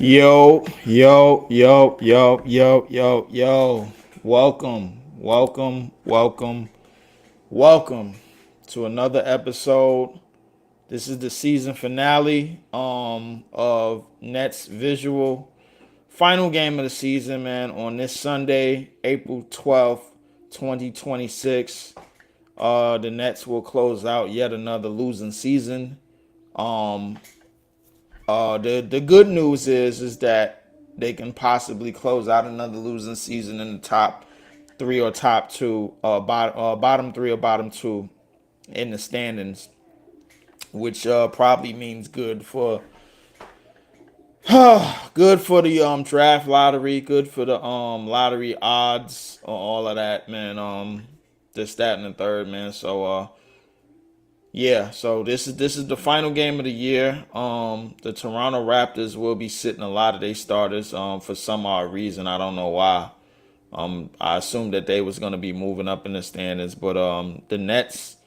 Yo, yo, yo, yo, yo, yo, yo. Welcome to another episode. This is the season finale of Nets Visual. Final game of the season, man, on this Sunday, April 12th, 2026. The Nets will close out yet another losing season. Um, the good news is that they can possibly close out another losing season in the top three or top two, bottom three or bottom two in the standings, which probably means good for the draft lottery, good for the lottery odds, all of that, man. This, that, and the third, man. So yeah, so this is the final game of the year. The Toronto Raptors will be sitting a lot of their starters. For some odd reason, I don't know why. I assumed that they was gonna be moving up in the standings, but the Nets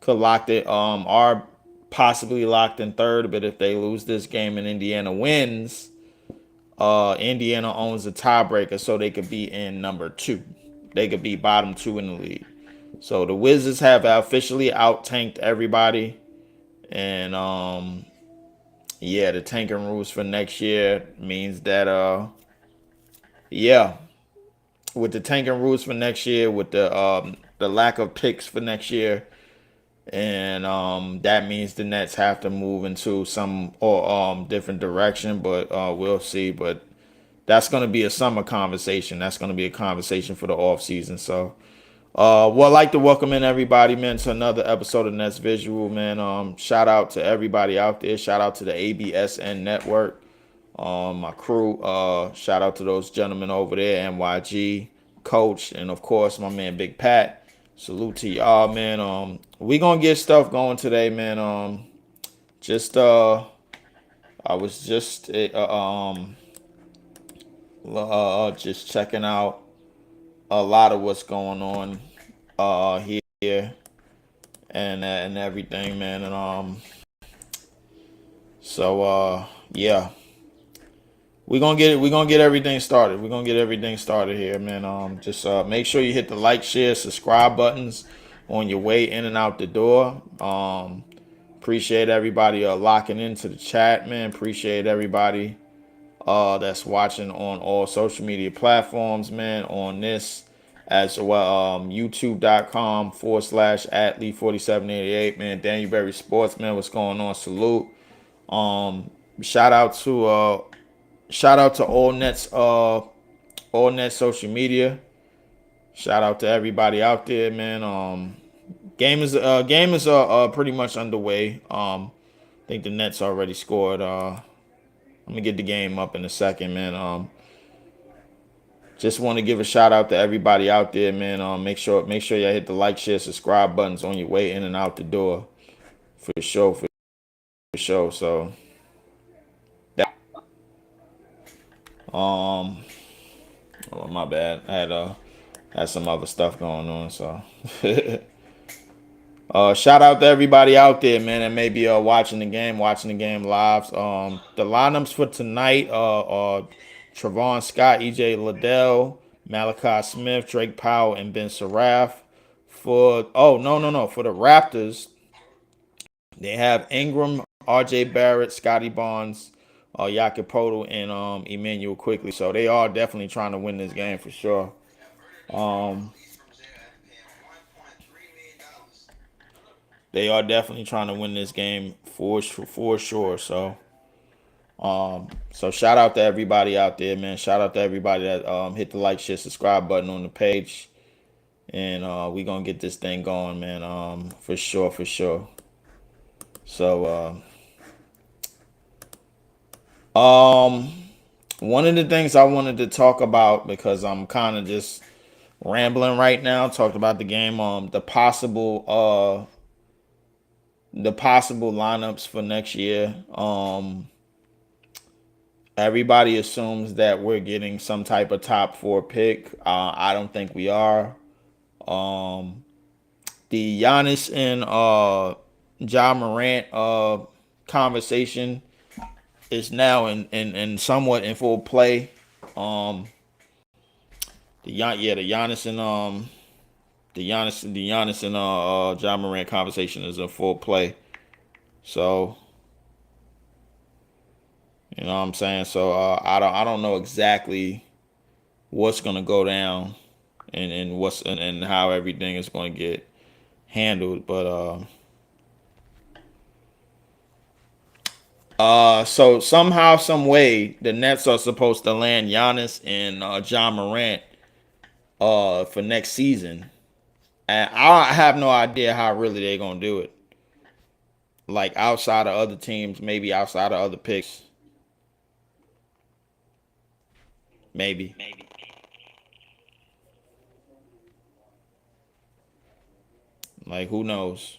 could lock it. Are possibly locked in third, but if they lose this game and Indiana wins, Indiana owns the tiebreaker, so they could be in number two. They could be bottom two in the league. So the Wizards have officially out tanked everybody. And yeah, the tanking rules for next year means that yeah, with the tanking rules for next year, with the lack of picks for next year, and that means the Nets have to move into some or different direction, but we'll see. But that's going to be a summer conversation. That's going to be a conversation for the off season. So well, I'd like to welcome in everybody, man, to another episode of Nets Visual, man. Shout out to everybody out there. Shout out to the ABSN network, my crew. Shout out to those gentlemen over there, NYG, Coach, and of course my man Big Pat. Salute to y'all, man. We gonna get stuff going today, man. Just I was just checking out a lot of what's going on here and everything, man. And so yeah, we're gonna get everything started. We're gonna get everything started here, man. Just make sure you hit the like, share, subscribe buttons on your way in and out the door. Appreciate everybody locking into the chat, man. Appreciate everybody that's watching on all social media platforms, man, on this as well. YouTube.com/@ Lee 4788, man. Daniel Berry Sports, man. What's going on? Salute. Um, shout out to all Nets social media. Shout out to everybody out there, man. Game is pretty much underway. I think the Nets already scored. I'm gonna get the game up in a second, man. Just want to give a shout out to everybody out there, man. Make sure y'all hit the like, share, subscribe buttons on your way in and out the door, for sure, for sure. So that oh, my bad. I had some other stuff going on, so shout out to everybody out there, man, that may be watching the game live. The lineups for tonight are Trevon Scott, EJ Liddell, Malachi Smith, Drake Powell, and Ben Saraf. For no, for the Raptors, they have Ingram, R.J. Barrett, Scotty Barnes, Jakob and Emmanuel Quickly. So they are definitely trying to win this game for sure. Um, they are definitely trying to win this game for sure. So shout out to everybody out there, man. Shout out to everybody that hit the like, share, subscribe button on the page, and we gonna get this thing going, man. For sure, for sure. So one of the things I wanted to talk about, because I'm kind of just rambling right now, talked about the game, the possible lineups for next year. Everybody assumes that we're getting some type of top four pick. I don't think we are. Um, the Giannis and Ja Morant conversation is now in somewhat in full play. Um, the Giannis and the Giannis and John Morant conversation is in full play. So you know what I'm saying. So I don't know exactly what's gonna go down and what's and how everything is going to get handled, but so somehow, some way, the Nets are supposed to land Giannis and John Morant for next season, and I have no idea how really they're gonna do it. Like outside of other teams, maybe outside of other picks, maybe. Like who knows?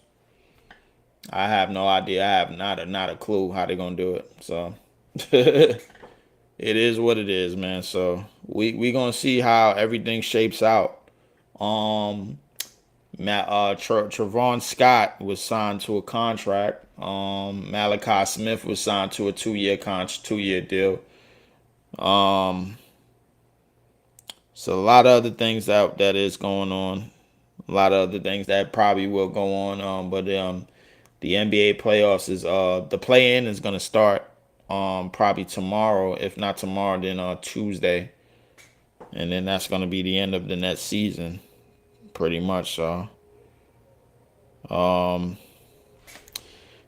I have no idea. I have not a clue how they're gonna do it. So it is what it is, man. So we gonna see how everything shapes out. Um, Trevon Scott was signed to a contract. Malachi Smith was signed to a 2-year deal. Um, so a lot of other things that is going on. A lot of other things that probably will go on. But the NBA playoffs is the play in is gonna start probably tomorrow. If not tomorrow, then Tuesday, and then that's gonna be the end of the next season, pretty much. So um,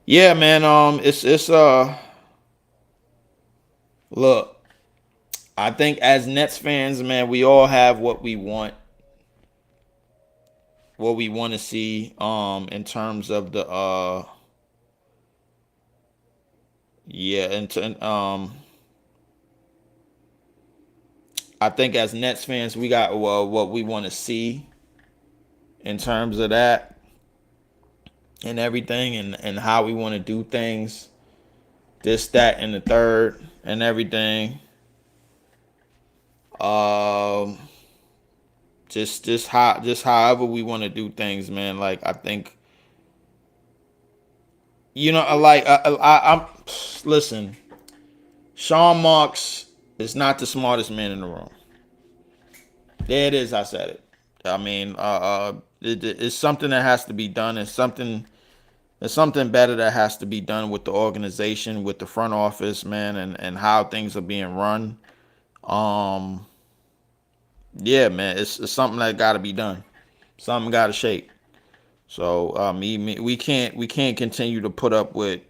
yeah, man. It's look. I think as Nets fans, man, we all have what we want to see. In terms of the yeah, I think as Nets fans, we got what we want to see in terms of that and everything, and how we want to do things. This, that, and the third, and everything. Um, just however we want to do things, man. Like I think I'm listen. Sean Marks is not the smartest man in the room. There it is. I said it. I mean, it's something that has to be done. It's something better that has to be done with the organization, with the front office, man, and how things are being run. Um, yeah, man, it's something that got to be done. Something got to shake. So we can't continue to put up with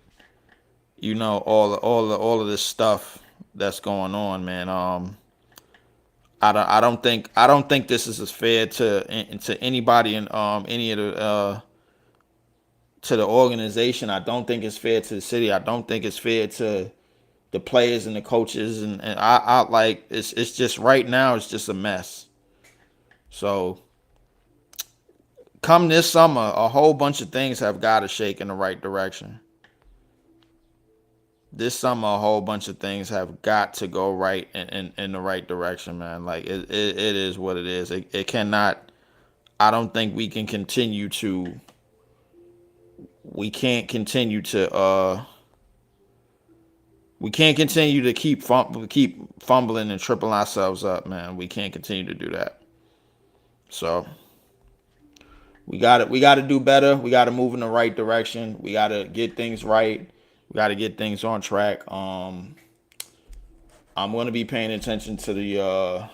all of this stuff that's going on, man. I don't think this is as fair to anybody in any of the to the organization. I don't think it's fair to the city. I don't think it's fair to the players and the coaches, and I like it's just right now it's just a mess. So come this summer, a whole bunch of things have got to shake in the right direction. This summer, a whole bunch of things have got to go right in the right direction, man. Like it is what it is. It cannot. I don't think we can't continue to we can't continue to keep fumbling and tripping ourselves up, man. We can't continue to do that. So we got to do better. We got to move in the right direction. We got to get things right. We got to get things on track. I'm going to be paying attention to the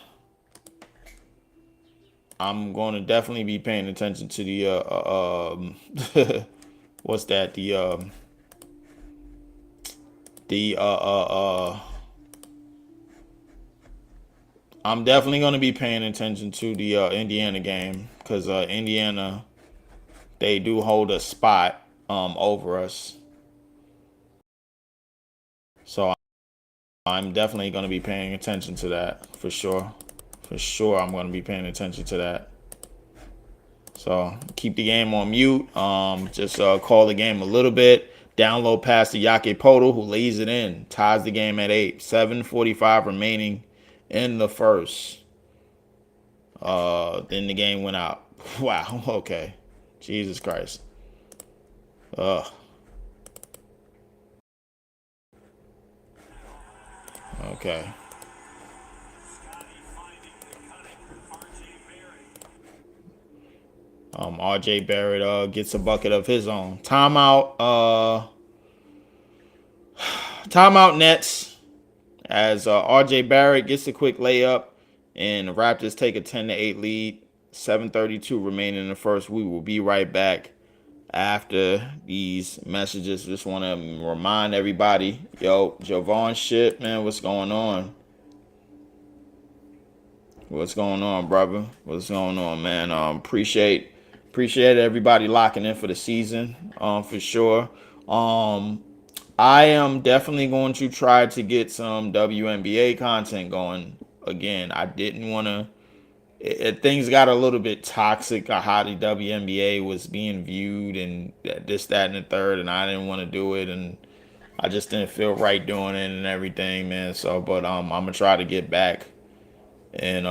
I'm going to definitely be paying attention to the what's that? The I'm definitely going to be paying attention to the Indiana game, because Indiana, they do hold a spot over us. So I'm definitely going to be paying attention to that for sure. For sure, I'm going to be paying attention to that. So keep the game on mute. Just call the game a little bit. Download past the Yake Poto, who lays it in, ties the game at 8. 7:45 remaining in the first. Then the game went out. Wow. Okay. Jesus Christ. Ugh. Okay. RJ Barrett gets a bucket of his own. Timeout. Timeout Nets as RJ Barrett gets a quick layup and the Raptors take a 10-8 lead. 7:32 remaining in the first. We will be right back after these messages. Just want to remind everybody, yo, Javon shit, man, what's going on? What's going on, brother? What's going on, man? Appreciate everybody locking in for the season, for sure. I am definitely going to try to get some WNBA content going again. I didn't want to. Things got a little bit toxic how the WNBA was being viewed and this, that, and the third, and I didn't want to do it, and I just didn't feel right doing it and everything, man. So, but I'm gonna try to get back and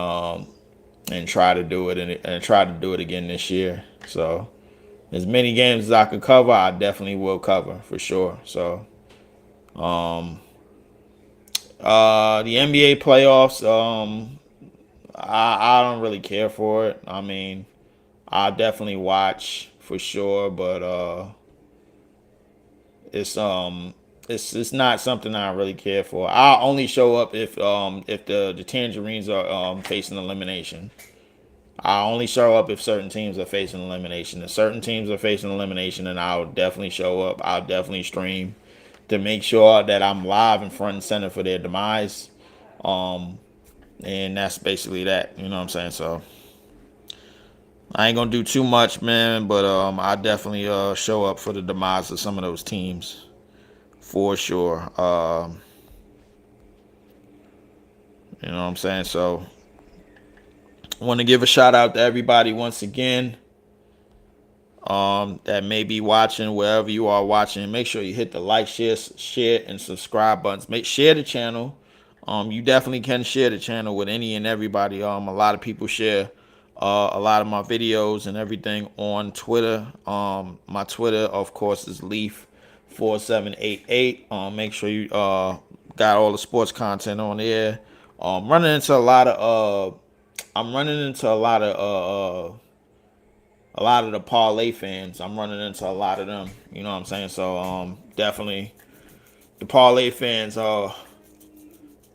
try to do it and try to do it again this year. So, as many games as I could cover, I definitely will cover for sure. So, the NBA playoffs, I don't really care for it. I mean, I definitely watch for sure, but it's it's not something I really care for. I'll only show up if the Tangerines are facing elimination. I only show up if certain teams are facing elimination. If certain teams are facing elimination, then I'll definitely show up. I'll definitely stream to make sure that I'm live and front and center for their demise. Um, and that's basically that. You know what I'm saying? So I ain't gonna do too much, man. But I definitely show up for the demise of some of those teams for sure. You know what I'm saying? So I want to give a shout out to everybody once again. That may be watching wherever you are watching. Make sure you hit the like, share, and subscribe buttons. Share the channel. You definitely can share the channel with any and everybody. A lot of people share a lot of my videos and everything on Twitter. My Twitter, of course, is Leaf4788. Make sure you got all the sports content on there. Running into a lot of I'm running into a lot of the parlay fans. I'm running into a lot of them. You know what I'm saying? So definitely the parlay fans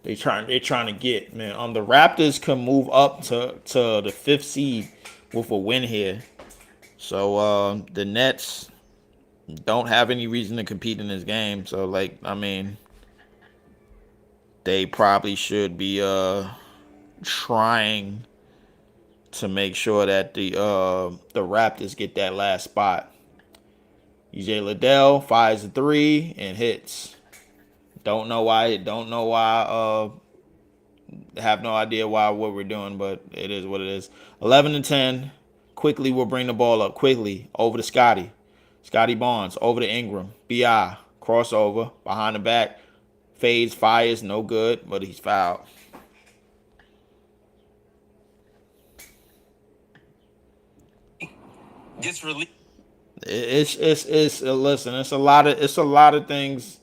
they trying to get, man. The Raptors can move up to the fifth seed with a win here. So the Nets don't have any reason to compete in this game. So like I mean they probably should be trying to make sure that the Raptors get that last spot. EJ Liddell fires a three and hits. Don't know why. Don't know why. Have no idea why what we're doing, but it is what it is. 11-10. Quickly, we'll bring the ball up. Quickly over to Scotty. Scotty Barnes over to Ingram. Bi crossover behind the back. Fades, fires, no good, but he's fouled. Gets released. It's listen. It's a lot of things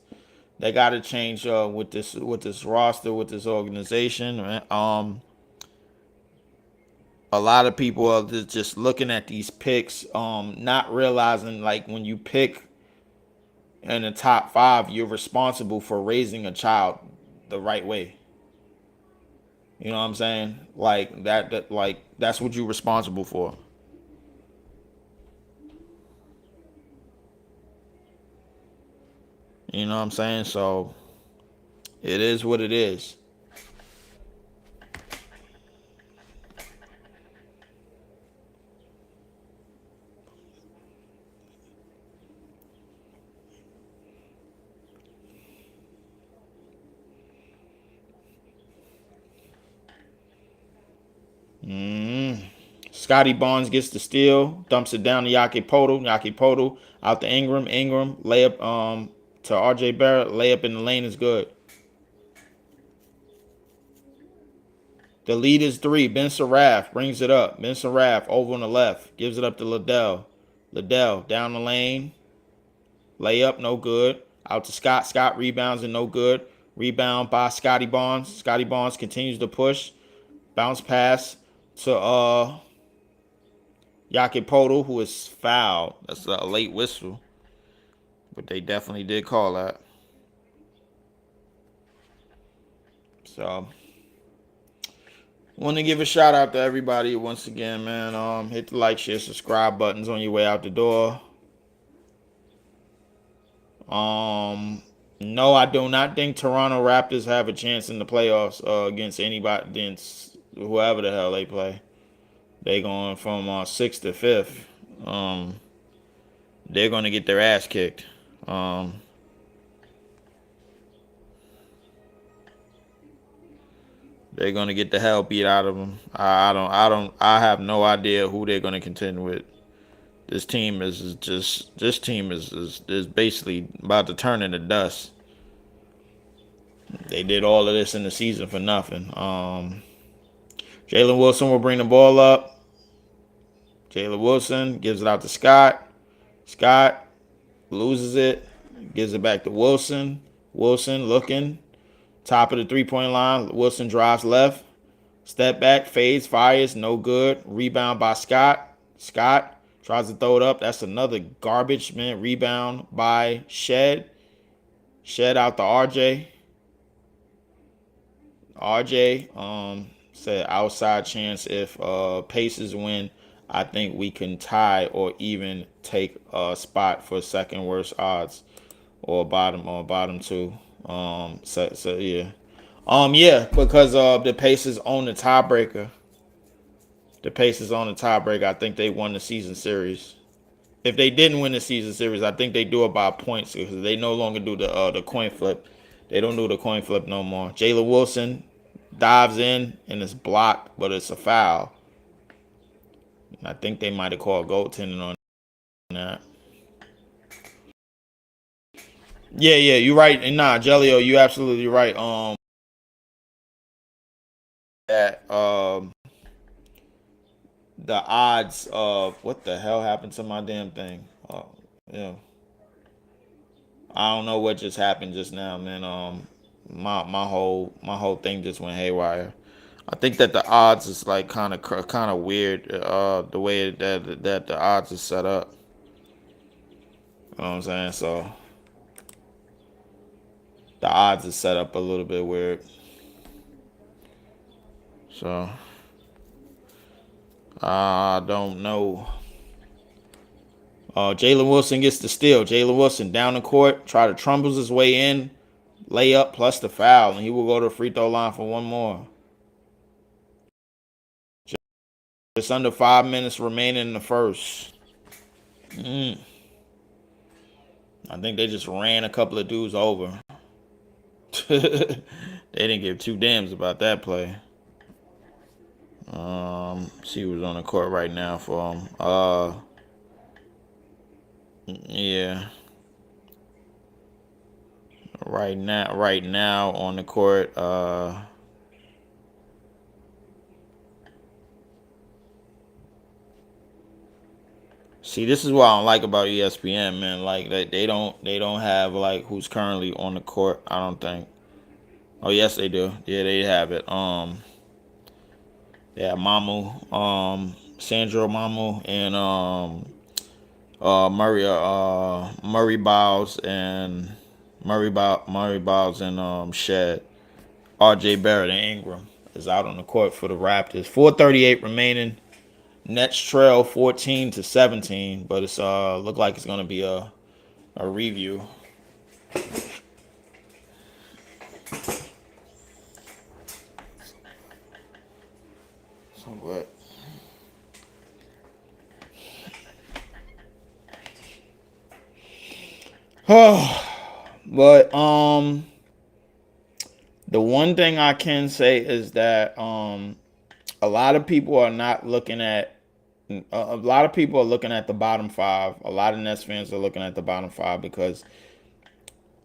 that got to change with this roster, with this organization. A lot of people are just looking at these picks, not realizing like when you pick in the top five, you're responsible for raising a child the right way. You know what I'm saying? Like like that's what you're responsible for. You know what I'm saying? So it is what it is. Scotty Barnes gets the steal, dumps it down to Yaki Poto. Yaki Poto out to Ingram. Ingram layup to RJ Barrett. Layup in the lane is good. The lead is three. Ben Saraf brings it up. Ben Saraf over on the left. Gives it up to Liddell. Liddell down the lane. Layup, no good. Out to Scott. Scott rebounds and no good. Rebound by Scotty Barnes. Scotty Barnes continues to push. Bounce pass to Yaki Poto, who is fouled. That's a late whistle, but they definitely did call that. So, want to give a shout out to everybody once again, man. Hit the like, share, subscribe buttons on your way out the door. No, I do not think Toronto Raptors have a chance in the playoffs against anybody, against whoever the hell they play. They going from sixth to fifth. They're going to get their ass kicked. They're going to get the hell beat out of them. I have no idea who they're going to contend with. This team is basically about to turn into dust. They did all of this in the season for nothing. Jalen Wilson will bring the ball up. Jalen Wilson gives it out to Scott. Scott loses it, gives it back to Wilson. Wilson looking, top of the three-point line. Wilson drives left, step back, fades, fires, no good. Rebound by Scott. Scott tries to throw it up. That's another garbage, man. Rebound by Shed. Shed out to RJ. RJ said outside chance if Pacers win. I think we can tie or even take a spot for second worst odds or bottom two. So yeah. Yeah, because the Pacers own the tiebreaker. The Pacers own the tiebreaker. I think they won the season series. If they didn't win the season series, I think they do it by points because they no longer do the coin flip. They don't do the coin flip no more. Jalen Wilson dives in and it's blocked, but it's a foul. I think they might have called goaltending on that. Yeah, you're right. And nah, Jelio, you absolutely right. That the odds of what the hell happened to my damn thing. Yeah, I don't know what just happened just now, man. My whole thing just went haywire. I think that the odds is like kind of weird. The way that the odds is set up. You know what I'm saying? So the odds is set up a little bit weird. So I don't know. Jalen Wilson gets the steal. Jalen Wilson down the court, try to trumbles his way in, layup plus the foul, and he will go to the free throw line for one more. Just under 5 minutes remaining in the first. I think they just ran a couple of dudes over. They didn't give two damns about that play. See who's on the court right now for him. Yeah. Right now on the court, see, this is what I don't like about ESPN, man. Like they don't have like who's currently on the court. I don't think. Oh yes, they do. Yeah, they have it. Yeah, Mamu, Sandro Mamu, and Murray Biles and Murray Biles and Shed. R.J. Barrett and Ingram is out on the court for the Raptors. 4:38 remaining. Nets trail 14-17, but it's look like it's gonna be a review. So what? But the one thing I can say is that a lot of people are not looking at a lot of people are looking at the bottom five. A lot of Nets fans are looking at the bottom five because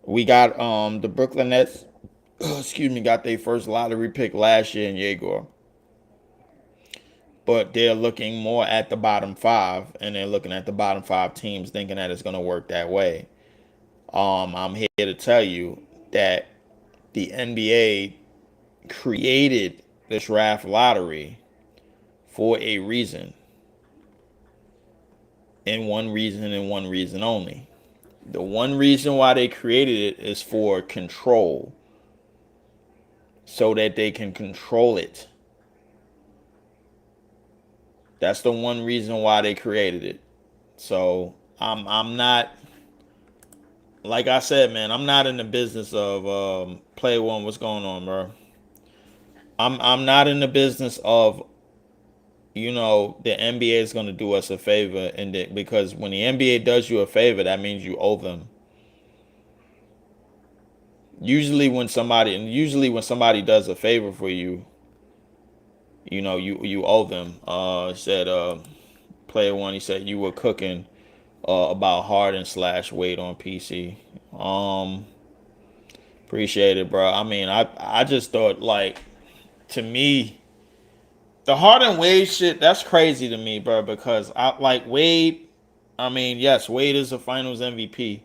we got the Brooklyn Nets excuse me, got their first lottery pick last year in Yegor. But they're looking more at the bottom five and they're looking at the bottom five teams thinking that it's gonna work that way. I'm here to tell you that the NBA created the draft lottery for a reason, and one reason only. The one reason why they created it is for control, so that they can control it. That's the one reason why they created it. So I'm not, like I said, man. I'm not in the business of play one. What's going on, bro? I'm not in the business of, the NBA is going to do us a favor, because when the NBA does you a favor, that means you owe them. Usually when somebody does a favor for you, you owe them. Said player one. He said you were cooking about Harden / Wade on PC. Appreciate it, bro. I mean, I just thought, like, to me, the Harden Wade shit, that's crazy to me, bro, because I like Wade. I mean, yes, Wade is a Finals MVP.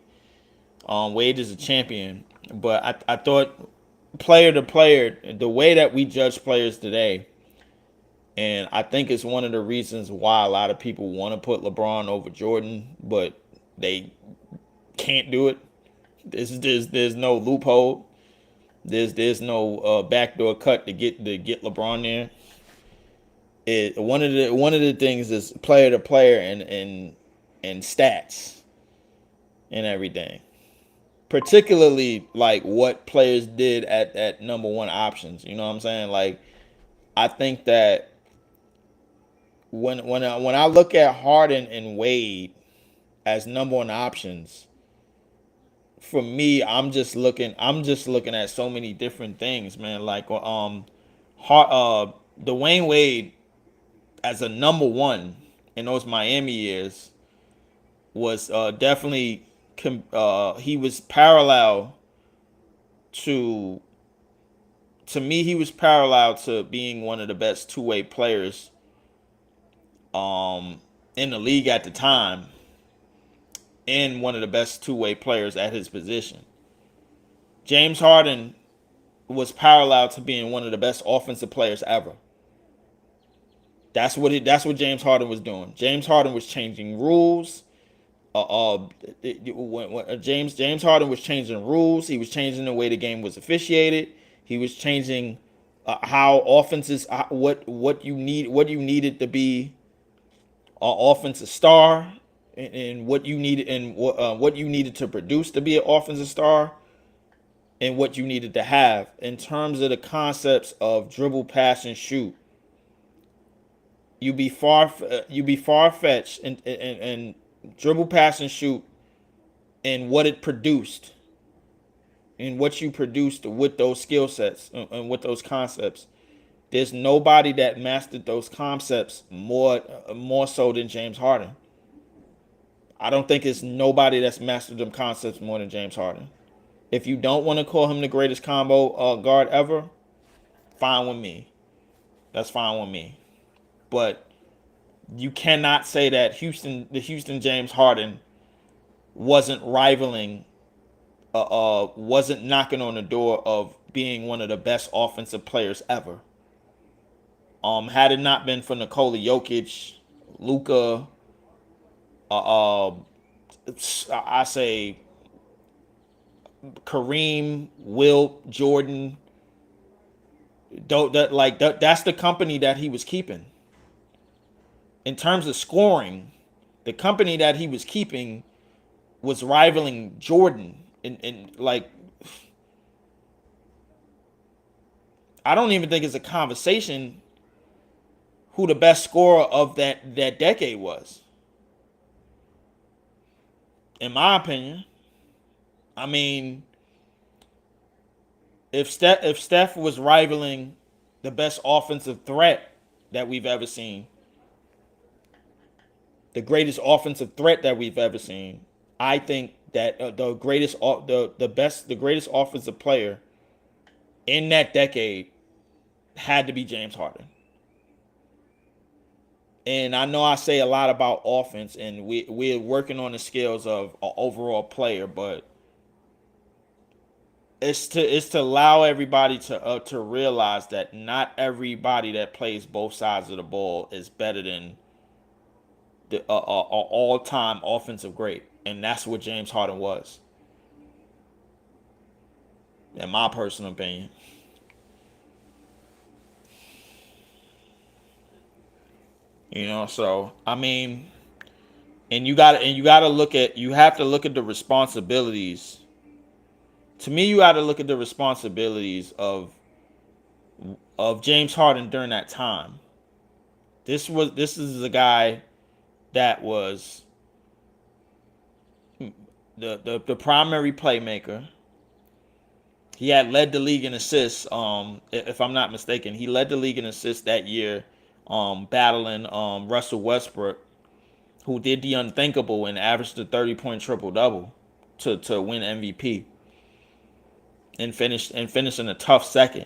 Wade is a champion, but I thought, player to player, the way that we judge players today, and I think it's one of the reasons why a lot of people want to put LeBron over Jordan, but they can't do it. There's no loophole. There's no backdoor cut to get LeBron there. One of the things is player to player and stats and everything. Particularly like what players did at number one options. You know what I'm saying? Like, I think that when I look at Harden and Wade as number one options, for me, I'm just looking at so many different things, man. Like, Dwayne Wade as a number one in those Miami years was definitely, he was parallel to me. He was parallel to being one of the best two-way players in the league at the time, and one of the best two-way players at his position. James Harden was parallel to being one of the best offensive players ever. That's what James Harden was doing. James Harden was changing rules. James Harden was changing rules. He was changing the way the game was officiated. He was changing how offenses, what you needed to be an offensive star, and what you needed to produce to be an offensive star, and what you needed to have in terms of the concepts of dribble, pass, and shoot. You be far fetched and dribble, pass, and shoot, and what it produced, and what you produced with those skill sets and with those concepts. There's nobody that mastered those concepts more so than James Harden. I don't think it's nobody that's mastered them concepts more than James Harden. If you don't want to call him the greatest combo guard ever, fine with me. That's fine with me. But you cannot say that the Houston James Harden wasn't rivaling, wasn't knocking on the door of being one of the best offensive players ever. Had it not been for Nikola Jokic, Luka, I say Kareem, Wilt, Jordan, that's the company that he was keeping. In terms of scoring, the company that he was keeping was rivaling Jordan. And like, I don't even think it's a conversation who the best scorer of that decade was. In my opinion. I mean, if Steph was rivaling the best offensive threat that we've ever seen, the greatest offensive threat that we've ever seen, I think that the greatest offensive player in that decade had to be James Harden. And I know I say a lot about offense, and we're working on the skills of an overall player, but It's to allow everybody to realize that not everybody that plays both sides of the ball is better than the all time offensive great, and that's what James Harden was, in my personal opinion. So I mean, you have to look at the responsibilities. To me, you got to look at the responsibilities of James Harden during that time. This is a guy that was the primary playmaker. He had led the league in assists. If I'm not mistaken, he led the league in assists that year, battling Russell Westbrook, who did the unthinkable and averaged a 30-point triple double to win MVP and finished in a tough second.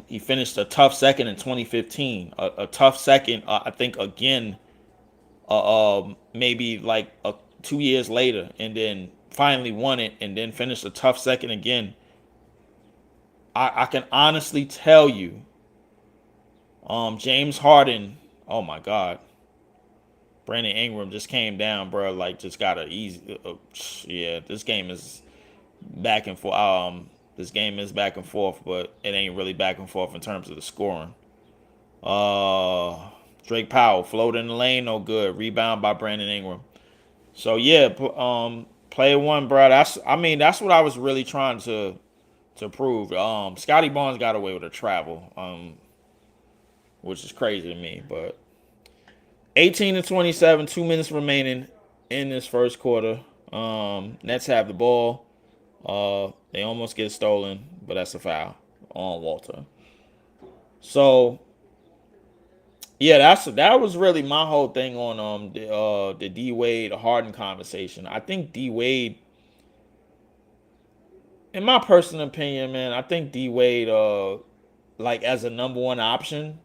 He finished a tough second in 2015. A tough second, I think, again, maybe like 2 years later, and then finally won it, and then finished a tough second again. I can honestly tell you, James Harden. Oh my God, Brandon Ingram just came down, bro. Like, just got a easy. Yeah, this game is back and forth. This game is back and forth, but it ain't really back and forth in terms of the scoring. Uh, Drake Powell floated in the lane, no good. Rebound by Brandon Ingram. So yeah, player one, bro. That's what I was really trying to prove. Scotty Barnes got away with a travel, which is crazy to me. But 18 to 27, 2 minutes remaining in this first quarter. Nets have the ball. They almost get stolen, but that's a foul on Walter. So yeah, that was really my whole thing on the D Wade Harden conversation. I think D Wade, in my personal opinion, man, I think D Wade like as a number one option,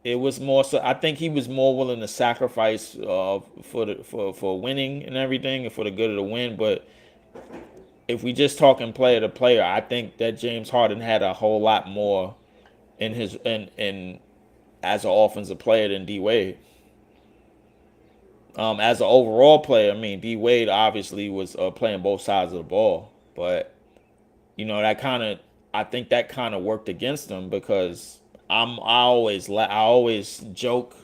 it was more so. I think he was more willing to sacrifice for winning and everything and for the good of the win. But if we just talking player to player, I think that James Harden had a whole lot more in his in as an offensive player than D Wade. As an overall player, I mean, D Wade obviously was playing both sides of the ball, but that kind of, I think that kind of worked against him because I always joke,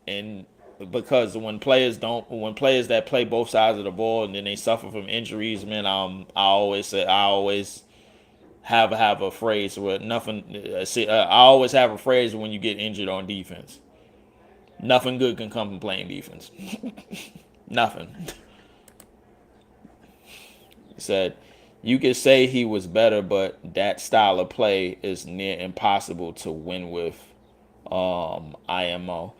and because when players that play both sides of the ball and then they suffer from injuries, man, I always have a phrase where nothing. I always have a phrase when you get injured on defense. Nothing good can come from playing defense. Nothing. He said, you could say he was better, but that style of play is near impossible to win with IMO.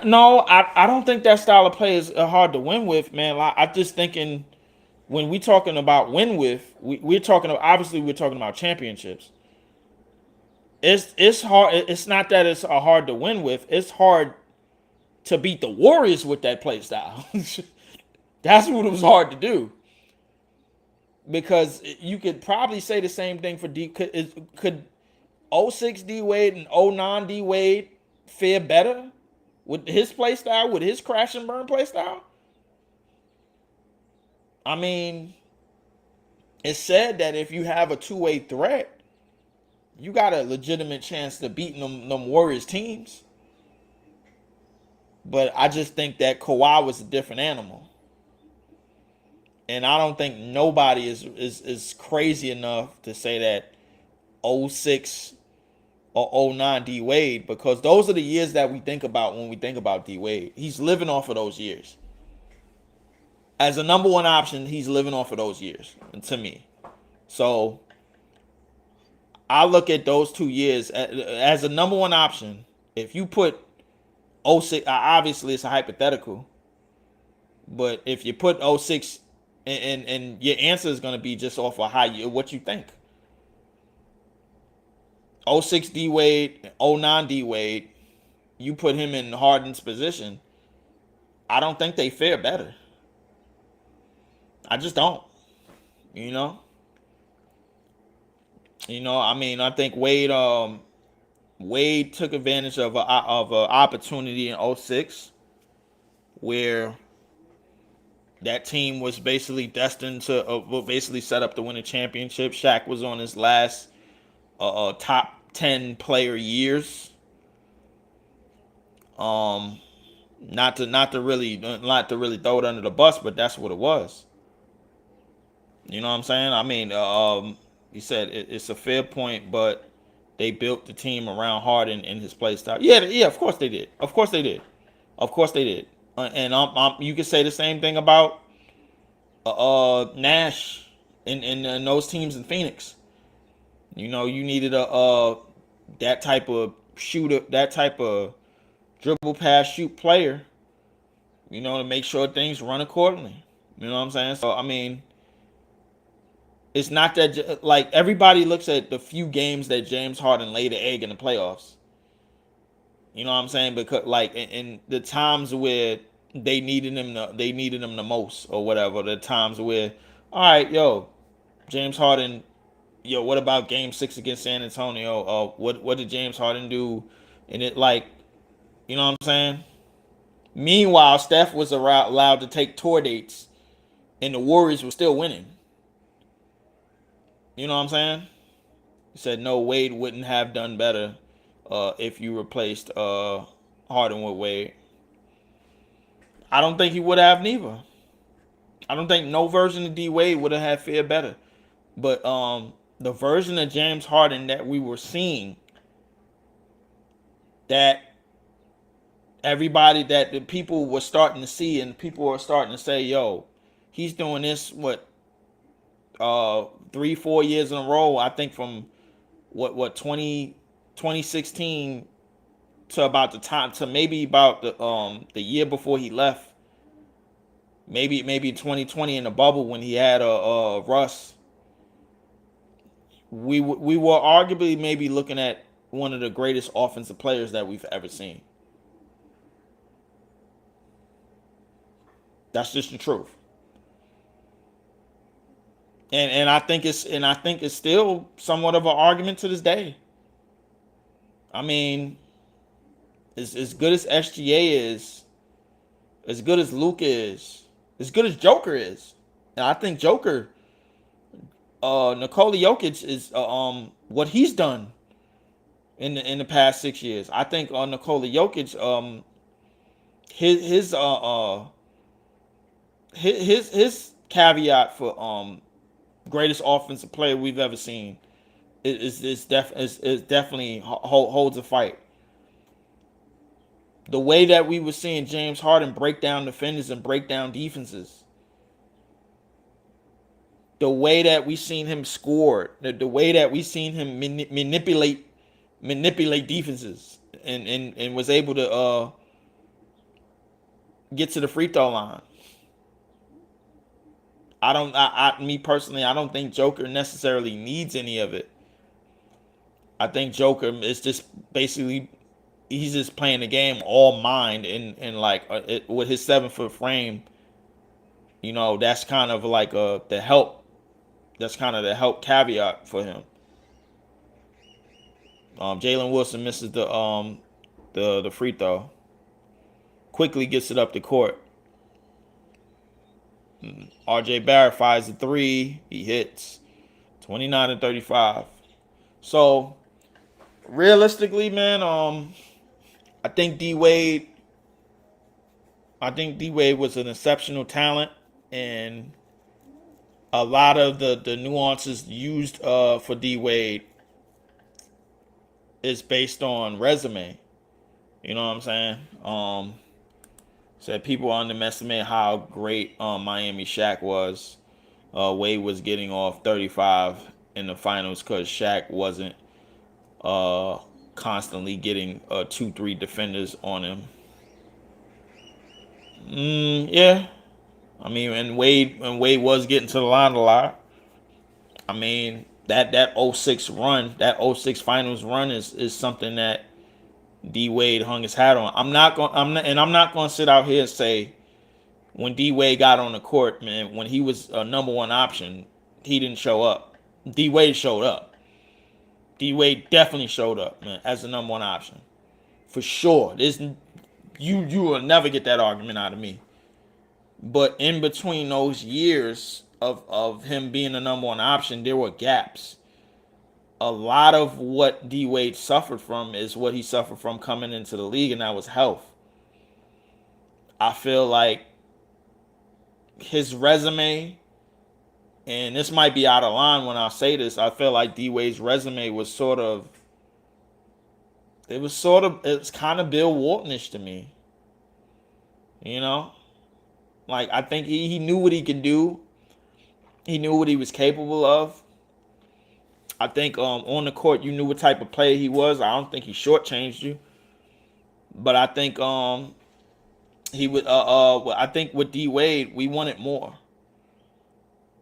No, I don't think that style of play is hard to win with, man. Like, I just thinking when we talking about win with, we're talking about, obviously we're talking about championships. It's hard. It's not that it's hard to win with. It's hard to beat the Warriors with that play style. That's what it was hard to do. Because you could probably say the same thing for D. Could '06 D Wade and '09 D Wade fare better with his play style, with his crash and burn play style? I mean, it's said that if you have a two-way threat, you got a legitimate chance to beat them Warriors teams. But I just think that Kawhi was a different animal. And I don't think nobody is crazy enough to say that '06 or '09 D Wade, because those are the years that we think about when we think about D Wade. He's living off of those years. As a number one option, he's living off of those years, to me. So I look at those 2 years as a number one option. If you put '06, obviously it's a hypothetical, but if you put '06, and your answer is going to be just off of what you think. '06 D Wade, '09 D Wade, you put him in Harden's position, I don't think they fare better. I just don't. You know, I mean, I think Wade took advantage of a opportunity in '06 where that team was basically destined to basically set up to win a championship. Shaq was on his last top 10 player years. Um, not to really throw it under the bus, but that's what it was. You know what I'm saying? I mean, he said it's a fair point, but they built the team around Harden and his play style. Yeah, yeah, of course they did. Of course they did. Of course they did. And you could say the same thing about Nash and those teams in Phoenix. You needed a that type of shooter, that type of dribble pass shoot player. To make sure things run accordingly. You know what I'm saying? So I mean, it's not that like everybody looks at the few games that James Harden laid an egg in the playoffs. You know what I'm saying? Because like in the times where they needed him the most or whatever, the times where, all right, yo, James Harden, yo, what about Game 6 against San Antonio? What did James Harden do? And it like, you know what I'm saying? Meanwhile, Steph was allowed to take tour dates, and the Warriors were still winning. You know what I'm saying? He said no, Wade wouldn't have done better if you replaced Harden with Wade. I don't think he would have neither. I don't think no version of D Wade would have had fared better. But the version of James Harden that we were seeing, that everybody, that the people were starting to see, and people were starting to say, yo, he's doing this 3-4 years in a row. I think from what 2016 to about the time to maybe about the year before he left, maybe 2020 in the bubble when he had Russ. We were arguably maybe looking at one of the greatest offensive players that we've ever seen. That's just the truth. And I think it's still somewhat of an argument to this day. I mean, as good as SGA is, as good as Luke is, as good as Joker is, and I think Joker, Nikola Jokic is what he's done in the past 6 years. I think Nikola Jokic, his caveat for greatest offensive player we've ever seen is definitely holds a fight. The way that we were seeing James Harden break down defenders and break down defenses, the way that we seen him score, the way that we seen him manipulate defenses, and was able to get to the free throw line. Me personally, I don't think Joker necessarily needs any of it. I think Joker is just basically, he's just playing the game all mind, and like with his 7 foot frame. That's kind of like the help. That's kind of the help caveat for him. Jalen Wilson misses the free throw. Quickly gets it up the court. RJ Barrett fires a three. He hits 29-35. So realistically, man, I think D Wade. I think D Wade was an exceptional talent, and a lot of the nuances used for D Wade is based on resume. You know what I'm saying? Said people underestimate how great Miami Shaq was. Wade was getting off 35 in the finals because Shaq wasn't constantly getting 2-3 defenders on him. Yeah. I mean, and Wade was getting to the line a lot. I mean, that '06 run, that '06 finals run is something that D Wade hung his hat on. I'm not going to sit out here and say when D Wade got on the court, man, when he was a number one option, he didn't show up. D Wade showed up. D Wade definitely showed up, man, as the number one option for sure. You will never get that argument out of me. But in between those years of him being the number one option, there were gaps. A lot of what D Wade suffered from is what he suffered from coming into the league, and that was health. I feel like his resume, and this might be out of line when I say this, I feel like D Wade's resume was it's kind of Bill Waltonish to me. You know? Like, I think he knew what he could do. He knew what he was capable of. I think on the court you knew what type of player he was. I don't think he shortchanged you. But I think he would I think with D Wade, we wanted more.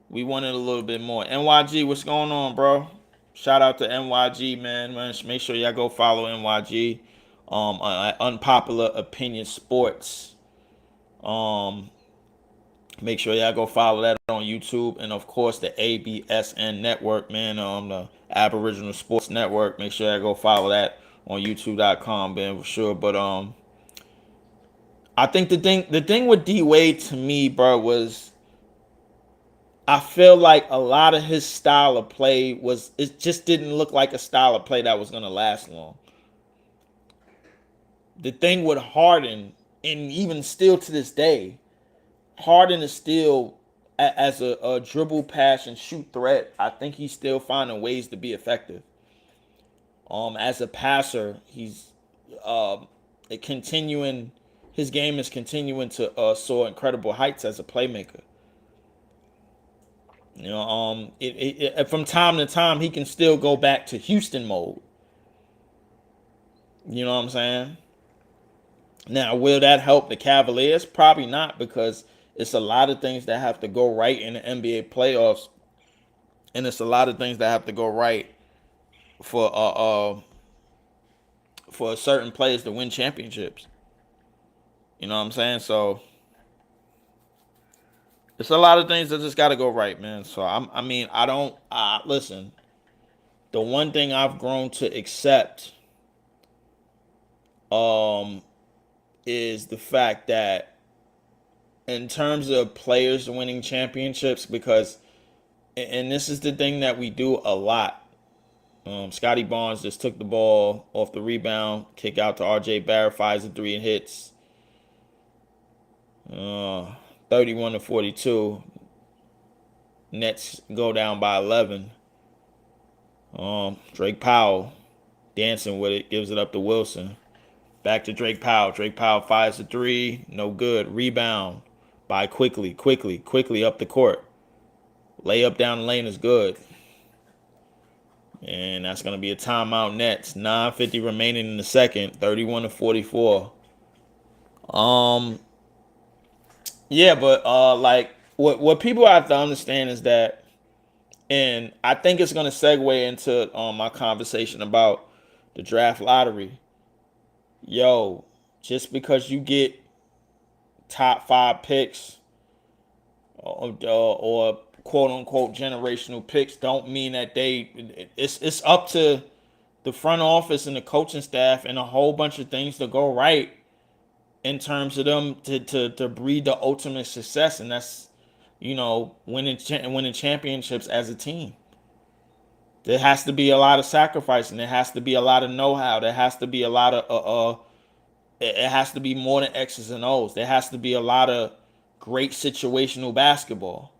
We wanted a little bit more. NYG, what's going on, bro? Shout out to NYG, man. Make sure y'all go follow NYG. Unpopular Opinion Sports. Um, Make sure y'all go follow that on YouTube, and of course the ABSN Network, man. The Aboriginal Sports Network. Make sure y'all go follow that on YouTube.com, man, for sure. But I think the thing with D Wade to me, bro, was I feel like a lot of his style of play it just didn't look like a style of play that was gonna last long. The thing with Harden, and even still to this day, Harden is still as a dribble, pass, and shoot threat. I think he's still finding ways to be effective. As a passer, he's continuing. His game is continuing to soar incredible heights as a playmaker. You know, from time to time he can still go back to Houston mode. You know what I'm saying? Now, will that help the Cavaliers? Probably not, because it's a lot of things that have to go right in the NBA playoffs, and it's a lot of things that have to go right for certain players to win championships. You know what I'm saying? So it's a lot of things that just got to go right, man. So I mean, I don't listen. The one thing I've grown to accept um is the fact that in terms of players winning championships, because and this is the thing that we do a lot. Scotty Barnes just took the ball off the rebound, kick out to RJ Barrett, fires a three and hits. 31-42. Nets go down by 11. Drake Powell dancing with it, gives it up to Wilson. Back to Drake Powell. Drake Powell fires a three, no good. Rebound by quickly up the court. Layup down the lane is good. And that's going to be a timeout Nets. 9:50 remaining in the second. 31-44. Yeah, but like what people have to understand is that, and I think it's going to segue into my conversation about the draft lottery. Yo, just because you get top 5 picks or quote unquote generational picks don't mean that it's up to the front office and the coaching staff and a whole bunch of things to go right in terms of them to breed the ultimate success, and that's, you know, winning championships as a team. There has to be a lot of sacrifice, and there has to be a lot of know-how. There has to be a lot of it has to be more than X's and O's. There has to be a lot of great situational basketball.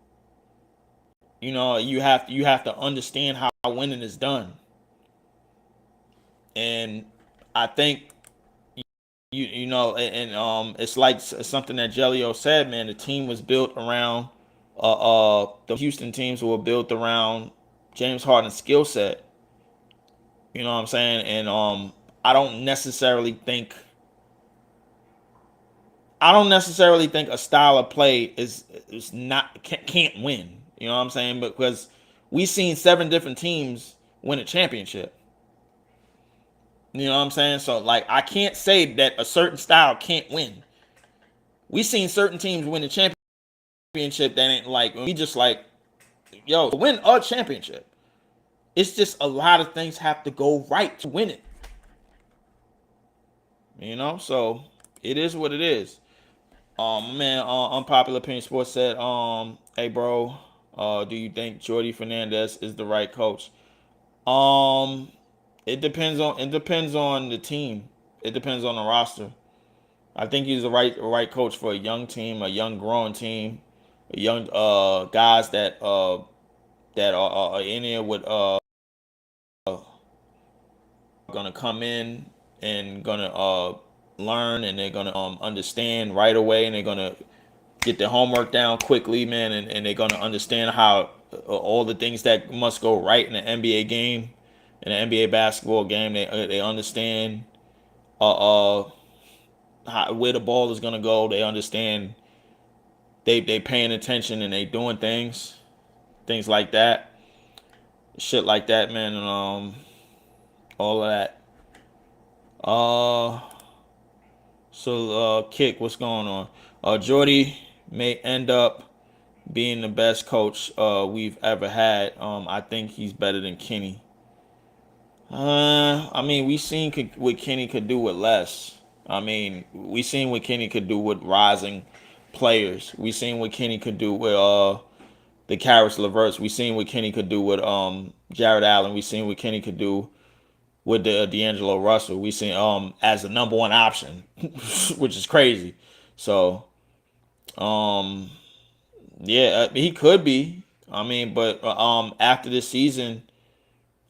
You know, you have to understand how winning is done. And I think you know, and it's like something that Jelio said, man. The team was built around the Houston teams were built around James Harden's skill set. You know what I'm saying? And I don't necessarily think a style of play is not can't win. You know what I'm saying? Because we've seen 7 different teams win a championship. You know what I'm saying? So like, I can't say that a certain style can't win. We've seen certain teams win the championship that ain't like, we just like, yo, to win a championship, it's just a lot of things have to go right to win it. You know, so it is what it is. Man, Unpopular Opinion Sports said, hey bro, do you think Jordy Fernandez is the right coach? Um, it depends on the team. It depends on the roster. I think he's the right coach for a young team, a young growing team, a young guys that are in here with gonna come in and gonna learn, and they're gonna understand right away, and they're gonna get their homework down quickly, man, and they're gonna understand how all the things that must go right in the NBA game, in the NBA basketball game. They understand where the ball is gonna go. They understand they paying attention, and they doing things like that, shit like that, man, and all of that. Uh, Kick, what's going on? Jordy may end up being the best coach we've ever had. I think he's better than Kenny. I mean, we seen what Kenny could do with less. I mean, we seen what Kenny could do with rising players. We seen what Kenny could do with the Karis LeVerts. We seen what Kenny could do with Jared Allen. We seen what Kenny could do with the D'Angelo Russell. We seen as the number one option, which is crazy. So um yeah, he could be. I mean, but after this season,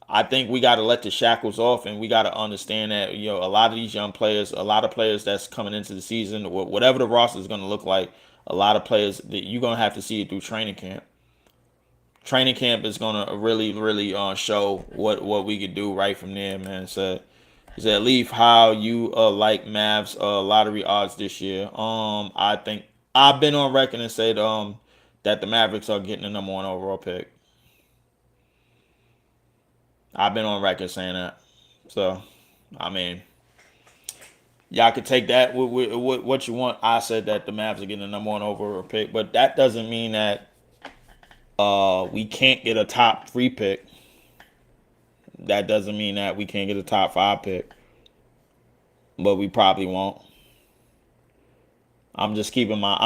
I think we got to let the shackles off, and we got to understand that a lot of these young players, a lot of players that's coming into the season, whatever the roster is going to look like, a lot of players that you're going to have to see it through training camp. Training camp is going to really show what we could do right from there, man. So he said, Leaf, how you like Mavs lottery odds this year? I think I've been on record and said that the Mavericks are getting the number one overall pick. I've been on record saying that. So, I mean, y'all could take that with what you want. I said that the Mavs are getting the number one overall pick, but that doesn't mean that we can't get a top 3 pick. That doesn't mean that we can't get a top 5 pick, but we probably won't. I'm just keeping my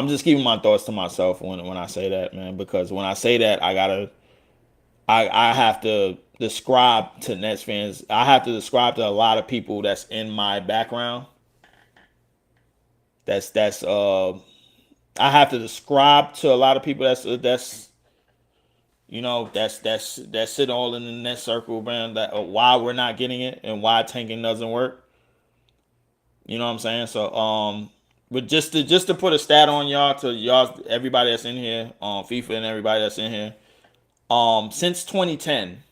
thoughts to myself when I say that, man, because when I say that, I have to describe to Nets fans. I have to describe to a lot of people that's in my background. That's I have to describe to a lot of people that's sit all in the net circle, man. That why we're not getting it and why tanking doesn't work. You know what I'm saying? So but just to put a stat on y'all, everybody that's in here, FIFA and everybody that's in here, since 2010,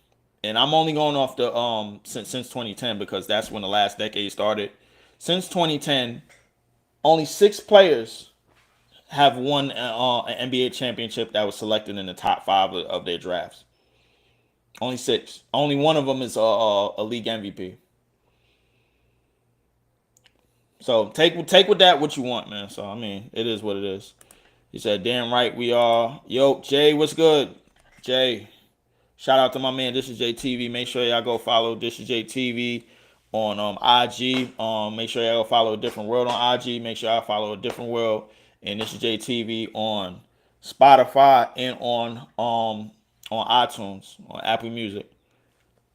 and I'm only going off the since 2010 because that's when the last decade started. Since 2010, only 6 players have won an NBA championship that was selected in the top 5 of their drafts. Only 6. Only one of them is a league MVP. So take with that what you want, man. So I mean, it is what it is. He said, "Damn right we are." Yo, Jay, what's good? Jay, shout out to my man. This is JTV. Make sure y'all go follow This is JTV on IG. Make sure y'all go follow A Different World on IG. Make sure y'all follow A Different World and This is JTV on Spotify and on iTunes, on Apple Music.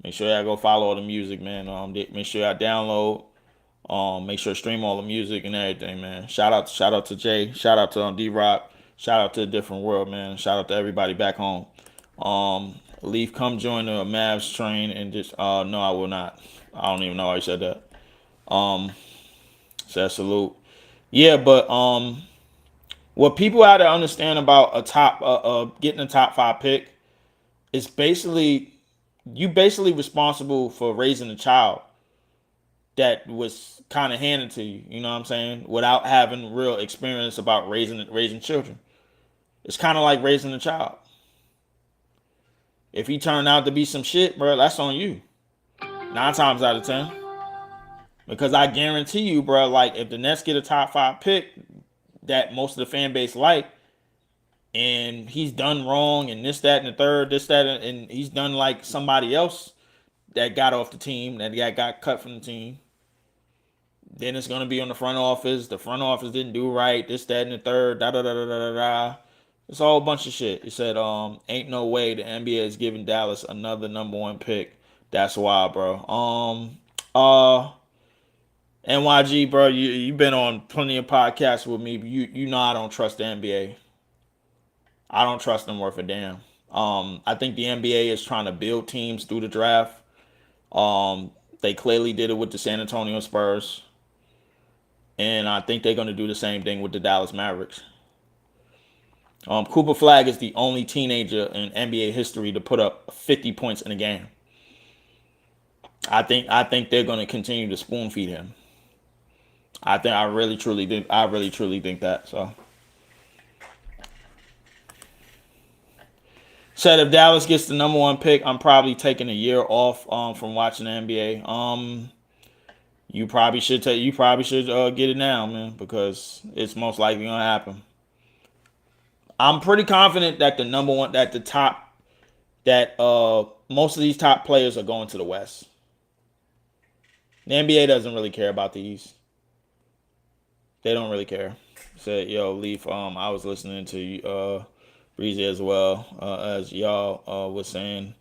Make sure y'all go follow all the music, man. Make sure y'all download. Make sure to stream all the music and everything, man. Shout out to Jay. Shout out to D Rock. Shout out to A Different World, man. Shout out to everybody back home. Leaf, come join the Mavs train and just no, I will not. I don't even know why I said that. Um, said salute. Yeah, but what people had to understand about a top getting a top 5 pick is basically responsible for raising a child that was kind of handed to you. You know what I'm saying? Without having real experience about raising children, it's kind of like raising a child. If he turned out to be some shit, bro, that's on you. 9 times out of 10. Because I guarantee you, bro, like if the Nets get a top 5 pick that most of the fan base like, and he's done wrong, and this, that, and the third, this, that, and he's done like somebody else that got off the team, that got cut from the team. Then it's gonna be on the front office. The front office didn't do right. This, that, and the third. Da da da da da da. It's a whole bunch of shit. He said, ain't no way the NBA is giving Dallas another number one pick. That's wild, bro. NYG, bro, you've been on plenty of podcasts with me. You know I don't trust the NBA. I don't trust them worth a damn. I think the NBA is trying to build teams through the draft. They clearly did it with the San Antonio Spurs, and I think they're going to do the same thing with the Dallas Mavericks. Cooper Flag is the only teenager in NBA history to put up 50 points in a game. I think they're going to continue to spoon feed him. I really truly think that. So said if Dallas gets the number one pick, I'm probably taking a year off from watching the NBA. You probably should get it now, man, because it's most likely gonna happen. I'm pretty confident that the number one that the top that most of these top players are going to the West. The NBA doesn't really care about the East. They don't really care. Said, yo, Leaf, I was listening to Breezy as well, as y'all was saying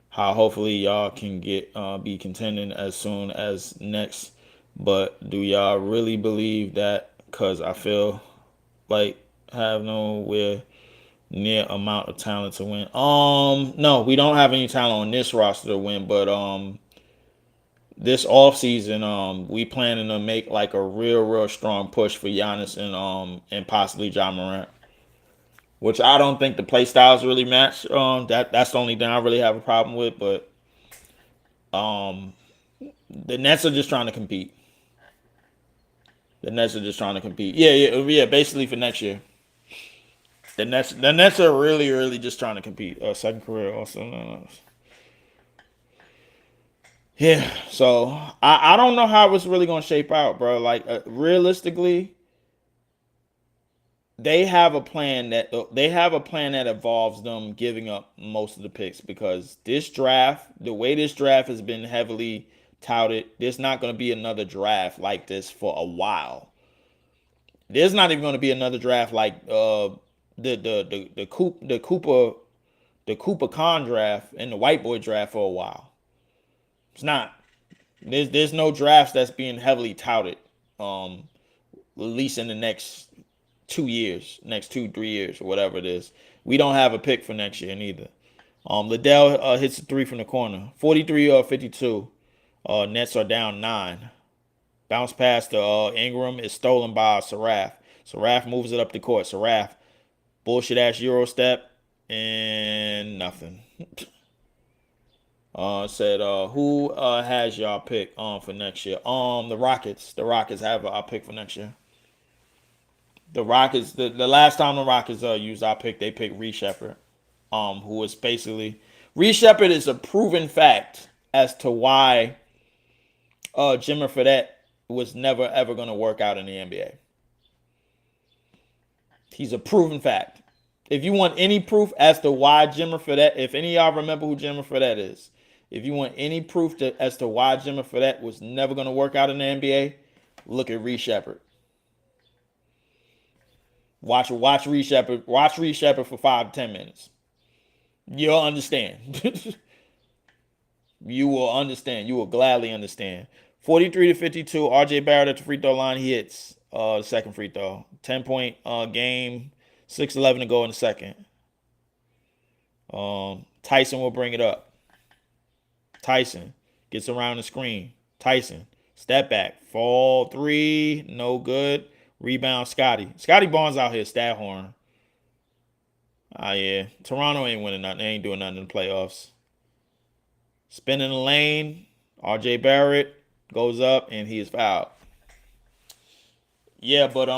how hopefully y'all can get be contending as soon as next. But do y'all really believe that? Cause I feel like have nowhere near amount of talent to win. No, we don't have any talent on this roster to win, but this offseason, we planning to make like a real strong push for Giannis and possibly John Morant. Which I don't think the play styles really match. That's the only thing I really have a problem with. But um, the Nets are just trying to compete. The Nets are just trying to compete. Yeah. Basically for next year, the Nets are really just trying to compete. Second career also. Yeah. So I don't know how it's really gonna shape out, bro. Like realistically, they have a plan that involves them giving up most of the picks because the way this draft has been heavily touted, there's not going to be another draft like this for a while. There's not even going to be another draft like the Cooper Con draft and the White Boy draft for a while. It's not. There's no drafts that's being heavily touted. At least in the next 2 3 years, or whatever it is. We don't have a pick for next year neither. Liddell hits a three from the corner. 43 52. Nets are down 9. Bounce pass to Ingram is stolen by Saraf. Saraf moves it up the court. Saraf, bullshit ass Euro step, and nothing. Said who has y'all pick for next year? The Rockets. The Rockets have our pick for next year. The Rockets, the last time the Rockets used our pick, they picked Reece Shepard, who was basically Reece Shepard is a proven fact as to why Jimmer Fredette was never ever going to work out in the NBA. He's a proven fact. If you want any proof as to why Jimmer Fredette, if any of y'all remember who Jimmer Fredette is, if you want any proof as to why Jimmer Fredette was never going to work out in the NBA, look at Reece Shepard. Watch Reece Shepard. Watch Reece Shepard for 5 to 10 minutes. You'll understand. You will understand. You will gladly understand. 43 52. RJ Barrett at the free throw line. He hits the second free throw. 10 point game. 6:11 to go in the second. Tyson will bring it up. Tyson gets around the screen. Tyson step back. Fall three. No good. Rebound Scotty. Scotty Barnes out here, stat horn. Ah, yeah. Toronto ain't winning nothing. They ain't doing nothing in the playoffs. Spinning the lane. RJ Barrett goes up and he is fouled. Yeah, but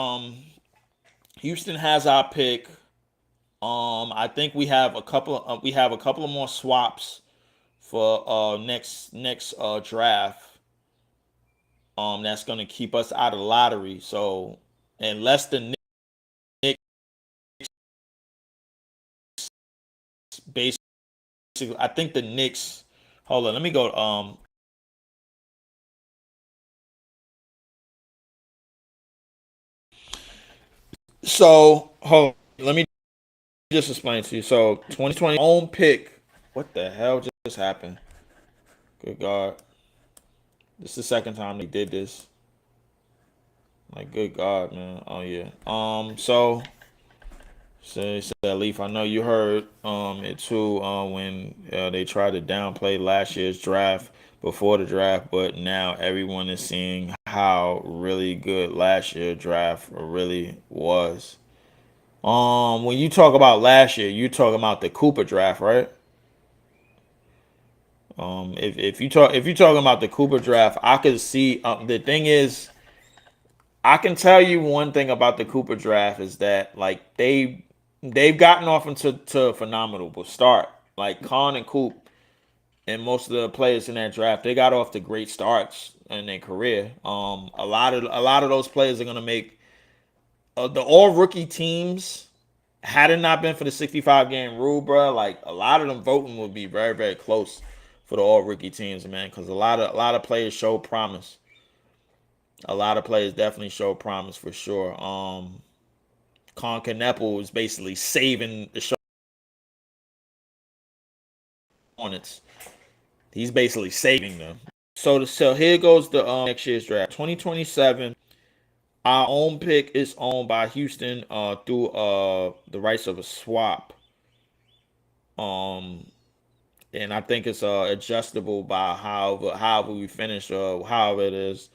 Houston has our pick. I think we have a couple of more swaps for next draft. That's gonna keep us out of the lottery. So unless the basically, I think the Knicks. Hold on, let me go. So hold on, let me just explain to you. So 2020 own pick. What the hell just happened? Good God, this is the second time they did this. Like, good God, man. Oh yeah. So Leaf, I know you heard it too when they tried to downplay last year's draft before the draft, but now everyone is seeing how really good last year's draft really was. When you talk about last year, you talking about the Cooper draft, right? If you talking about the Cooper draft, I could see. The thing is, I can tell you one thing about the Cooper draft is that like they've gotten off into to a phenomenal start. Like Khan and Coop and most of the players in that draft, they got off to great starts in their career. A lot of those players are gonna make the all rookie teams. Had it not been for the 65 game rule, bro, like a lot of them voting would be very very close for the all rookie teams, man. Because a lot of players show promise. A lot of players definitely show promise for sure. Con Canepo is basically saving the Hornets. He's basically saving them. So here goes the next year's draft. 2027. Our own pick is owned by Houston through the rights of a swap. Um and I think it's adjustable by however we finish however it is.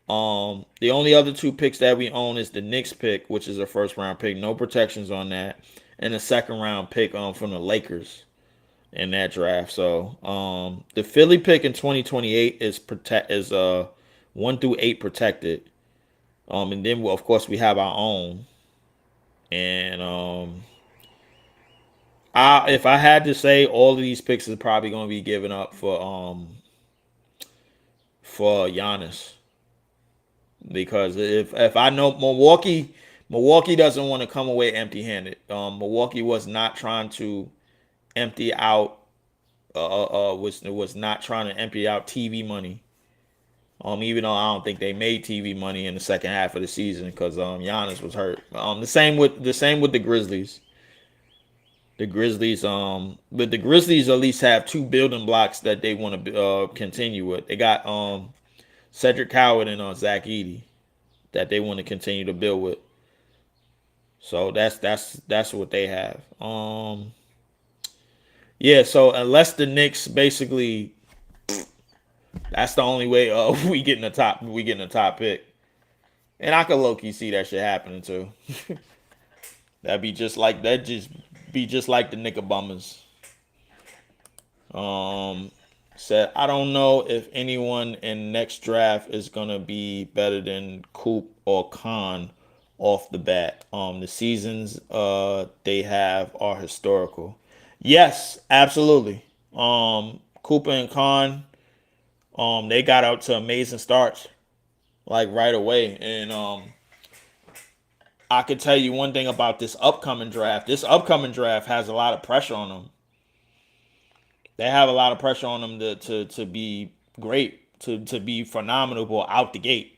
The only other two picks that we own is the Knicks pick, which is a first round pick, no protections on that, and a second round pick from the Lakers in that draft. So the Philly pick in 2028 is 1 through 8 protected. And then of course we have our own. And I if I had to say, all of these picks is probably going to be given up for Giannis, because if I know Milwaukee doesn't want to come away empty handed. Milwaukee was not trying to empty out was not trying to empty out TV money. Even though I don't think they made TV money in the second half of the season because Giannis was hurt. The same with the Grizzlies. But the Grizzlies at least have two building blocks that they want to continue with. They got Cedric Howard and Zach Edey that they want to continue to build with. So that's what they have. Yeah. So unless the Knicks basically, that's the only way we getting the top pick. And I could low key see that shit happening too. Just be just like the Knickerbombers. Um, Said I don't know if anyone in next draft is gonna be better than Coop or Khan off the bat. The seasons they have are historical. Yes, absolutely. Cooper and Khan, they got out to amazing starts like right away, and I could tell you one thing about this upcoming draft. This upcoming draft has a lot of pressure on them. They have a lot of pressure on them to be great, to be phenomenal out the gate.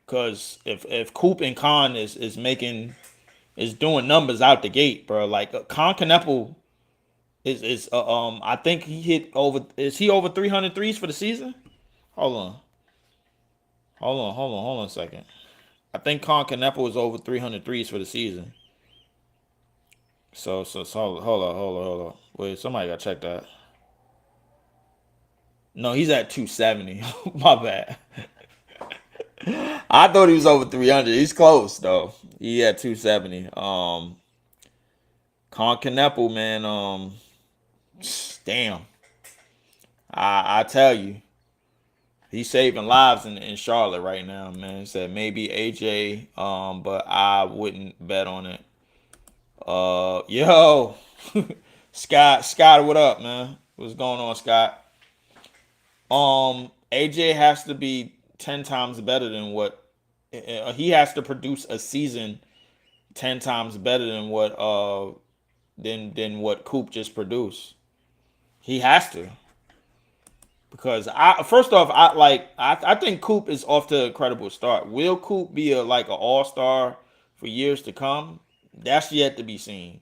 Because if Coop and Khan is doing numbers out the gate, bro, like Khan Canepo is I think he hit over, is he over 300 threes for the season? Hold on, hold on a second. I think Khan Canepo is over 300 threes for the season. So hold on. Wait, somebody got to check that. No, he's at 270. My bad. I thought he was over 300. He's close though. He at 270. Con Kneppel, man. Damn. I tell you, he's saving lives in Charlotte right now, man. He said maybe AJ, but I wouldn't bet on it. Yo, Scott, what up, man? What's going on, Scott? AJ has to be 10 times better than what he has to produce a season 10 times better than what than what Coop just produced. He has to because I first off I think Coop is off to a credible start. Will Coop be a like an all star for years to come? That's yet to be seen.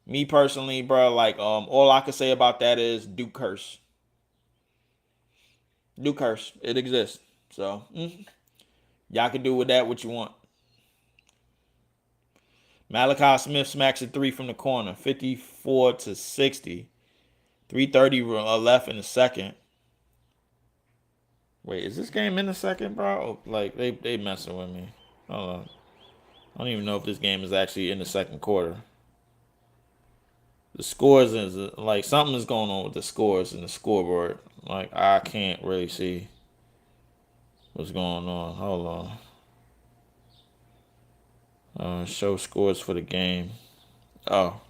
Me personally, bro, like all I can say about that is Duke curse. Duke curse. It exists. So y'all can do with that what you want. Malachi Smith smacks a three from the corner, 54-60. 3:30 left in the second. Wait, is this game in the second, bro? Like they messing with me. Hold on. I don't even know if this game is actually in the second quarter. The scores is like something is going on with the scores and the scoreboard. Like I can't really see what's going on. Hold on. Show scores for the game. Oh,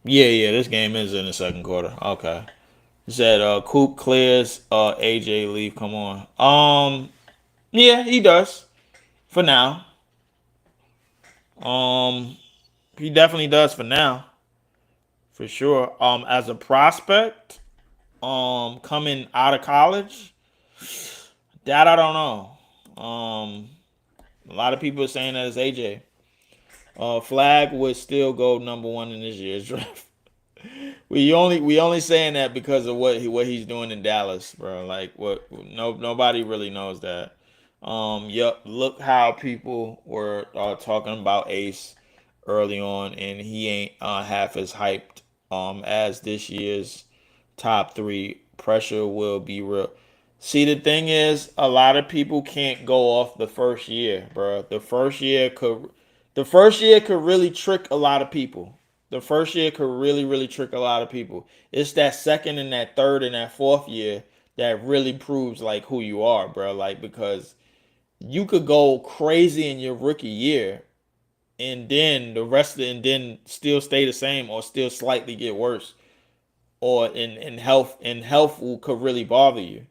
yeah. This game is in the second quarter. Okay. He said Coop clears AJ leave. Come on. Yeah, he does for now. Um, he definitely does for now, for sure. As a prospect, coming out of college, that I don't know. A lot of people are saying that it's AJ. Flag would still go number one in this year's draft. We only saying that because of what he's doing in Dallas, bro. Like what nobody really knows that. Yep. Look how people were talking about Ace early on, and he ain't half as hyped as this year's top three. Pressure will be real. See, the thing is, a lot of people can't go off the first year, bro. The first year could really trick a lot of people. The first year could really, really trick a lot of people. It's that second and that third and that fourth year that really proves like who you are, bro. Like because you could go crazy in your rookie year and then the rest of it and then still stay the same or still slightly get worse. Or in health could really bother you.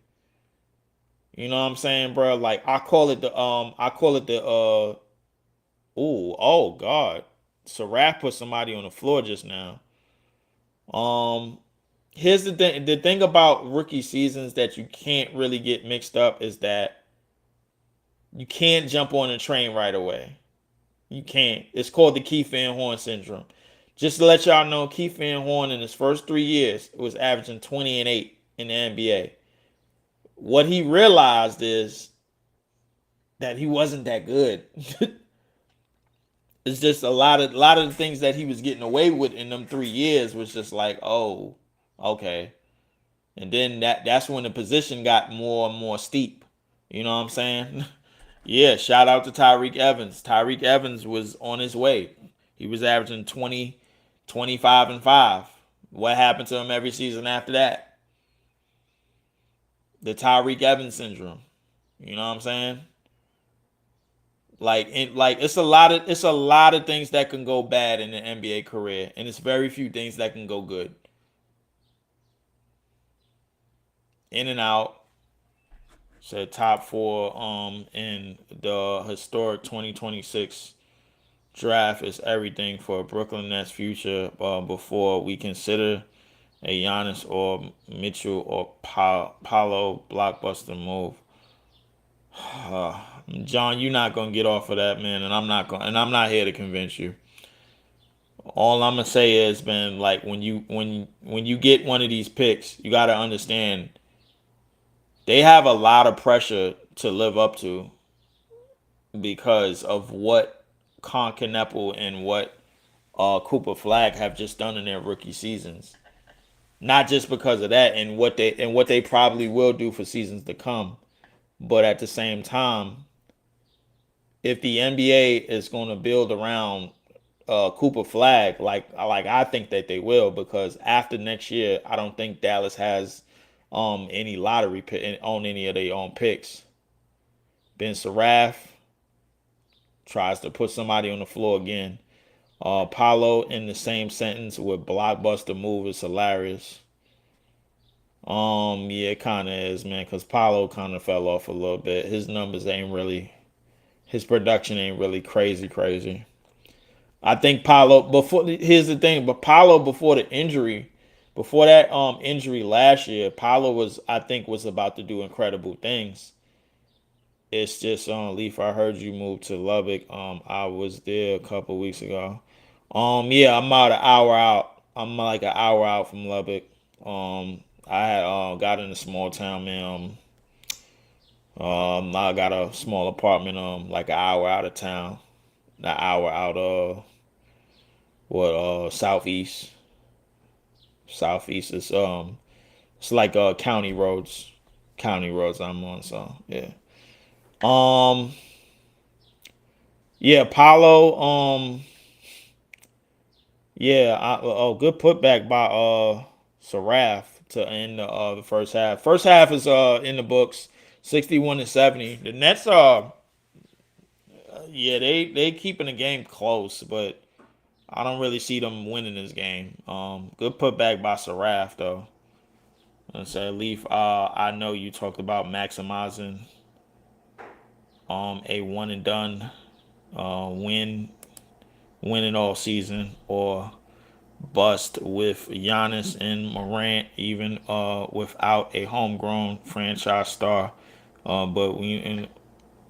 You know what I'm saying, bro? Like I call it the ooh, oh God. Saraf put somebody on the floor just now. Um, Here's the thing. The thing about rookie seasons that you can't really get mixed up is that you can't jump on a train right away. You can't. It's called the Keith Van Horn syndrome. Just to let y'all know, Keith Van Horn in his first 3 years was averaging 20 and 8 in the NBA. What he realized is that he wasn't that good. It's just a lot of the things that he was getting away with in them 3 years was just like, oh, okay. And then that's when the position got more and more steep. You know what I'm saying? Yeah, shout out to Tyreek Evans. Tyreek Evans was on his way. He was averaging 20, 25, and 5. What happened to him every season after that? The Tyreek Evans syndrome. You know what I'm saying? Like it's a lot of things that can go bad in an NBA career, and it's very few things that can go good. In and out. Said top four in the historic 2026 draft is everything for Brooklyn Nets future before we consider a Giannis or Mitchell or Paolo blockbuster move. John, you're not gonna get off of that, man, and I'm not here to convince you. All I'm gonna say is, man, like when you get one of these picks, you gotta understand they have a lot of pressure to live up to because of what Concaneppel and what Cooper Flag have just done in their rookie seasons. Not just because of that and what they probably will do for seasons to come, but at the same time, if the NBA is going to build around Cooper Flag, like I think that they will, because after next year, I don't think Dallas has any lottery pick on any of their own picks. Ben Saraf tries to put somebody on the floor again. Paulo in the same sentence with blockbuster move is hilarious. Yeah, it kind of is, man, because Paulo kind of fell off a little bit. His production ain't really crazy, crazy. I think Paolo before here's the thing, but Paolo before the injury, before that injury last year, Paolo was I think was about to do incredible things. It's just Leaf, I heard you moved to Lubbock. I was there a couple weeks ago. Yeah, I'm about an hour out. I'm like an hour out from Lubbock. I had got in a small town, man. I got a small apartment, like an hour out of town, an hour out southeast. Southeast is it's like county roads I'm on. So yeah, um, yeah, Paulo, yeah, good putback by Saraf to end the first half. First half is in the books, 61-70. The Nets yeah, they keeping the game close, but I don't really see them winning this game. Good putback by Saraf though. And say Leaf, I know you talked about maximizing a one and done winning all season or bust with Giannis and Morant, even without a homegrown franchise star. But we and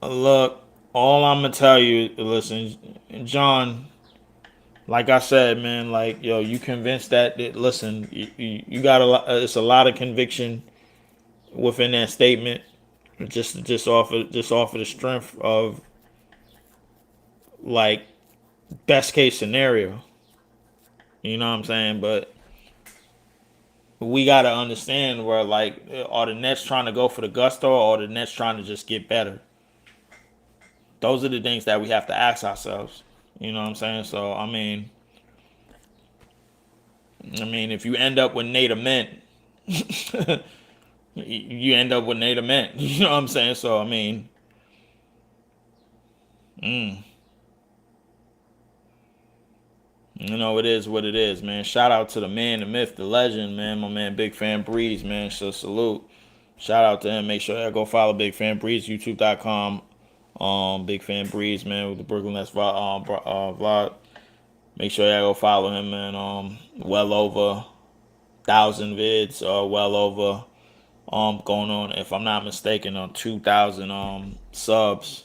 look, all I'm gonna tell you, listen, John. Like I said, man, like yo, you convinced that listen, you got a lot. It's a lot of conviction within that statement. Just off of the strength of like best case scenario. You know what I'm saying? But we gotta understand where like are the Nets trying to go for the gusto or are the Nets trying to just get better? Those are the things that we have to ask ourselves. You know what I'm saying? So I mean, if you end up with Nate Ament, you end up with Nate Ament. You know what I'm saying? So mm, it is what it is, man. Shout out to the man, the myth, the legend, man. My man, Big Fan Breeze, man. So salute. Shout out to him. Make sure y'all go follow Big Fan Breeze, YouTube.com. Big Fan Breeze, man, with the Brooklyn Nets vlog. Make sure y'all go follow him, man. Well over 1,000 vids, well over going on, if I'm not mistaken, on 2,000 subs.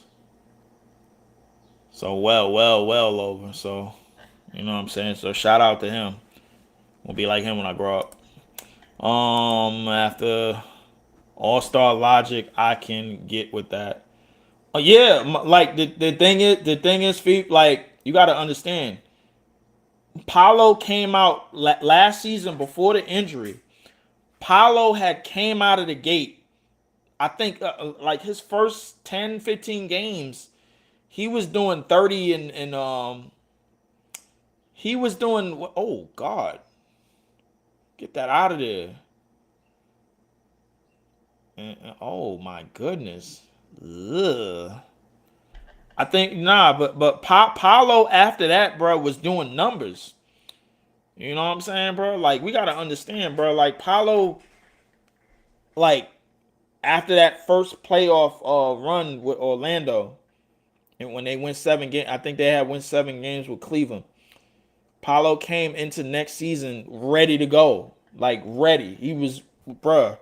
So well over. So you know what I'm saying. So shout out to him. We'll be like him when I grow up. After All Star Logic, I can get with that. Yeah, like the thing is, Feet, like you got to understand. Paolo came out last season before the injury. Paolo had came out of the gate. I think like his first 10, 15 games, he was doing 30 and he was doing, oh God, get that out of there. Oh my goodness. Ugh. I think but Paolo after that, bro, was doing numbers. You know what I'm saying, bro? Like we gotta understand, bro. Like Paolo, like after that first playoff run with Orlando, and when they went 7 games, I think they had win 7 games with Cleveland. Paolo came into next season ready to go, like ready. He was, bruh.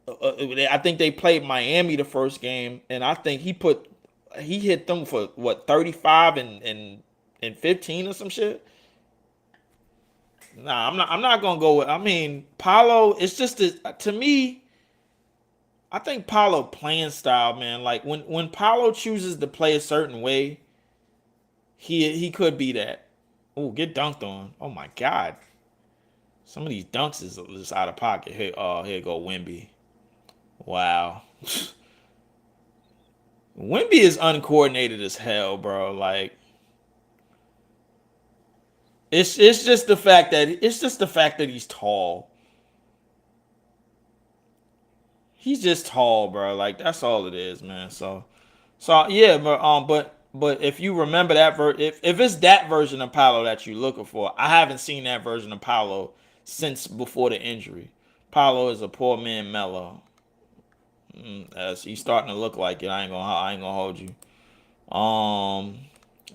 I think they played Miami the first game, and I think he hit them for what 35 and 15 or some shit. Nah, I'm not gonna go with. I mean, Paulo. It's just to me. I think Paulo playing style, man. Like when Paulo chooses to play a certain way, he could be that. Oh, get dunked on. Oh my God, some of these dunks is just out of pocket. Here go Wimby. Wow. Wimby is uncoordinated as hell, bro. Like it's just the fact that he's tall. He's just tall, bro. Like that's all it is, man. So yeah, but if you remember that if it's that version of Paolo that you're looking for, I haven't seen that version of Paolo since before the injury. Paolo is a poor man mellow. As he's starting to look like it. I ain't gonna hold you. Um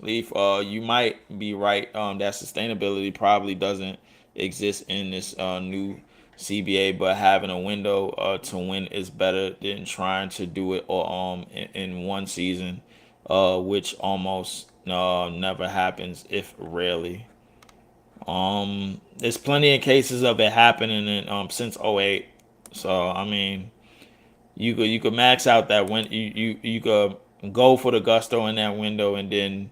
Leaf, you might be right. That sustainability probably doesn't exist in this new CBA, but having a window to win is better than trying to do it or in one season, which almost never happens, if rarely. There's plenty of cases of it happening in since '08. So I mean, you could max out that you could go for the gusto in that window and then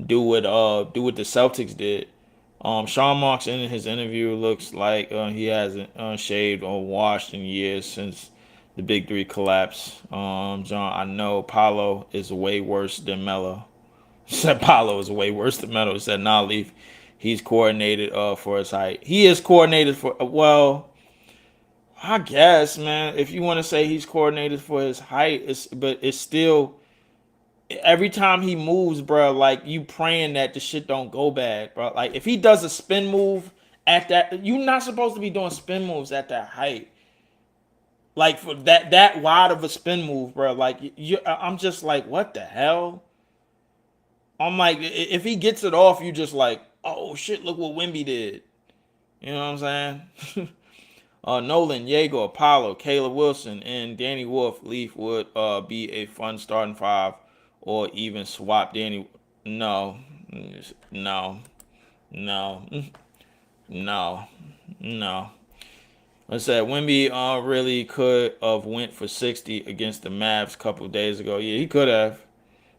do what the Celtics did. Sean Marks in his interview looks like he hasn't shaved or washed in years since the Big Three collapse. John, I know Paolo is way worse than Melo. He said Paolo is way worse than Melo. He said nah, Leaf. He's coordinated for his height. He is coordinated for well, I guess, man. If you want to say he's coordinated for his height, but it's still every time he moves, bro, like you praying that the shit don't go bad, bro. Like if he does a spin move at that, you're not supposed to be doing spin moves at that height. Like for that wide of a spin move, bro. Like I'm just like, what the hell? I'm like, if he gets it off, you just like, oh shit, look what Wimby did. You know what I'm saying? Nolan, Yeager, Apollo, Caleb Wilson, and Danny Wolf Leaf would be a fun starting five, or even swap Danny. No, no, no, no, no. I said Wimby really could have went for 60 against the Mavs a couple days ago. Yeah, he could have.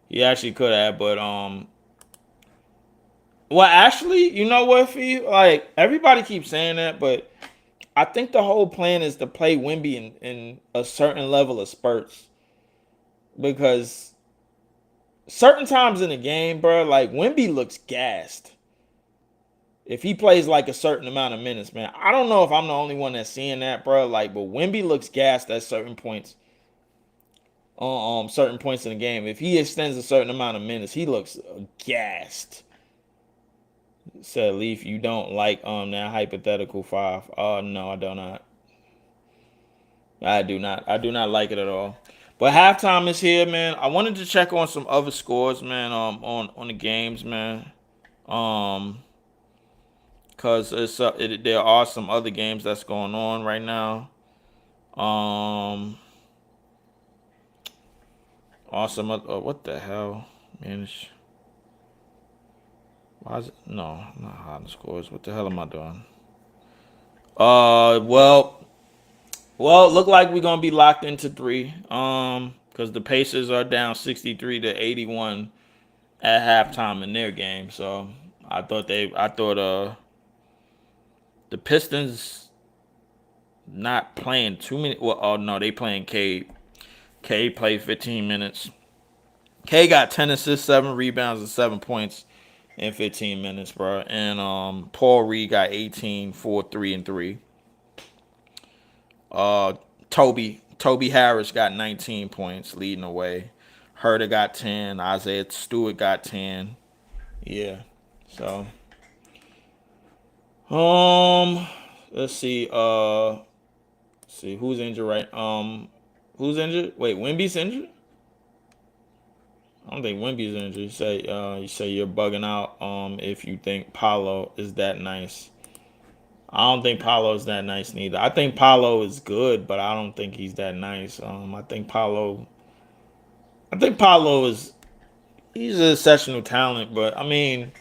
He actually could have, but well, actually, you know what, Fee? Like everybody keeps saying that, but I think the whole plan is to play Wimby in a certain level of spurts because certain times in the game, bro, like Wimby looks gassed. If he plays like a certain amount of minutes, man, I don't know if I'm the only one that's seeing that, bro. Like, but Wimby looks gassed at certain points in the game. If he extends a certain amount of minutes, he looks gassed. Said Leaf, you don't like that hypothetical five. No, I do not. I do not. I do not like it at all. But halftime is here, man. I wanted to check on some other scores, man. On the games, man. Um, cause there are some other games that's going on right now. Um, awesome. What the hell, man? Why is it? No, I'm not hiding scores. What the hell am I doing? Well, look like we're gonna be locked into three. Because the Pacers are down 63-81 at halftime in their game. So I thought the Pistons not playing too many. Well, oh no, they playing K. K played 15 minutes. K got 10 assists, 7 rebounds, and 7 points in 15 minutes, bro. And Paul Reed got 18, 4, 3, and 3. Uh, Toby Harris got 19 points, leading the way. Herder got 10. Isaiah Stewart got 10. Yeah. So, um, let's see. See who's injured, right? Who's injured? Wait, Wimby's injured? I don't think Wimby's injured. You say you're bugging out. If you think Paolo is that nice. I don't think Paolo is that nice neither. I think Paolo is good, but I don't think he's that nice. I think Paolo is he's an exceptional talent, but I mean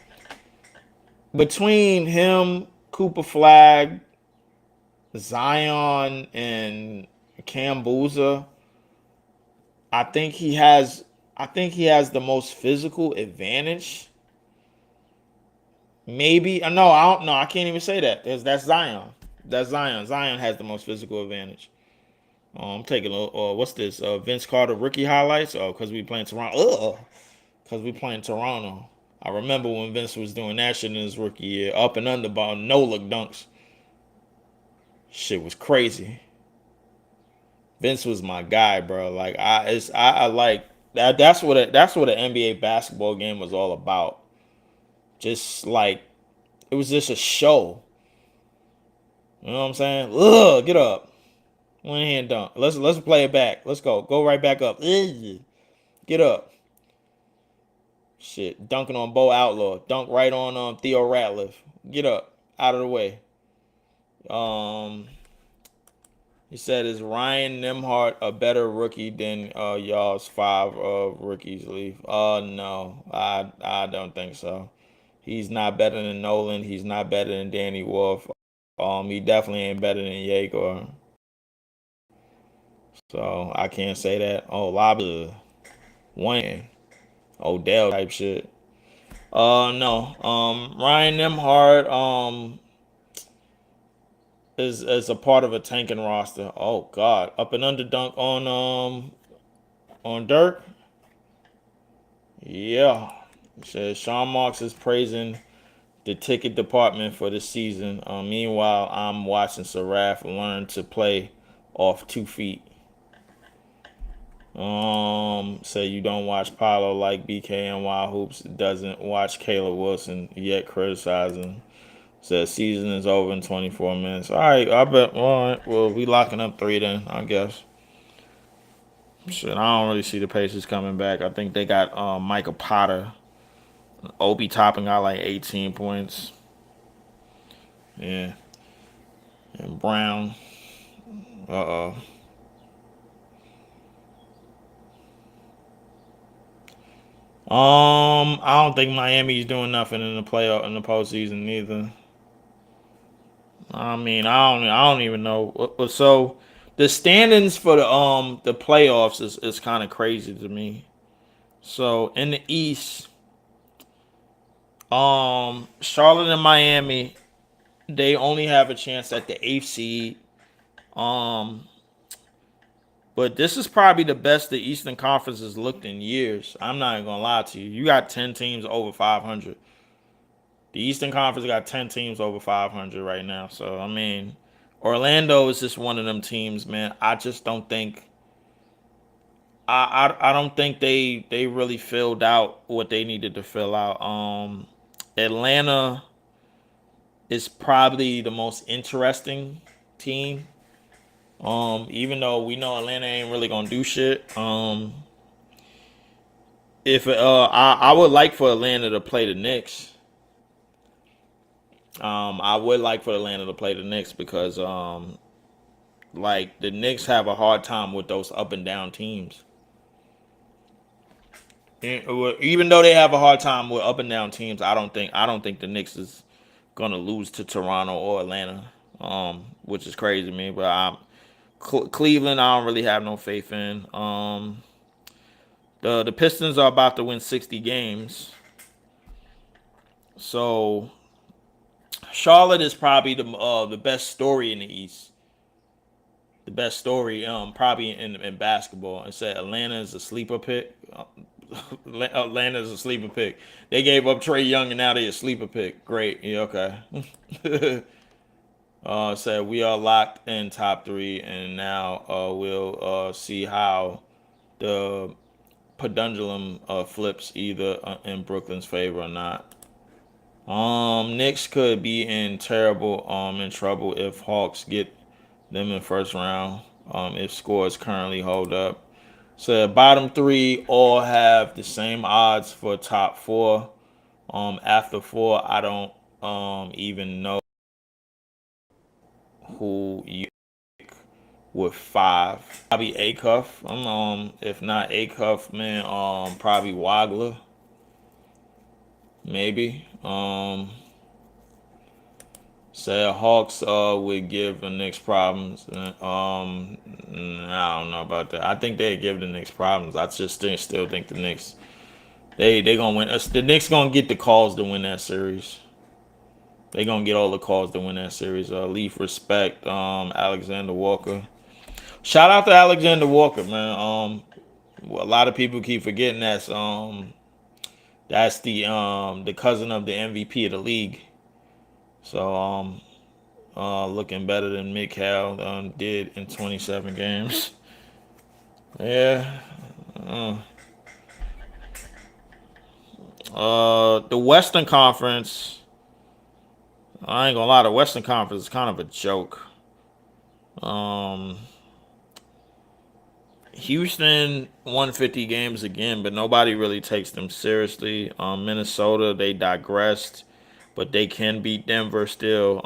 between him, Cooper Flag, Zion, and Cam Boozer, I think he has I think he has the most physical advantage. Maybe no, I don't know. I can't even say that. That's Zion. That's Zion. Zion has the most physical advantage. I'm taking a what's this? Vince Carter rookie highlights. Oh, because we playing Toronto. Ugh, because we playing Toronto. I remember when Vince was doing that shit in his rookie year, up and under ball, no look dunks. Shit was crazy. Vince was my guy, bro. Like I like that. That's what an NBA basketball game was all about. Just like it was just a show. You know what I'm saying? Ugh, get up. One hand dunk. Let's play it back. Let's go. Go right back up. Ugh. Get up. Shit, dunking on Bo Outlaw. Dunk right on Theo Ratliff. Get up. Out of the way. Um, he said, "Is Ryan Nimhart a better rookie than y'all's five rookies leave?" No, I don't think so. He's not better than Nolan. He's not better than Danny Wolf. He definitely ain't better than Jaeger. So I can't say that. Oh, Lobby, Wayne, Odell type shit. No. Ryan Nimhart is a part of a tanking roster. Oh God, up and under dunk on Dirk. Yeah. It says Sean Marks is praising the ticket department for the season. Meanwhile, I'm watching Saraf learn to play off 2 feet. Say you don't watch Paolo like BKNY Hoops doesn't watch Caleb Wilson yet criticizing. Says season is over in 24 minutes. All right, I bet. All right, well we locking up 3 then, I guess. Shit, I don't really see the Pacers coming back. I think they got Micah Potter, Obi Toppin got like 18 points. Yeah, and Brown. Uh I don't think Miami's doing nothing in the playoff in the postseason neither. I mean, I don't even know. So the standings for the playoffs is kind of crazy to me. So in the East, Charlotte and Miami, they only have a chance at the eighth seed. Um, but this is probably the best the Eastern Conference has looked in years. I'm not even gonna lie to you. You got 10 teams over 500. The Eastern Conference got 10 teams over 500 right now. So I mean, Orlando is just one of them teams, man. I just don't think. I don't think they really filled out what they needed to fill out. Atlanta is probably the most interesting team. Even though we know Atlanta ain't really gonna do shit. If I would like for Atlanta to play the Knicks. I would like for Atlanta to play the Knicks because like the Knicks have a hard time with those up and down teams. Even though they have a hard time with up and down teams, I don't think the Knicks is gonna lose to Toronto or Atlanta, which is crazy to me. But Cleveland, I don't really have no faith in. The Pistons are about to win 60 games, so Charlotte is probably the best story in the East. The best story, probably in basketball. It said Atlanta is a sleeper pick. Atlanta is a sleeper pick. They gave up Trey Young and now they a sleeper pick. Great. Yeah, okay. Said we are locked in top 3, and now we'll see how the pendulum flips either in Brooklyn's favor or not. Knicks could be in trouble if Hawks get them in first round. If scores currently hold up. So bottom 3 all have the same odds for top 4. After 4, I don't even know who you with 5. Probably Acuff. If not Acuff, man, probably Wagler. Maybe. Say Hawks would give the Knicks problems. I don't know about that. I think they give the Knicks problems. I just still think the Knicks they gonna win. The Knicks gonna get the calls to win that series. They gonna get all the calls to win that series. Leaf respect, Alexander Walker. Shout out to Alexander Walker, man. A lot of people keep forgetting that's the cousin of the MVP of the league. So looking better than Mikal did in 27 games. Yeah. Uh, the Western Conference. I ain't gonna lie. The Western Conference is kind of a joke. Um, Houston won 50 games again, but nobody really takes them seriously. Minnesota, they digressed, but they can beat Denver still.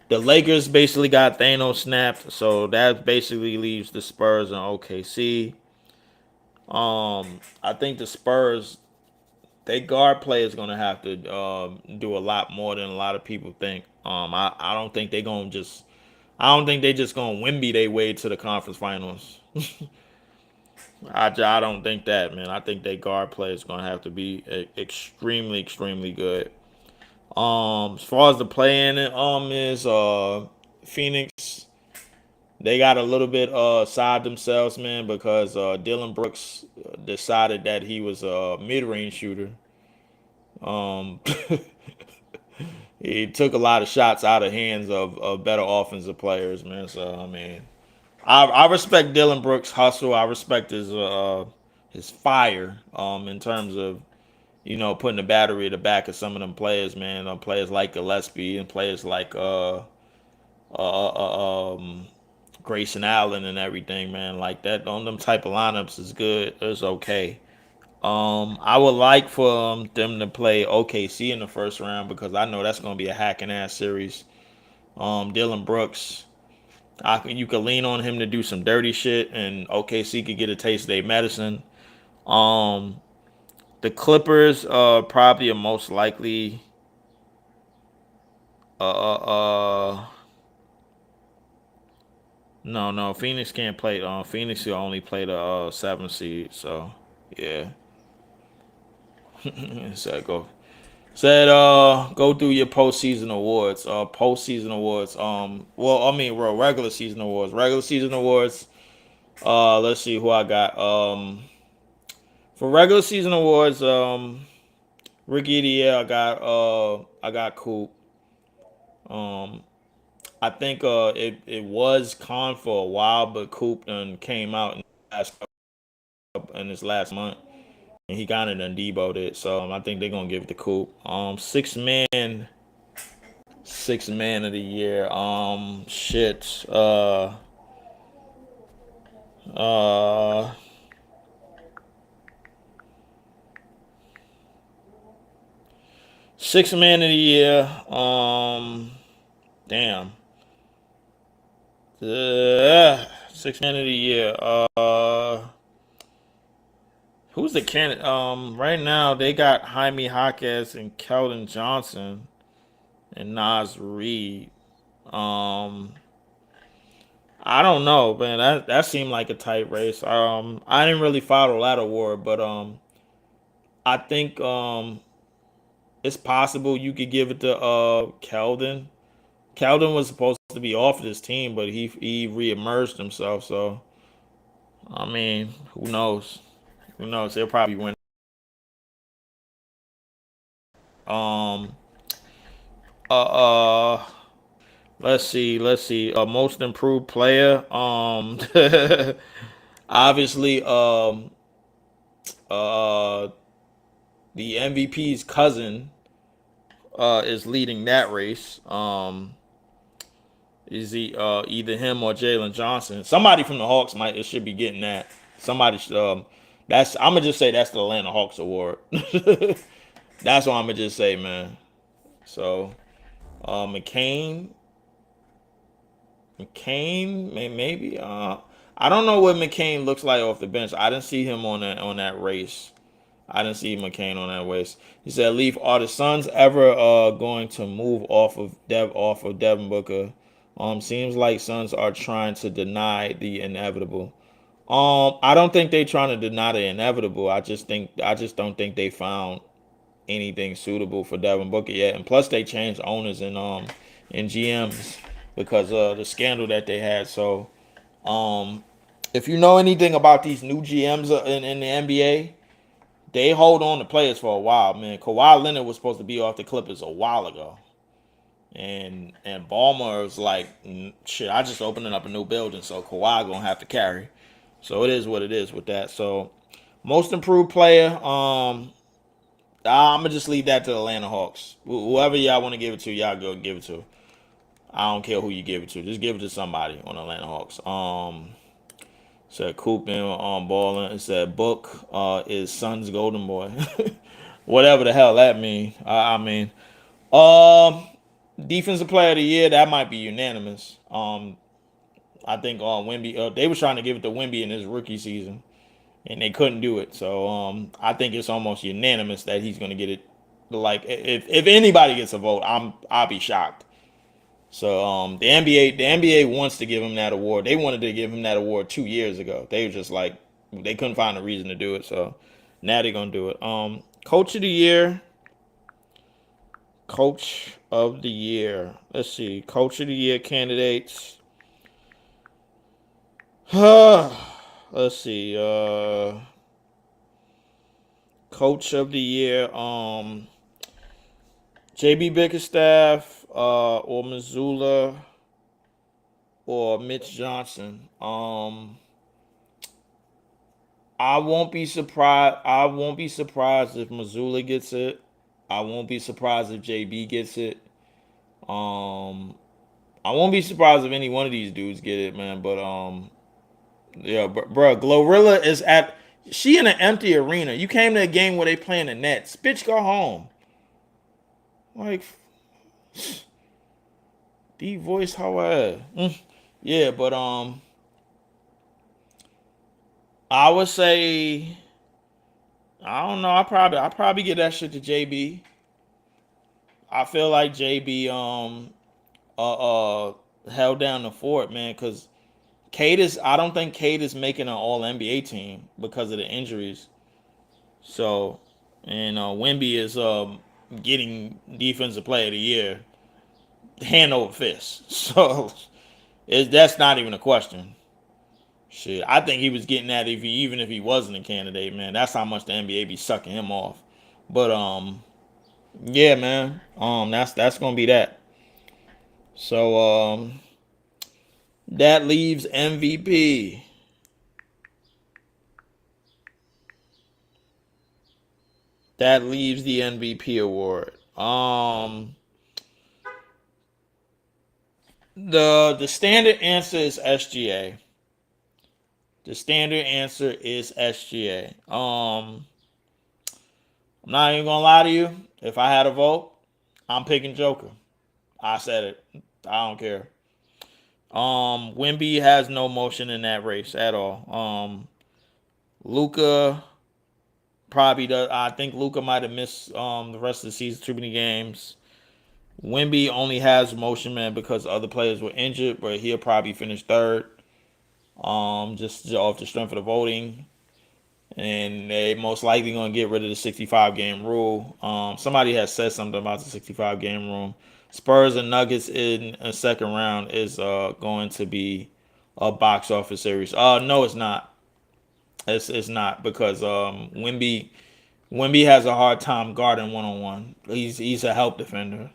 The Lakers basically got Thanos snapped, so that basically leaves the Spurs and OKC. I think the Spurs, they guard play is gonna have to do a lot more than a lot of people think. I don't think they gonna just I don't think they just gonna Wimby their way to the conference finals. I don't think that, man. I think they guard play is gonna have to be extremely good. As far as the play in it is Phoenix, they got a little bit side themselves, man, because Dylan Brooks decided that he was a mid range shooter. Um, he took a lot of shots out of hands of better offensive players, man. So I mean, I respect Dylan Brooks' hustle. I respect his fire in terms of putting the battery at the back of some of them players, man. Players like Gillespie and players like Grayson Allen and everything, man. Like that on them type of lineups is good. It's okay. I would like for them to play OKC in the first round because I know that's going to be a hacking ass series. Dylan Brooks, you could lean on him to do some dirty shit, and OKC could get a taste of their medicine. Um, the Clippers probably are most likely. Uh, no, Phoenix can't play. Phoenix will only play the 7th seed. So yeah, so go through your postseason awards. Postseason awards. Well, I mean, well, regular season awards. Regular season awards. Let's see who I got. For regular season awards, Rookie of the Year, I got Coop. Um, I think it was Con for a while, but Coop done came out in this last month, and he kind of done deboed it. So I think they're gonna give it to Coop. Six man of the year. Shit. Uh, Six man of the year. Damn. Six man of the year. Who's the candidate? Right now they got Jaime Jaquez and Keldon Johnson and Nas Reed. Um, I don't know, man. That seemed like a tight race. I didn't really follow that award, but I think it's possible you could give it to Keldon. Keldon was supposed to be off this team, but he reemerged himself. So I mean, who knows? Who knows? They'll probably win. Um. Uh. uh let's see. Most improved player. Obviously. Uh. The MVP's cousin is leading that race. Is he either him or Jalen Johnson? Somebody from the Hawks might it should be getting that. Somebody should, that's I'm gonna just say that's the Atlanta Hawks award. That's what I'm gonna just say, man. So McCain, maybe. I don't know what McCain looks like off the bench. I didn't see him on that race. I didn't see McCain on that race. He said, "Leaf, are the Suns ever going to move off of Devin Booker? Seems like Suns are trying to deny the inevitable. I don't think they're trying to deny the inevitable. I just don't think they found anything suitable for Devin Booker yet. And plus, they changed owners and GMs because of the scandal that they had. So, um, if you know anything about these new GMs in the NBA, they hold on to players for a while, man. Kawhi Leonard was supposed to be off the Clippers a while ago, and Ballmer was like, shit, I just opening up a new building, so Kawhi gonna have to carry. So it is what it is with that. So most improved player, I'm gonna just leave that to the Atlanta Hawks. Whoever y'all want to give it to, y'all go give it to. I don't care who you give it to. Just give it to somebody on the Atlanta Hawks. Said Coop been on balling. It said Book is Sun's golden boy. Whatever the hell that mean. I mean, um, defensive player of the year that might be unanimous. I think Wemby. They was trying to give it to Wemby in his rookie season, and they couldn't do it. So I think it's almost unanimous that he's going to get it. Like if anybody gets a vote, I'll be shocked. So the NBA wants to give him that award. They wanted to give him that award 2 years ago. They were just like they couldn't find a reason to do it. So now they're gonna do it. Coach of the year. Coach of the year. Let's see. Coach of the year candidates. Let's see. Coach of the year. JB Bickerstaff, or Missoula, or Mitch Johnson. I won't be surprised. I won't be surprised if Missoula gets it. I won't be surprised if JB gets it. Um, I won't be surprised if any one of these dudes get it, man. But yeah, bro, Glorilla is at. She in an empty arena. You came to a game where they playing the Nets. Bitch, go home. Like deep voice, how yeah, but I would say I don't know. I probably get that shit to JB. I feel like JB held down the fort, man, because Cade is. I don't think Cade is making an All NBA team because of the injuries. So, and Wemby is getting Defensive Player of the Year hand over fist. So that's not even a question. Shit, I think he was getting that even if he wasn't a candidate, man. That's how much the NBA be sucking him off. But yeah, man. That's gonna be that. So that leaves MVP. That leaves the MVP award. The standard answer is SGA. The standard answer is SGA. I'm not even gonna lie to you. If I had a vote, I'm picking Joker. I said it. I don't care. Wimby has no motion in that race at all. Luca probably does. I think Luca might have missed the rest of the season, too many games. Wimby only has motion, man, because other players were injured, but he'll probably finish third. Just off the strength of the voting, and they most likely gonna get rid of the 65 game rule. Somebody has said something about the 65 game rule. Spurs and Nuggets in a second round is going to be a box office series. No, it's not. It's not because Wimby has a hard time guarding 1-on-1. He's a help defender.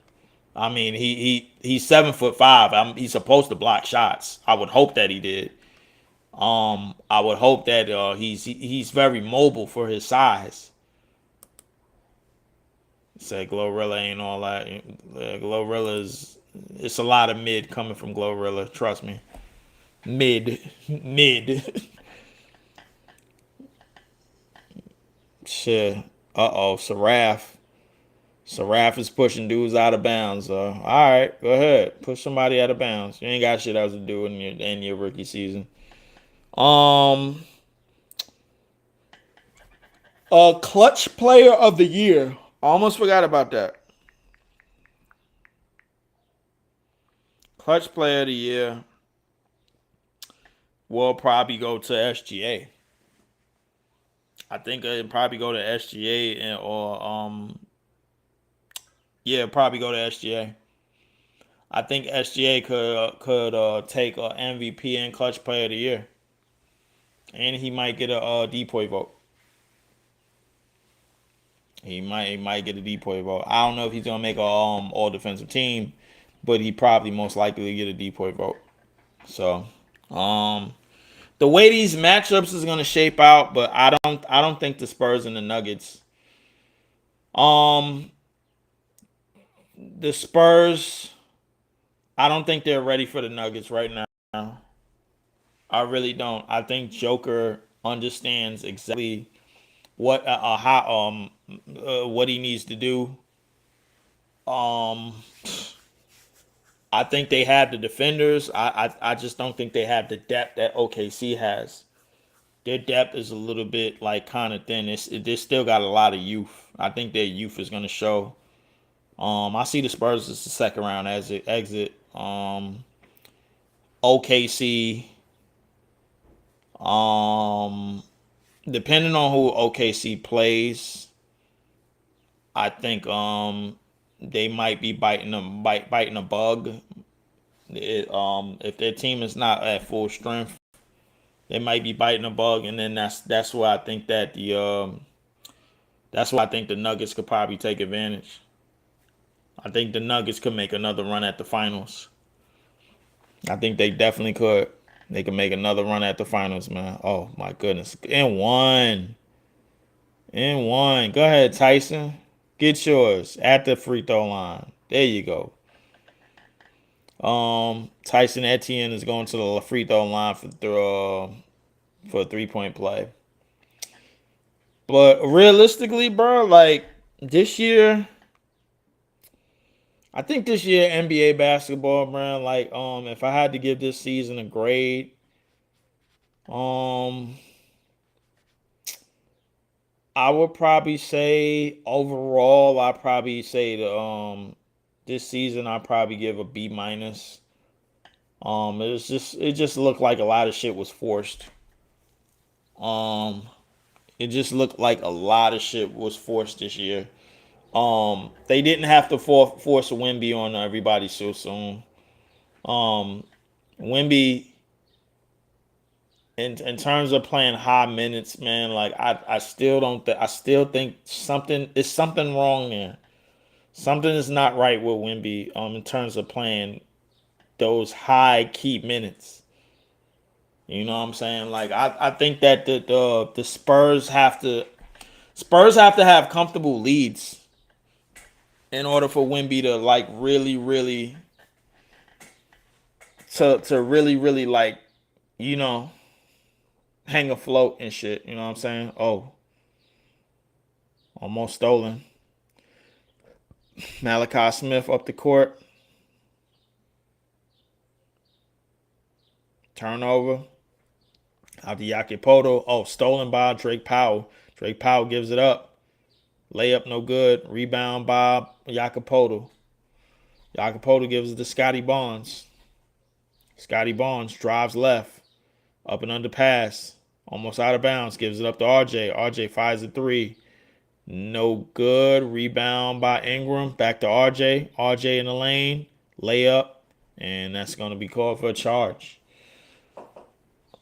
I mean, he's 7'5". He's supposed to block shots. I would hope that he did. I would hope that he's very mobile for his size. Say Glorilla ain't all that. Glorilla's it's a lot of mid coming from Glorilla. Trust me, mid. Shit. Uh-oh, Saraf is pushing dudes out of bounds. All right, go ahead, push somebody out of bounds. You ain't got shit else to do in your rookie season. Um, a clutch player of the year. Almost forgot about that. Clutch player of the year will probably go to SGA. I think it'd probably go to SGA or yeah, probably go to SGA. I think SGA could take a MVP and clutch player of the year, and he might get a depoy vote. He might get a depoy vote. I don't know if he's gonna make a all defensive team, but he probably most likely get a depoy vote. So the way these matchups is gonna shape out, but I don't think the Spurs and the Nuggets. Um, the Spurs, I don't think they're ready for the Nuggets right now. I really don't. I think Joker understands exactly what he needs to do. Um, I think they have the defenders. I just don't think they have the depth that OKC has. Their depth is a little bit like kind of thin. They still got a lot of youth. I think their youth is going to show. I see the Spurs as the second round as it exit. OKC. Um, Depending on who OKC plays, I think they might be biting a bug. If their team is not at full strength, they might be biting a bug, and then that's why I think that the Nuggets could probably take advantage. I think the Nuggets could make another run at the finals. I think they definitely could. They could make another run at the finals, man. Oh my goodness. In one. In one. Go ahead, Tyson. Get yours at the free throw line. There you go. Tyson Etienne is going to the free throw line for a 3-point play. But realistically, bro, like this year, I think this year NBA basketball, man, like if I had to give this season a grade, um I would probably say overall, I probably say this season I probably give a B minus. It just looked like a lot of shit was forced. Um, it just looked like a lot of shit was forced this year. They didn't have to force Wimby on everybody so soon. Um, Wimby, in terms of playing high minutes, man, like I still don't I still think something wrong there. Something is not right with Wimby in terms of playing those high key minutes. You know what I'm saying? Like I think that the Spurs have to have comfortable leads in order for Wimby to like really to really like, you know, hang afloat and shit. You know what I'm saying? Oh, almost stolen. Malachi Smith up the court. Turnover. Out to Yakipoto. Oh, stolen by Drake Powell. Drake Powell gives it up. Layup no good. Rebound by Jacopoto. Jacopoto gives it to Scotty Barnes. Scotty Barnes drives left. Up and under pass. Almost out of bounds. Gives it up to RJ. RJ fires a three. No good. Rebound by Ingram. Back to RJ. RJ in the lane. Layup. And that's going to be called for a charge.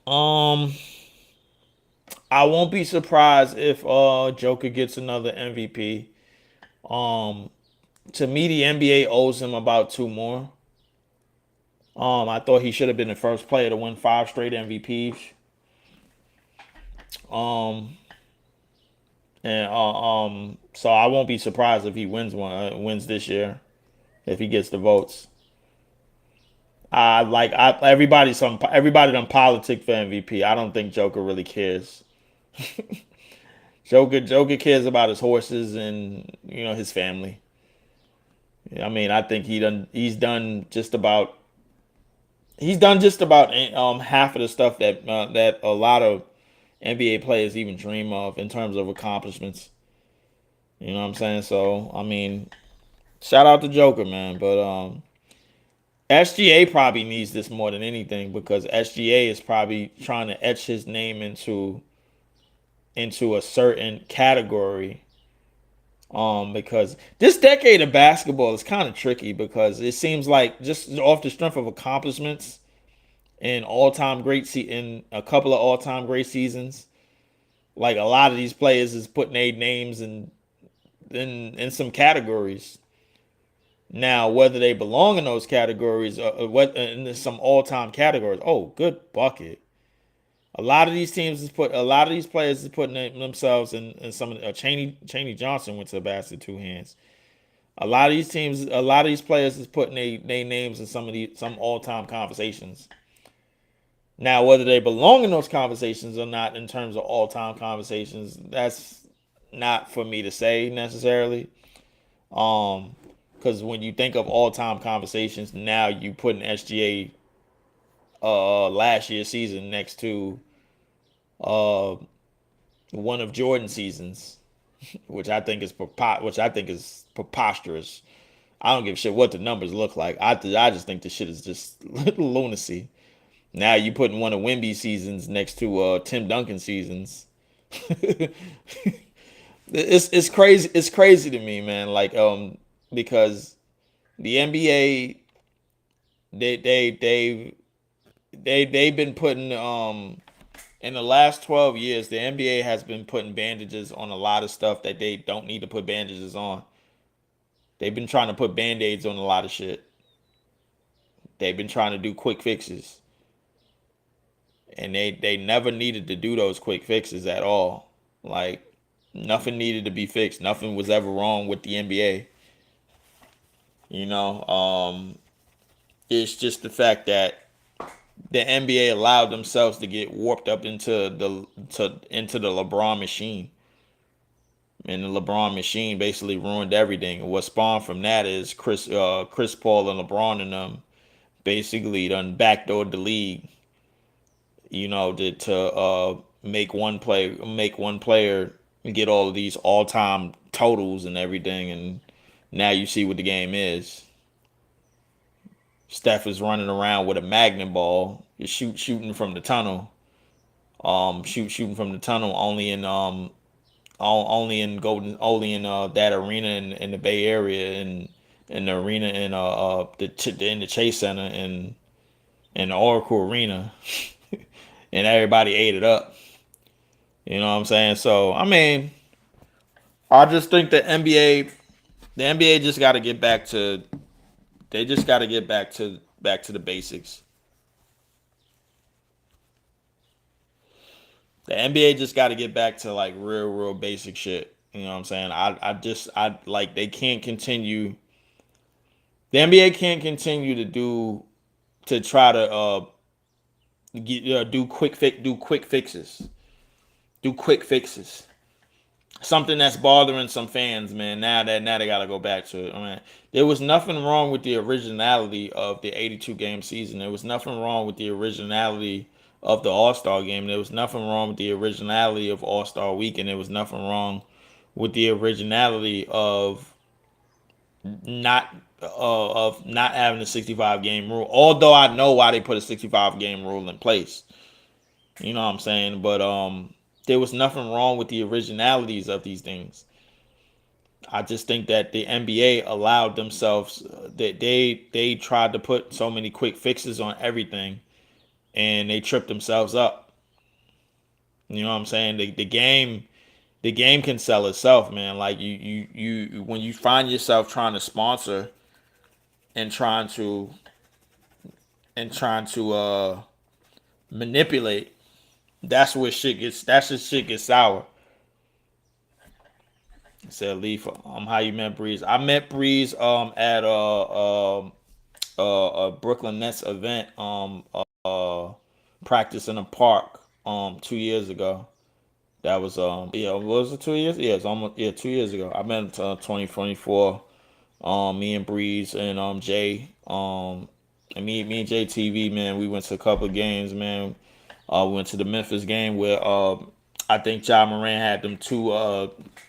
Um, I won't be surprised if Joker gets another MVP. Um, to me, the NBA owes him about two more. I thought he should have been the first player to win 5 straight MVPs. Um, so I won't be surprised if he wins this year if he gets the votes. Everybody done politic for MVP. I don't think Joker really cares. Joker cares about his horses and his family. I mean, I think he's done just about half of the stuff that a lot of NBA players even dream of in terms of accomplishments. You know what I'm saying? So I mean, shout out to Joker, man. But SGA probably needs this more than anything because SGA is probably trying to etch his name into a certain category. Because this decade of basketball is kind of tricky because it seems like just off the strength of accomplishments in in a couple of all-time great seasons, like a lot of these players is putting their names in some categories. Now, whether they belong in those categories or what in some all-time categories, oh, good bucket. A lot of these players is putting themselves in some of Cheney Johnson went to the basket 2 hands. A lot of these players is putting their names in some all-time conversations. Now, whether they belong in those conversations or not, in terms of all-time conversations, that's not for me to say necessarily. Um, because when you think of all-time conversations, now you put an SGA last year's season next to uh one of Jordan's seasons, which I think is preposterous. I don't give a shit what the numbers look like. I just think the shit is just lunacy. Now you putting one of Wemby's seasons next to Tim Duncan seasons. It's crazy. It's crazy to me, man. Like because the NBA they they they they've been putting in the last 12 years the NBA has been putting bandages on a lot of stuff that they don't need to put bandages on. They've been trying to put band-aids on a lot of shit. They've been trying to do quick fixes. And they never needed to do those quick fixes at all. Like nothing needed to be fixed. Nothing was ever wrong with the NBA. You know, it's just the fact that the NBA allowed themselves to get warped up into the LeBron machine. And the LeBron machine basically ruined everything. And what spawned from that is Chris Paul and LeBron and them basically done backdoored the league. You know, to make one player get all of these all time totals and everything, and now you see what the game is. Steph is running around with a magnet ball, shooting from the tunnel, shooting from the tunnel only in that arena in the Bay Area and in the arena in the Chase Center and in the Oracle Arena, and everybody ate it up. You know what I'm saying? So I mean, I just think the NBA just got to get back to they just got to get back to the basics. The NBA just got to get back to like real basic shit. You know what I'm saying? I like they can't continue. The NBA can't continue to try to do quick fixes. Do quick fixes. Something that's bothering some fans, man. Now they gotta go back to it. I mean, there was nothing wrong with the originality of the 82 game season. There was nothing wrong with the originality of the All Star game. There was nothing wrong with the originality of All Star Weekend. There was nothing wrong with the originality not of not having a 65 game rule. Although I know why they put a 65 game rule in place. You know what I'm saying? But there was nothing wrong with the originalities of these things. I just think that the NBA allowed themselves that they tried to put so many quick fixes on everything and they tripped themselves up. You know what I'm saying? The game can sell itself, man. Like you when you find yourself trying to sponsor and trying to manipulate, that's where shit gets sour. Said Leaf, how you met Breeze? I met Breeze at a Brooklyn Nets event practice in a park 2 years ago. That was yeah, was it 2 years? Yeah, it's almost, yeah, 2 years ago. I met him 2024. Me and Breeze and Jay and me and JTV, man, we went to a couple of games, man. We went to the Memphis game where I think Ja Moran had them two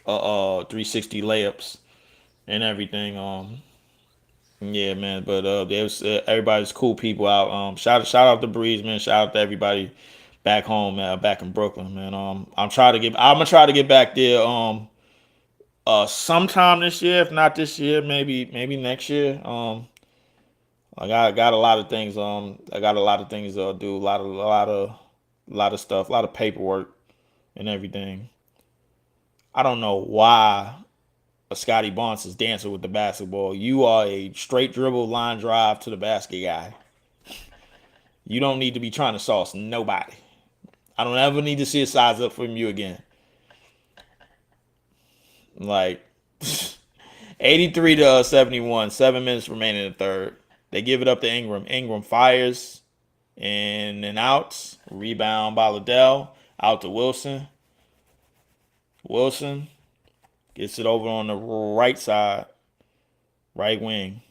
360 layups and everything. Yeah, man. But there was everybody's cool people out. Shout out to Breeze, man. Shout out to everybody back home, man. Back in Brooklyn, man. I'm gonna try to get back there. Sometime this year. If not this year, maybe next year. I got a lot of things. I got a lot of things to do. A lot of stuff. A lot of paperwork and everything. I don't know why Scotty Barnes is dancing with the basketball. You are a straight dribble line drive to the basket guy. You don't need to be trying to sauce nobody. I don't ever need to see a size up from you again. Like 83 to 71, 7 minutes remaining in the third. They give it up to Ingram. Ingram fires. in and outs. Rebound by Liddell. Out to Wilson. Wilson gets it over on the right side, right wing.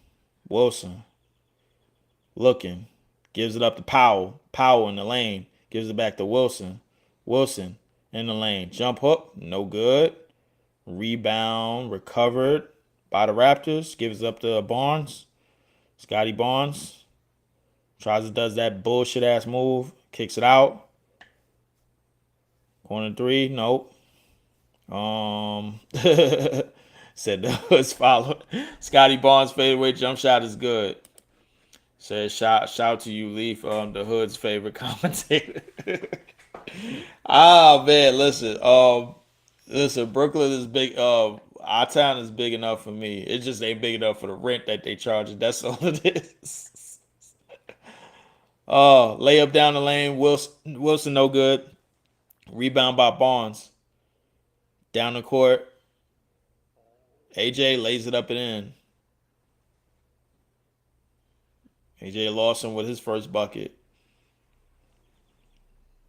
Wilson looking. Gives it up to Powell. Powell in the lane. Gives it back to Wilson. Wilson in the lane. Jump hook. No good. Rebound recovered by the Raptors. Gives it up to Barnes. Scotty Barnes tries to does that bullshit ass move. Kicks it out. Corner three. Nope. Said the Hoods followed. Scotty Barnes fadeaway jump shot is good. Said shout to you, Leaf, the Hood's favorite commentator. Ah man, listen, Brooklyn is big. Our town is big enough for me. It just ain't big enough for the rent that they charge. That's all it is. Layup down the lane. Wilson no good. Rebound by Barnes. Down the court. AJ lays it up and in. AJ Lawson with his first bucket.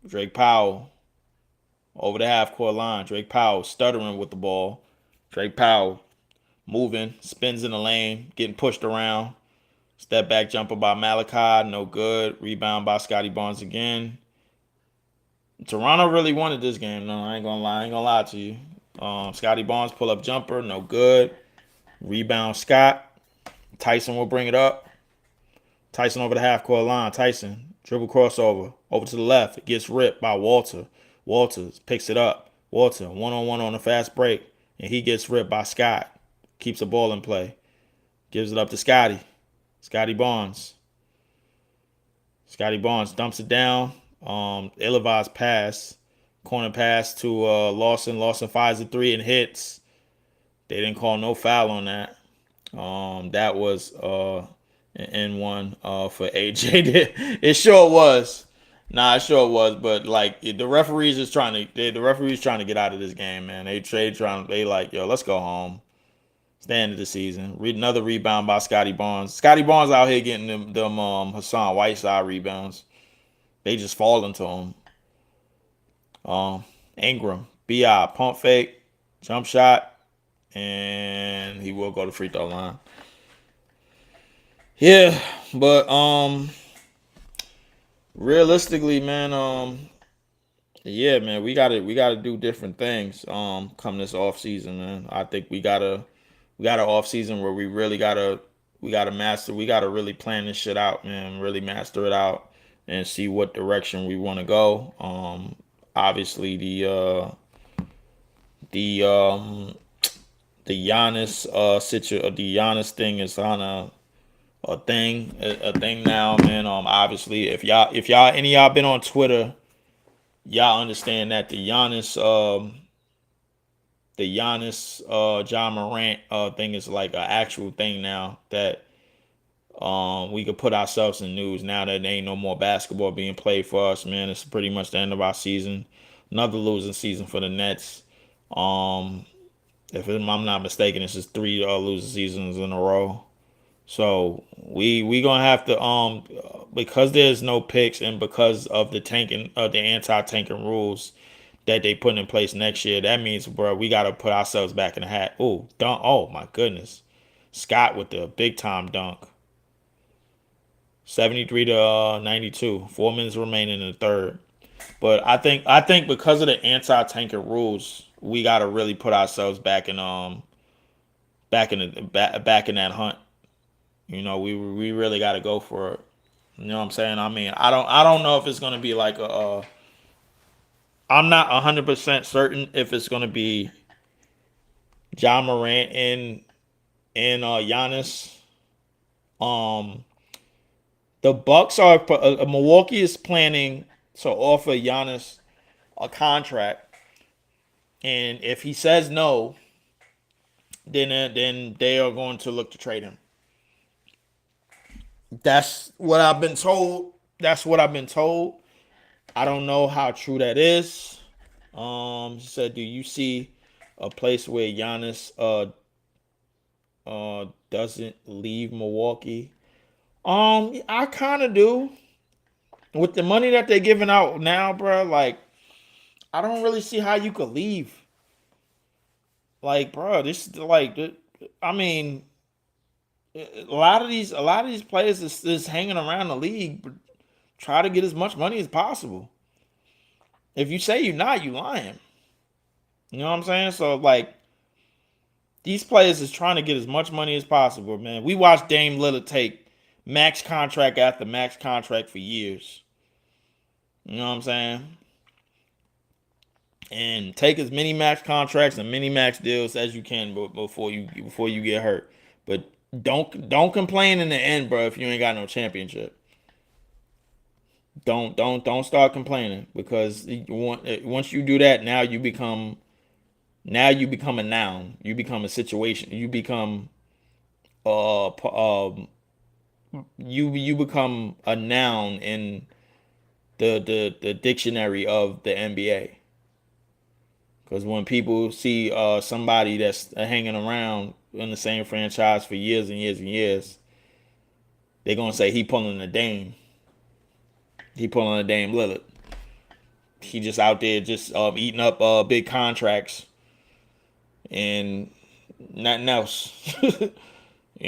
Drake Powell over the half court line. Drake Powell stuttering with the ball. Drake Powell moving, spins in the lane, getting pushed around. Step back jumper by Malachi, no good. Rebound by Scotty Barnes again. Toronto really wanted this game. No, I ain't gonna lie. I ain't gonna lie to you. Scotty Barnes pull up jumper, no good. Rebound Scott. Tyson will bring it up. Tyson over the half court line. Tyson dribble crossover over to the left. It gets ripped by Walter. Walters picks it up. Walter one on a fast break, and he gets ripped by Scott. Keeps the ball in play. Gives it up to Scotty. Scotty Barnes. Scotty Barnes dumps it down. Ill-advised pass. Corner pass to Lawson. Lawson fires a three and hits. They didn't call no foul on that. That was an N1 for AJ. It sure was. Nah, it sure was. But like the referees is trying to, the referees trying to get out of this game, man. They like, yo, let's go home. It's the end of the season. Read another rebound by Scotty Barnes. Scotty Barnes out here getting them Hassan Whiteside rebounds. They just fall into him. Ingram, Bi pump fake, jump shot, and he will go to free throw line. Yeah, but realistically, man, yeah, man, we gotta do different things come this off season, man. I think we got an off season where we gotta really plan this shit out, man. Really master it out and see what direction we want to go. Obviously the the Giannis the Giannis thing is on a thing now, man. Obviously, if y'all any of y'all been on Twitter, y'all understand that the Giannis John Morant thing is like an actual thing now that we could put ourselves in news now that there ain't no more basketball being played for us, man. It's pretty much the end of our season. Another losing season for the Nets. Um, if I'm not mistaken, it's just three losing seasons in a row. So we gonna have to because there's no picks and because of the anti-tanking rules that they put in place next year, that means, bro, we gotta put ourselves back in the hat. Oh, dunk! Oh my goodness, Scott with the big time dunk. 73 to 92. 4 minutes remaining in the third. But I think because of the anti-tanking rules, we gotta really put ourselves back in that hunt. We really got to go for it. You know what I'm saying? I mean, I don't know if it's gonna be like a. I'm not 100% certain if it's gonna be John Morant and Giannis. Um, the Bucks are Milwaukee is planning to offer Giannis a contract, and if he says no, then they are going to look to trade him. That's what I've been told. That's what I've been told. I don't know how true that is. He said, "Do you see a place where Giannis doesn't leave Milwaukee?" I kind of do. with the money that they're giving out now, bro, like I don't really see how you could leave. Like, bro, this like, I mean, a lot of these players is hanging around the league, but try to get as much money as possible. If you say you're not, you lying. You know what I'm saying? So like, these players is trying to get as much money as possible, man. We watched Dame Lillard take max contract after max contract for years. You know what I'm saying? And take as many max contracts and many max deals as you can before you get hurt. But don't complain in the end, bro. If you ain't got no championship, don't start complaining because once you do that, now you become a noun. You become a situation. You become you become a noun in the dictionary of the NBA. Because when people see somebody that's hanging around in the same franchise for years and years and years, they're gonna say he pulling a Dame. He pulling a Dame Lillard. He just out there just eating up big contracts and nothing else. You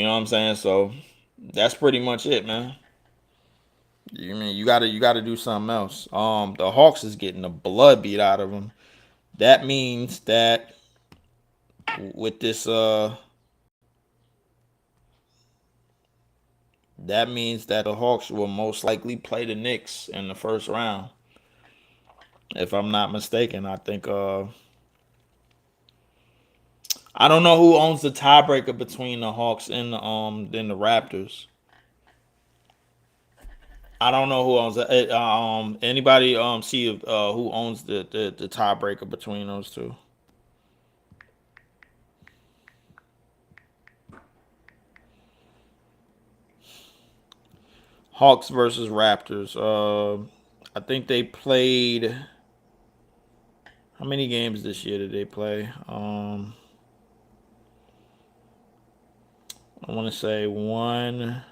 know what I'm saying? So that's pretty much it, man. You mean you gotta do something else. The Hawks is getting the blood beat out of them. That means that with this that means that the Hawks will most likely play the Knicks in the first round. If I'm not mistaken, I think I don't know who owns the tiebreaker between the Hawks and the Raptors. I don't know who owns it. Anybody see who owns the tiebreaker between those two? Hawks versus Raptors. I think they played. How many games this year did they play? I want to say one,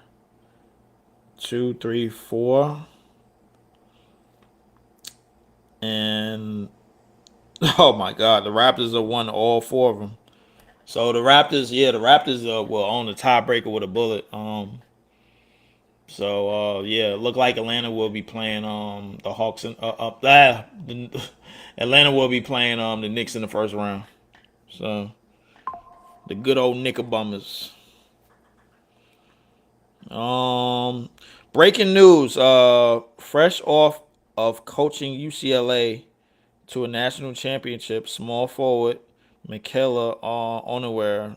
two, three, four, and oh my God, the Raptors have won all four of them. So the Raptors will own the tiebreaker with a bullet. So it look like Atlanta will be playing the Hawks and Atlanta will be playing the Knicks in the first round. So the good old Knickerbummers. Um, Breaking news. Fresh off of coaching UCLA to a national championship, small forward Michaela Onware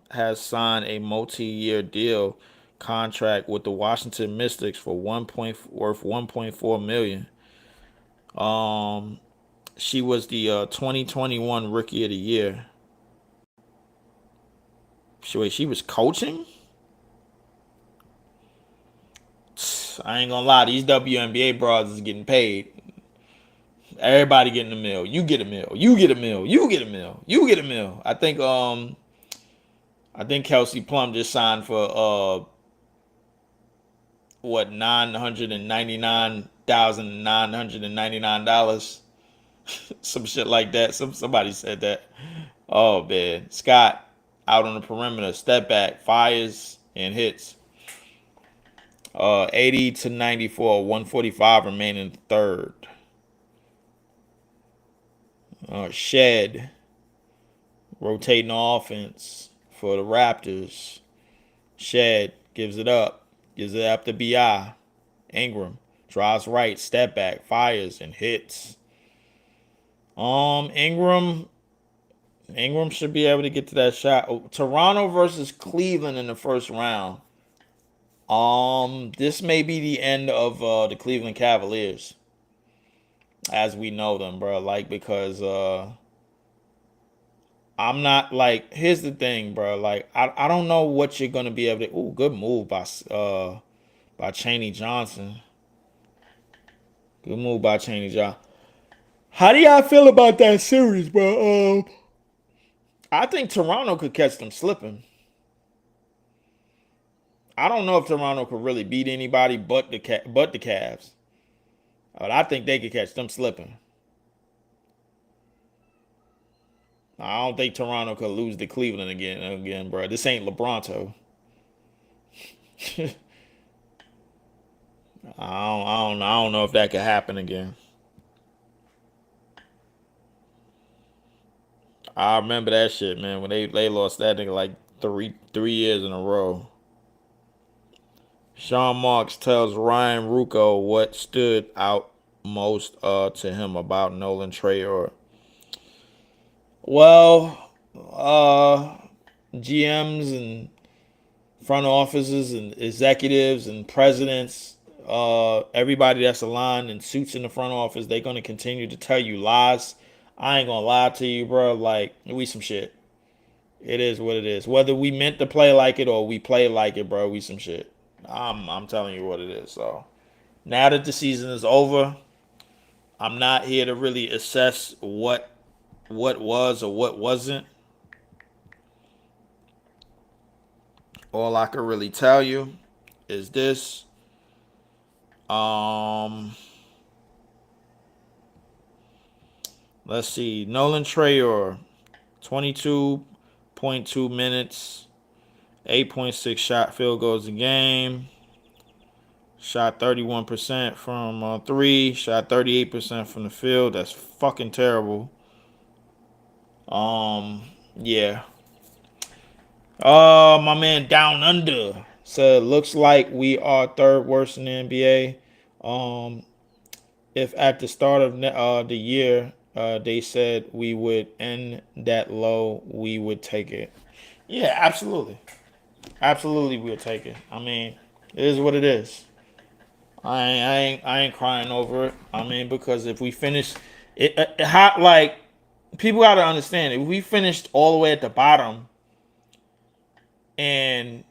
has signed a multi-year deal contract with the Washington Mystics for worth 1.4 million. Um, she was the 2021 Rookie of the Year. She was coaching. I ain't gonna lie, these WNBA broads is getting paid. Everybody getting a mill. You get a mill. You get a mill. You get a mill. You get a mill. I think Kelsey Plum just signed for what $999,999. Some shit like that. Somebody said that. Oh man. Scott out on the perimeter, step back, fires and hits. 80 to 94, 145 remaining third. Shed rotating offense for the Raptors. Shed gives it up to Bi. Ingram drives right, step back, fires and hits. Ingram should be able to get to that shot. Oh, Toronto versus Cleveland in the first round. This may be the end of the Cleveland Cavaliers as we know them, bro. Like because I'm not like. Here's the thing, bro. Like I don't know what you're gonna be able to. Ooh, good move by Cheney Johnson. Good move by Cheney Johnson. How do y'all feel about that series, bro? I think Toronto could catch them slipping. I don't know if Toronto could really beat anybody but the Cavs. But I think they could catch them slipping. I don't think Toronto could lose to Cleveland again, bro. This ain't LeBronto. I don't know if that could happen again. I remember that shit, man. When they lost that nigga like three years in a row. Sean Marks tells Ryan Rucco what stood out most to him about Nolan Trayor. Well, GMs and front offices and executives and presidents, everybody that's aligned in suits in the front office, they're gonna continue to tell you lies. I ain't gonna lie to you, bro. Like we some shit. It is what it is. Whether we meant to play like it or we play like it, bro, we some shit. I'm telling you what it is. So now that the season is over, I'm not here to really assess what was or what wasn't. All I can really tell you is this. Um, let's see. Nolan Trayor, 22.2 minutes, 8.6 shot field goals a game. Shot 31% from three. Shot 38% from the field. That's fucking terrible. Yeah. My man Down Under said, looks like we are third worst in the NBA. If at the start of the year they said we would end that low, we would take it. Yeah, absolutely, absolutely, we'll take it. I mean, it is what it is. I ain't crying over it. I mean, because if we finish, hot like people got to understand, if we finished all the way at the bottom and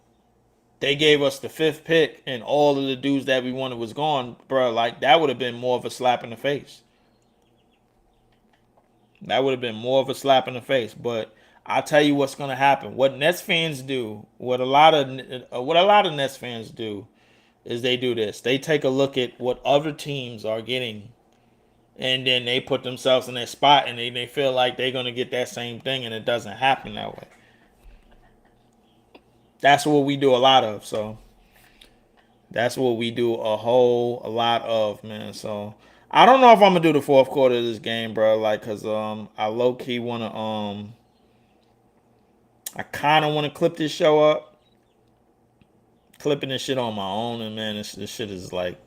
they gave us the fifth pick and all of the dudes that we wanted was gone, bro, like that would have been more of a slap in the face. That would have been more of a slap in the face. But I'll tell you what's gonna happen. What Nets fans do, what a lot of Nets fans do, is they do this. They take a look at what other teams are getting, and then they put themselves in that spot, and they feel like they're gonna get that same thing, and it doesn't happen that way. That's what we do a lot of. So that's what we do a lot of, man. So I don't know if I'm gonna do the fourth quarter of this game, bro. Like, cause I low key wanna I kind of want to clip this show up, clipping this shit on my own, and man, this shit is like,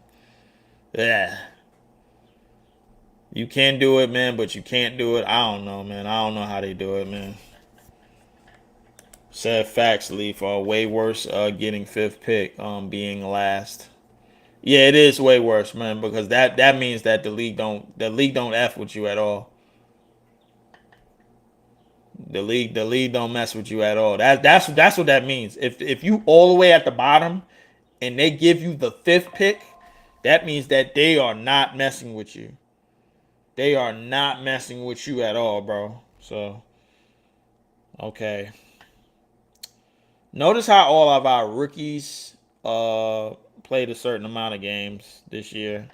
yeah, you can do it, man, but you can't do it. I don't know, man. I don't know how they do it, man. Said facts, Leaf. Way worse. Getting fifth pick. Being last. Yeah, it is way worse, man, because that means that the league don't f with you at all. The league don't mess with you at all. That's what that means. If you all the way at the bottom and they give you the fifth pick, that means that they are not messing with you. They are not messing with you at all, bro. So, okay. Notice how all of our rookies played a certain amount of games this year.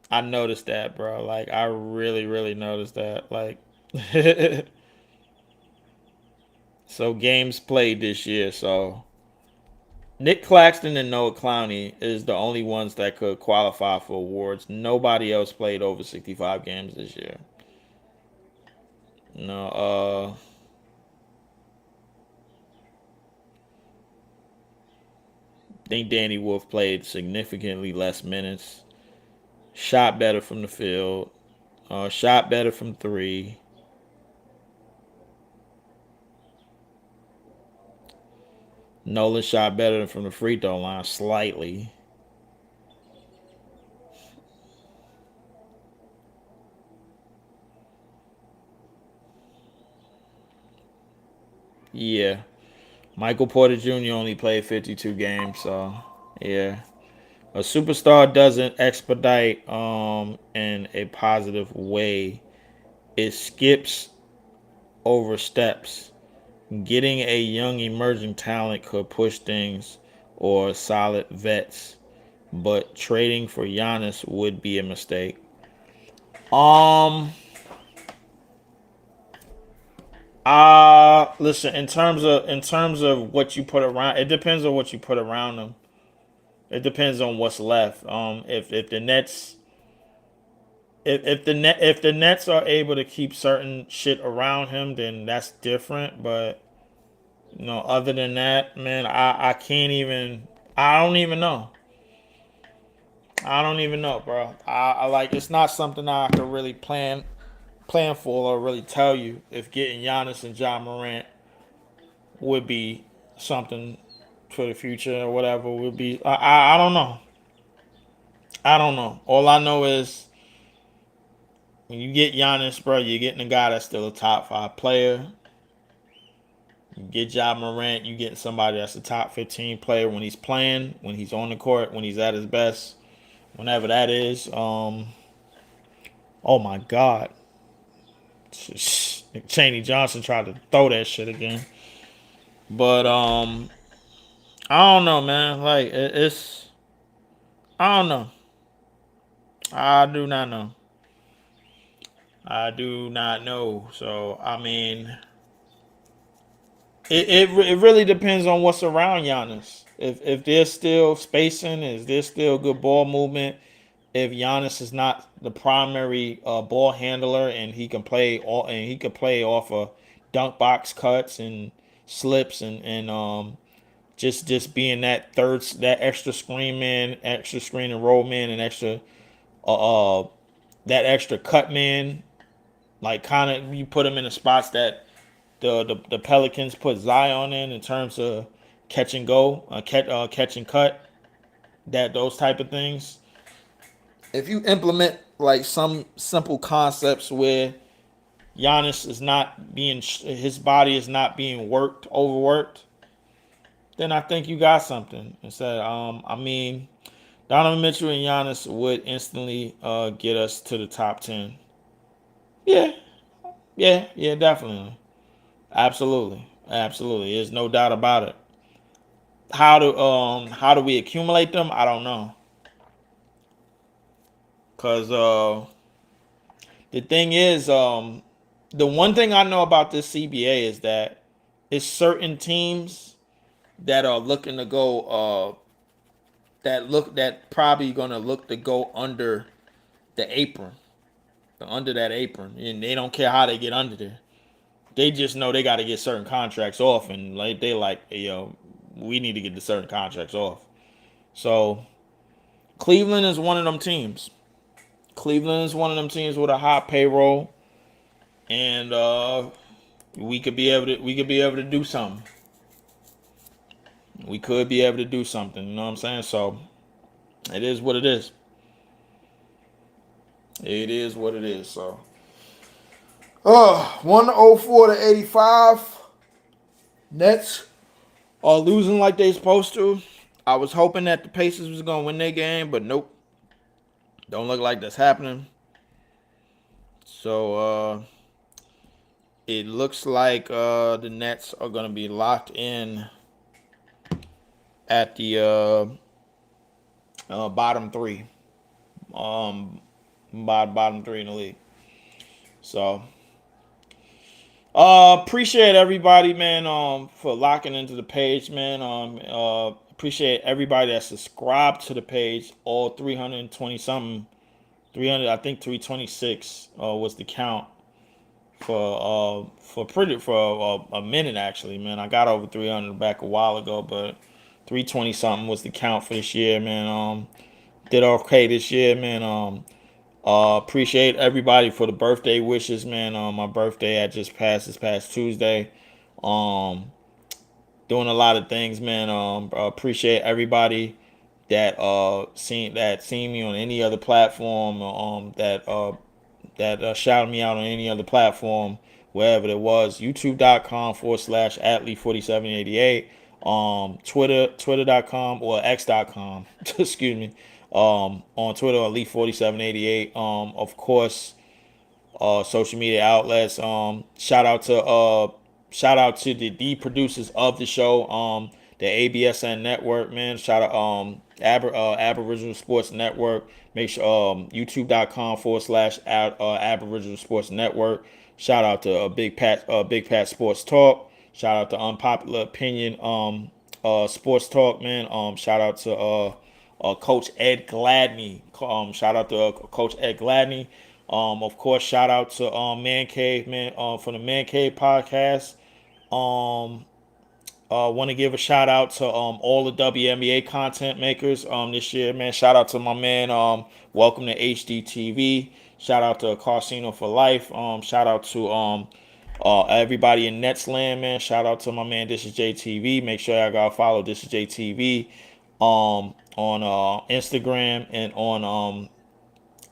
I noticed that, bro. Like I really, really noticed that. Like so games played this year, so Nick Claxton and Noah Clowney is the only ones that could qualify for awards. Nobody else played over 65 games this year. No, I think Danny Wolf played significantly less minutes. Shot better from the field. Shot better from three. Nolan shot better from the free throw line slightly. Yeah. Michael Porter Jr. only played 52 games, so yeah. A superstar doesn't expedite in a positive way. It skips over steps. Getting a young emerging talent could push things or solid vets but trading for Giannis would be a mistake. Um, listen, in terms of what you put around, it depends on what you put around them. It depends on what's left. If the Nets if the Nets are able to keep certain shit around him, then that's different. But other than that, man, I can't even. I don't even know. I don't even know, bro. I like it's not something I could really plan for or really tell you if getting Giannis and John Morant would be something for the future or whatever would be. I don't know. I don't know. All I know is when you get Giannis, bro, you're getting a guy that's still a top 5 player. You get Ja Morant, you getting somebody that's a top 15 player when he's playing, when he's on the court, when he's at his best, whenever that is. Oh my God, Cheney Johnson tried to throw that shit again, but I don't know, man. Like it's I don't know. I do not know. I do not know. So I mean, it really depends on what's around Giannis. If there's still spacing, is there still good ball movement? If Giannis is not the primary ball handler and he can play off of dunk box cuts and slips and just being that extra screen man, extra screen and roll man, and extra that extra cut man, like kind of you put him in the spots that the Pelicans put Zion in terms of catch and go, catch and cut, that those type of things. If you implement like some simple concepts where Giannis is not being his body is not being overworked, then I think you got something. Instead, I mean, Donovan Mitchell and Giannis would instantly get us to the top 10. Yeah, yeah, definitely, absolutely. There's no doubt about it. How do we accumulate them? I don't know, cause the thing is the one thing I know about this CBA is that it's certain teams that are looking to go that probably gonna look to go under the apron, under that apron, and they don't care how they get under there. They just know they got to get certain contracts off, and like they like, hey, yo, we need to get the certain contracts off. So Cleveland is one of them teams. Cleveland is one of them teams with a high payroll, and we could be able to do something. We could be able to do something. You know what I'm saying? So it is what it is. It is what it is. So 104 to 85. Nets are losing like they supposed to. I was hoping that the Pacers was gonna win their game, but nope. Don't look like that's happening. So it looks like the Nets are gonna be locked in at the bottom three. Bottom three in the league. So appreciate everybody, man, for locking into the page, man. Appreciate everybody that subscribed to the page. All 320 something, 300, I think 326 was the count for a minute actually, man. I got over 300 back a while ago, but 320 something was the count for this year, man. Did okay this year, man. Appreciate everybody for the birthday wishes, man. My birthday had just passed this past Tuesday. Um, Doing a lot of things, man. Appreciate everybody that seen me on any other platform. That shouted me out on any other platform, wherever it was. YouTube.com/athlete4788. Twitter.com or X.com. Excuse me. On Twitter, elite4788. Of course, social media outlets. Shout out to the producers of the show, the ABSN network, man. Shout out Aboriginal Sports Network. Make sure youtube.com/, Aboriginal Sports Network. Shout out to Big Pat Sports Talk. Shout out to Unpopular Opinion Sports Talk, man. Shout out to Coach Ed Gladney. Shout out to Coach Ed Gladney. Of course, shout out to Man Cave, man, from the Man Cave podcast. Um, Want to give a shout out to all the WNBA content makers this year, man. Shout out to my man. Welcome to HDTV. Shout out to Casino for Life. Shout out to everybody in Netsland, man. Shout out to my man. This is JTV. Make sure y'all gotta follow This is JTV on Instagram and on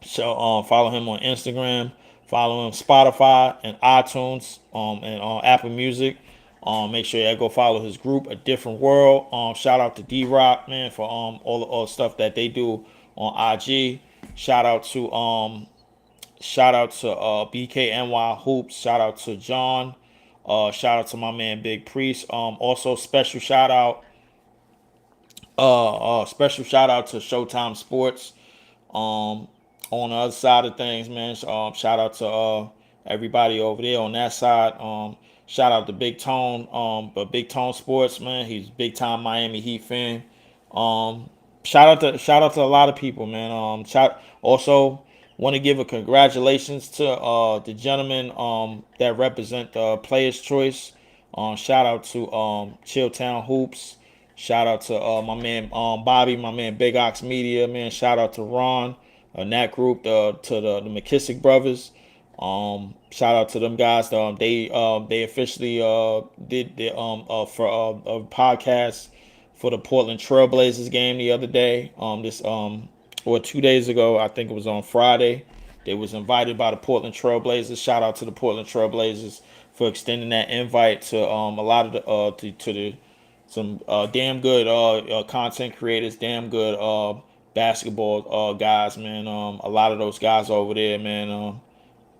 so follow him on Instagram, follow him Spotify and iTunes, and on Apple Music. Make sure you go follow his group, A Different World. Shout out to D Rock, man, for all the stuff that they do on IG. Shout out to BKNY Hoops. Shout out to John. Shout out to my man Big Priest. Also special shout out to Showtime Sports. Um, on the other side of things, man, shout out to everybody over there on that side. Shout out to Big Tone, but Big Tone Sports, man. He's big time Miami Heat fan. Um, shout out to a lot of people, man. Also want to give a congratulations to the gentlemen that represent the Players Choice. Shout out to Chilltown Hoops. Shout out to my man Bobby, my man Big Ox Media, man. Shout out to Ron and that group, to the McKissick brothers. Shout out to them guys. They officially did the for a podcast for the Portland Trailblazers game the other day. This or 2 days ago, I think it was on Friday. They was invited by the Portland Trailblazers. Shout out to the Portland Trailblazers for extending that invite to a lot of the to the some damn good content creators, damn good basketball guys, man. A lot of those guys over there, man.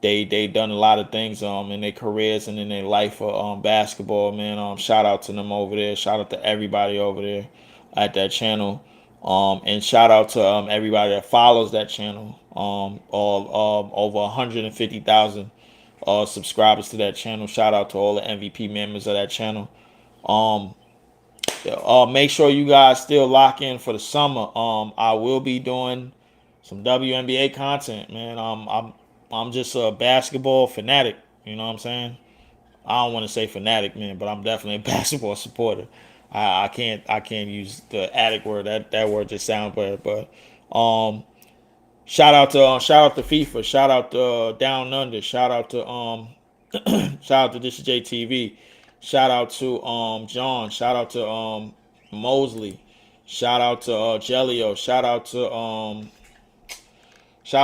They done a lot of things in their careers and in their life for basketball, man. Shout out to them over there. Shout out to everybody over there at that channel. And shout out to everybody that follows that channel. All over 150,000 subscribers to that channel. Shout out to all the MVP members of that channel. Um, Make sure you guys still lock in for the summer. I will be doing some WNBA content, man. I'm just a basketball fanatic. You know what I'm saying? I don't want to say fanatic, man, but I'm definitely a basketball supporter. I can't use the addict word. That word just sounds bad. But shout out to FIFA. Shout out to Down Under. Shout out to This is JTV. Shout out to John. Shout out to Mosley. Shout out to Jelio. Shout out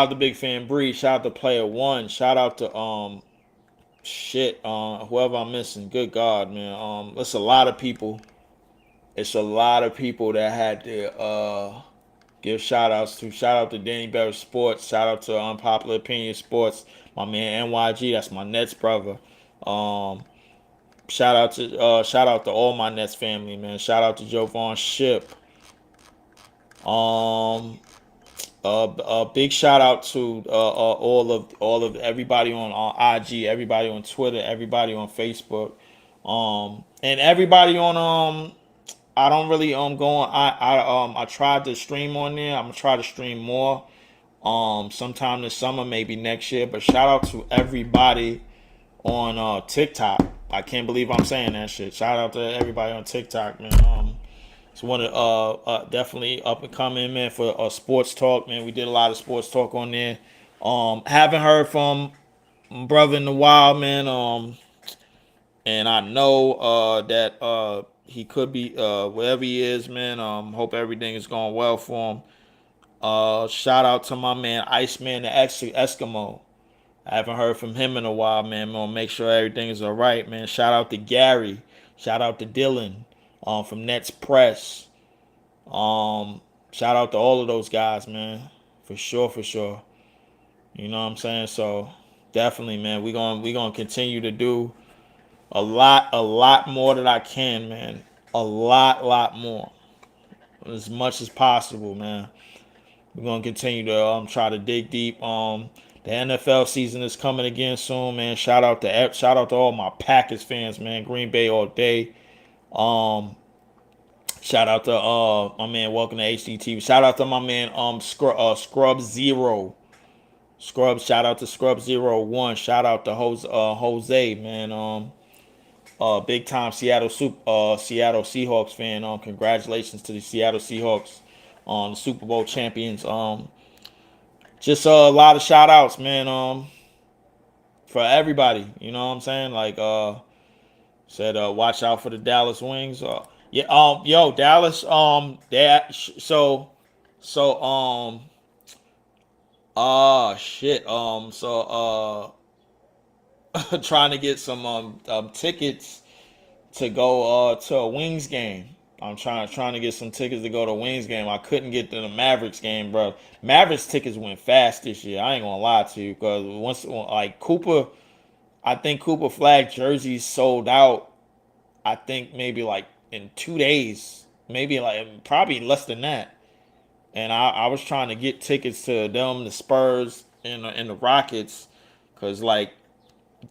to Big Fan Bree. Shout out to Player One. Shout out to whoever I'm missing. Good God, man. It's a lot of people. It's a lot of people that had to give shout outs to. Shout out to Danny Better Sports. Shout out to Unpopular Opinion Sports. My man NYG, that's my Nets brother. Um, shout out to all my Nets family, man. Shout out to Jovan Ship. Um, big shout out to all of everybody on IG, everybody on Twitter, everybody on Facebook, and everybody on I don't really go on. I tried to stream on there. I'm gonna try to stream more. Sometime this summer, maybe next year. But shout out to everybody on TikTok. I can't believe I'm saying that shit. Shout out to everybody on TikTok, man. It's one of definitely up and coming, man, for sports talk, man. We did a lot of sports talk on there. Haven't heard from brother in the wild, man. And I know that he could be wherever he is, man. Hope everything is going well for him. Shout out to my man Iceman the Eskimo. I haven't heard from him in a while, man. I'm gonna make sure everything is all right, man. Shout out to Gary. Shout out to Dylan from Nets Press. Shout out to all of those guys, man. For sure, for sure. You know what I'm saying? So definitely, man. We gonna continue to do a lot more that I can, man. A lot more. as much as possible, man. We're gonna continue to try to dig deep. The NFL season is coming again soon, man. Shout out to all my Packers fans, man. Green Bay all day. Um, Shout out to my man. Welcome to HDT. Shout out to my man Scrub Zero. Scrub. Shout out to Scrub Zero One. Shout out to Jose, man. Big time Seattle Seahawks fan. Congratulations to the Seattle Seahawks on the Super Bowl champions. Just a lot of shout outs, man. For everybody, you know what I'm saying? Like said, watch out for the Dallas Wings. Yeah, yo, Dallas, that so shit, trying to get some tickets to go to a Wings game. I'm trying to get some tickets to go to a Wings game. I couldn't get to the Mavericks game, bro. Mavericks tickets went fast this year. I ain't gonna lie to you, because once like Cooper, I think Cooper Flag jerseys sold out. I think maybe like in 2 days, maybe like probably less than that. And I was trying to get tickets to them, the Spurs and the Rockets, because like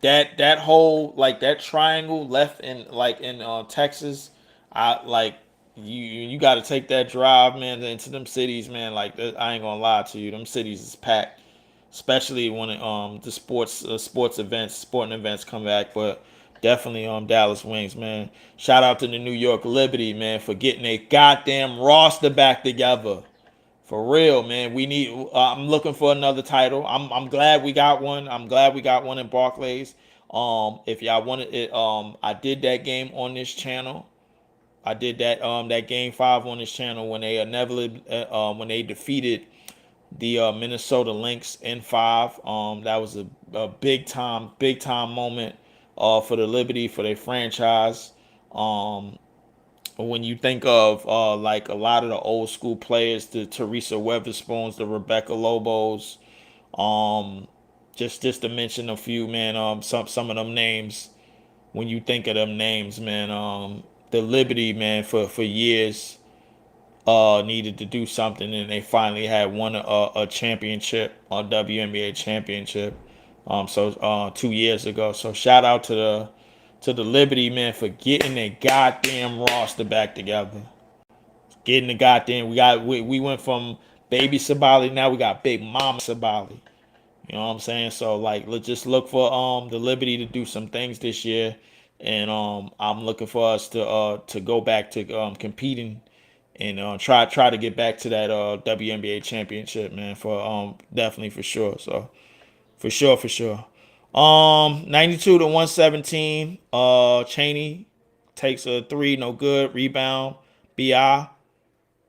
that whole like that triangle left in like in Texas, I like you got to take that drive, man, into them cities, man. Like I ain't gonna lie to you, them cities is packed, especially when the sporting events come back. But definitely Dallas Wings, man. Shout out to the New York Liberty, man, for getting a goddamn roster back together. For real, man. We need. I'm looking for another title. I'm glad we got one. I'm glad we got one in Barclays. If y'all wanted it, I did that game on this channel. I did that game 5 on this channel when they when they defeated the Minnesota Lynx in 5. That was a big time moment for the Liberty, for their franchise. Um, when you think of like a lot of the old school players, the Teresa Weatherspoons, the Rebecca Lobos, um, just to mention a few, man. Some of them names. When you think of them names, man, the Liberty, man, for years needed to do something, and they finally had won a championship, a WNBA championship. So 2 years ago. So shout out to the Liberty, man, for getting their goddamn roster back together. Getting the goddamn we went from baby Sabali, now we got big mama Sabali. You know what I'm saying? So like let's just look for the Liberty to do some things this year. And I'm looking for us to go back to competing and try to get back to that WNBA championship, man, for definitely for sure. So for sure. 92 to 117. Cheney takes a three, no good. Rebound. Bi.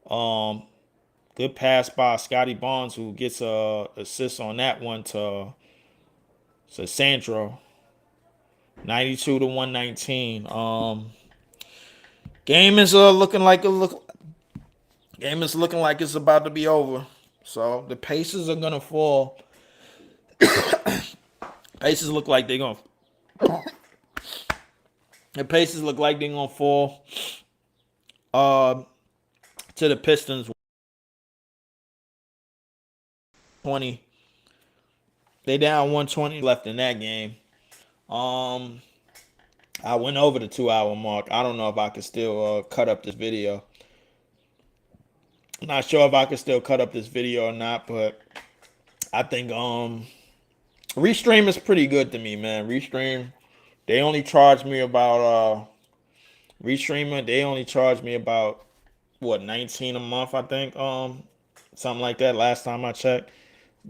Um, Good pass by Scotty Barnes, who gets a assist on that one to Sandro. 92 to 119. Game is looking like a look. Game is looking like it's about to be over. So the Pacers are gonna fall. Pacers look like they're gonna. The Pacers look like they're gonna fall. Uh, to the Pistons 20. They down 120 left in that game. Um, I went over the 2 hour mark. I don't know if I could still cut up this video. I'm not sure if I could still cut up this video or not, but I think Restream is pretty good to me, man. Restream, they only charge me about Restreamer, they only charge me about what 19 a month, I think. Something like that last time I checked.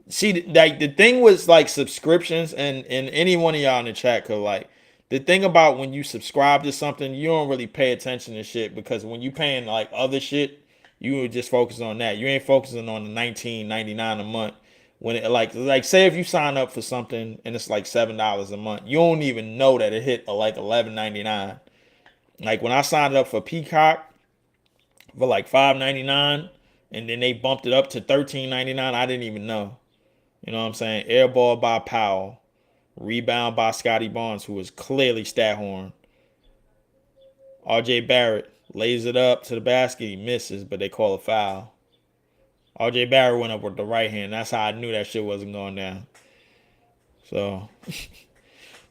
See, like the thing was like subscriptions, and any one of y'all in the chat could like the thing about when you subscribe to something, you don't really pay attention to shit, because when you paying like other shit, you would just focus on that. You ain't focusing on the 19.99 a month. When it like say if you sign up for something and it's like $7 a month, you don't even know that it hit like 11.99. Like when I signed up for Peacock for like 5.99, and then they bumped it up to 13.99, I didn't even know. You know what I'm saying? Airball by Powell. Rebound by Scotty Barnes, who was clearly stat horn. RJ Barrett. Lays it up to the basket. He misses, but they call a foul. RJ Barrett went up with the right hand. That's how I knew that shit wasn't going down. So,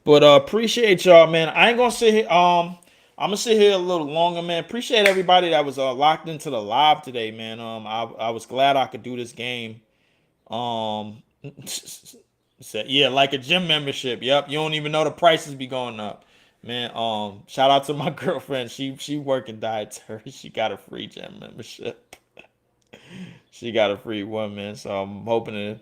but appreciate y'all, man. I ain't gonna sit here. I'm gonna sit here a little longer, man. Appreciate everybody that was locked into the live today, man. I was glad I could do this game. Um, yeah, like a gym membership. Yep, you don't even know the prices be going up, man. Shout out to my girlfriend. She working dietary. She got a free gym membership. She got a free one, man. So I'm hoping to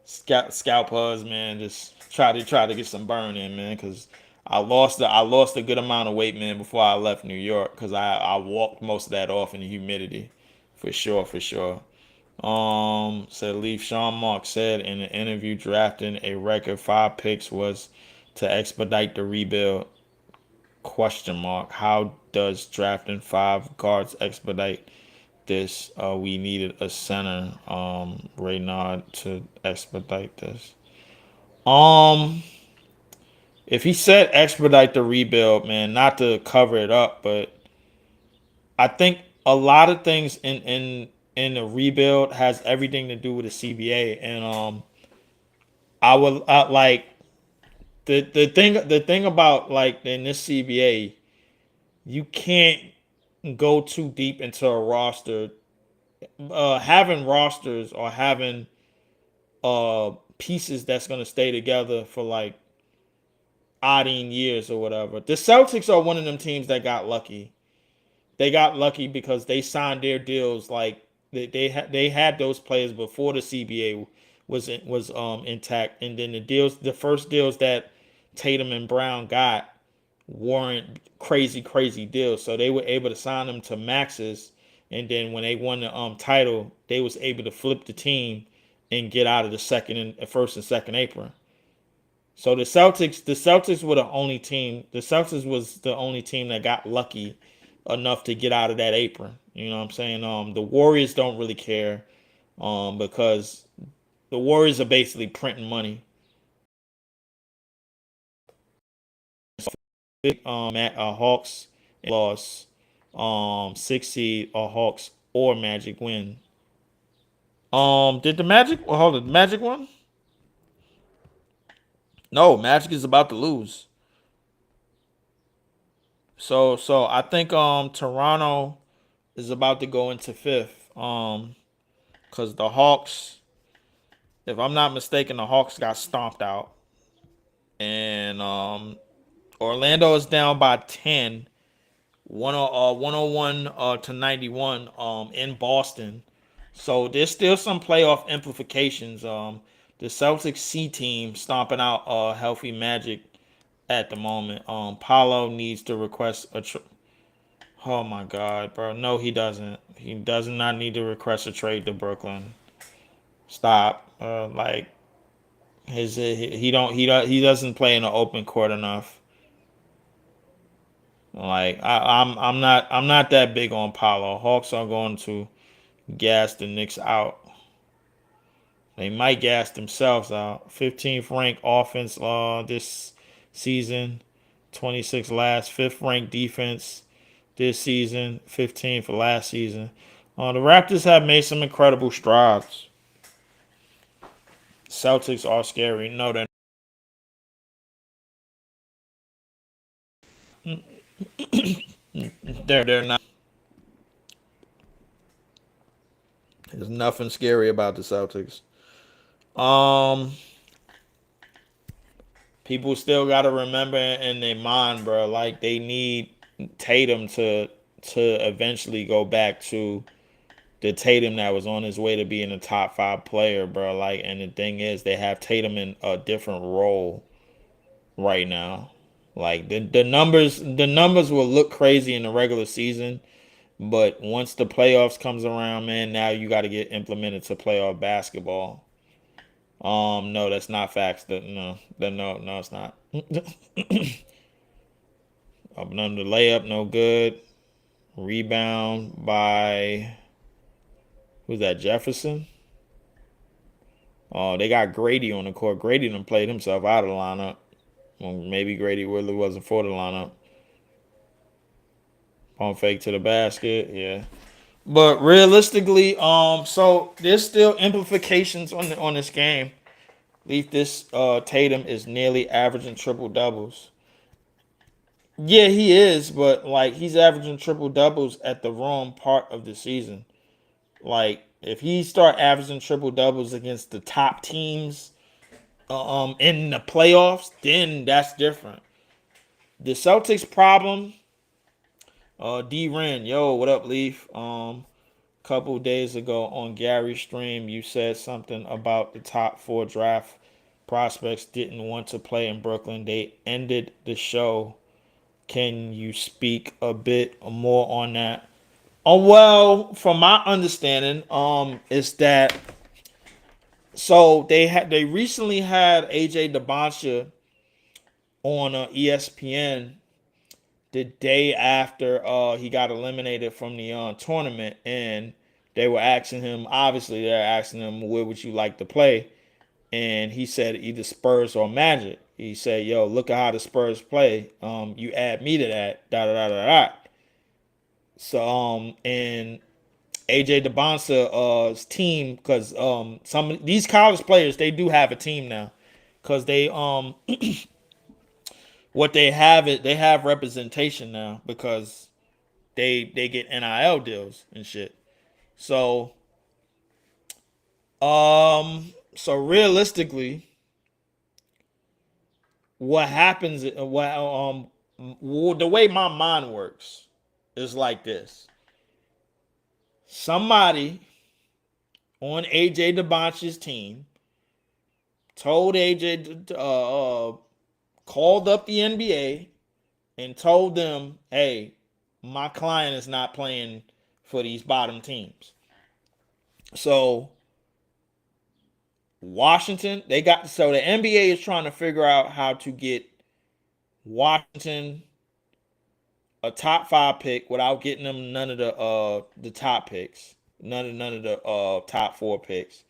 scalp hers, man. Just try to get some burn in, man. Cause I lost a good amount of weight, man, before I left New York. Cause I walked most of that off in the humidity, for sure, for sure. Said Leaf Sean Mark said in an interview drafting a record 5 picks was to expedite the rebuild. Question mark. How does drafting 5 guards expedite this? We needed a center, Reynard, to expedite this. Um, if he said expedite the rebuild, man, not to cover it up, but I think a lot of things in the rebuild has everything to do with the CBA, and I would like the thing about like in this CBA, you can't go too deep into a roster. Having rosters or having pieces that's gonna stay together for like odding years or whatever. The Celtics are one of them teams that got lucky. They got lucky because they signed their deals like they had those players before the CBA was intact, and then the first deals that Tatum and Brown got weren't crazy deals, so they were able to sign them to maxes, and then when they won the title, they was able to flip the team and get out of the second and first and second apron. So the Celtics were the only team. The Celtics was the only team that got lucky enough to get out of that apron. You know what I'm saying? The Warriors don't really care, because the Warriors are basically printing money. Hawks loss, 6 seed or Hawks or Magic win. Did the Magic? Well, hold on, Magic won? No, Magic is about to lose. So I think Toronto is about to go into fifth. Because the Hawks, if I'm not mistaken, the Hawks got stomped out, and Orlando is down by 10, 101 to 91 in Boston. So there's still some playoff implications. The Celtics C team stomping out healthy Magic at the moment. Paulo needs to request a. Oh my God, bro! No, he doesn't. He does not need to request a trade to Brooklyn. Stop. Like he doesn't play in the open court enough. Like I'm not that big on Paulo. Hawks are going to gas the Knicks out. They might gas themselves out. 15th ranked offense this season, 26th last, 5th ranked defense this season, 15th for last season. The Raptors have made some incredible strides. Celtics are scary. No, they're not. There's nothing scary about the Celtics. Um, People still got to remember in their mind, bro. Like they need Tatum to eventually go back to the Tatum that was on his way to being a top 5 player, bro. Like, and the thing is, they have Tatum in a different role right now. Like the numbers will look crazy in the regular season, but once the playoffs comes around, man, now you got to get implemented to playoff basketball. No, that's not facts. No, it's not. Up and under layup, no good. Rebound by who's that? Jefferson. Oh, they got Grady on the court. Grady done played himself out of the lineup. Well, maybe Grady really wasn't for the lineup. Pump fake to the basket. Yeah. But realistically, so there's still implications on this game. Leaf, this Tatum is nearly averaging triple doubles. Yeah, he is, but like he's averaging triple doubles at the wrong part of the season. Like if he start averaging triple doubles against the top teams in the playoffs, then that's different. The Celtics problem, D Ren, yo, what up, Leaf? Couple days ago on Gary's stream, you said something about the top four draft prospects didn't want to play in Brooklyn. They ended the show. Can you speak a bit more on that? Oh well, from my understanding, is that so they recently had AJ DeBoncha on ESPN the day after he got eliminated from the tournament, and they were asking him. Obviously, they're asking him where would you like to play, and he said either Spurs or Magic. He said, "Yo, look at how the Spurs play. You add me to that. Da da da da da." So and AJ DeBonsa's team, because some of these college players they do have a team now, because they what they have it they have representation now because they get NIL deals and shit. So so realistically, what happens? What the way my mind works is like this: somebody on AJ DeBonch's team told AJ called up the NBA and told them, "Hey, my client is not playing for these bottom teams." So Washington, they got so the NBA is trying to figure out how to get Washington a top five pick without getting them none of the top picks, none of the top four picks.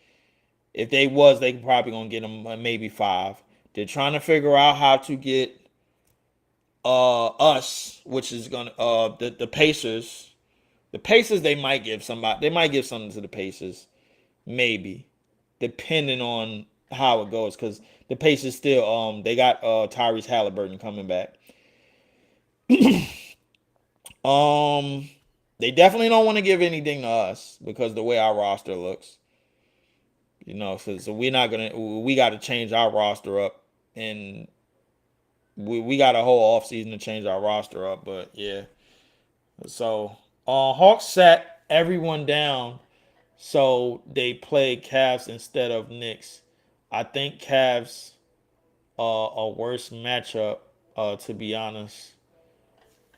If they was, they probably gonna get them maybe five. They're trying to figure out how to get us, which is gonna the Pacers. The Pacers they might give somebody. They might give something to the Pacers, maybe, depending on how it goes. Because the Pacers still they got Tyrese Halliburton coming back. Um, they definitely don't want to give anything to us because the way our roster looks, so we're not gonna. We got to change our roster up, and we got a whole off season to change our roster up. But yeah, so Hawks sat everyone down, so they played Cavs instead of Knicks. I think Cavs a worse matchup, to be honest.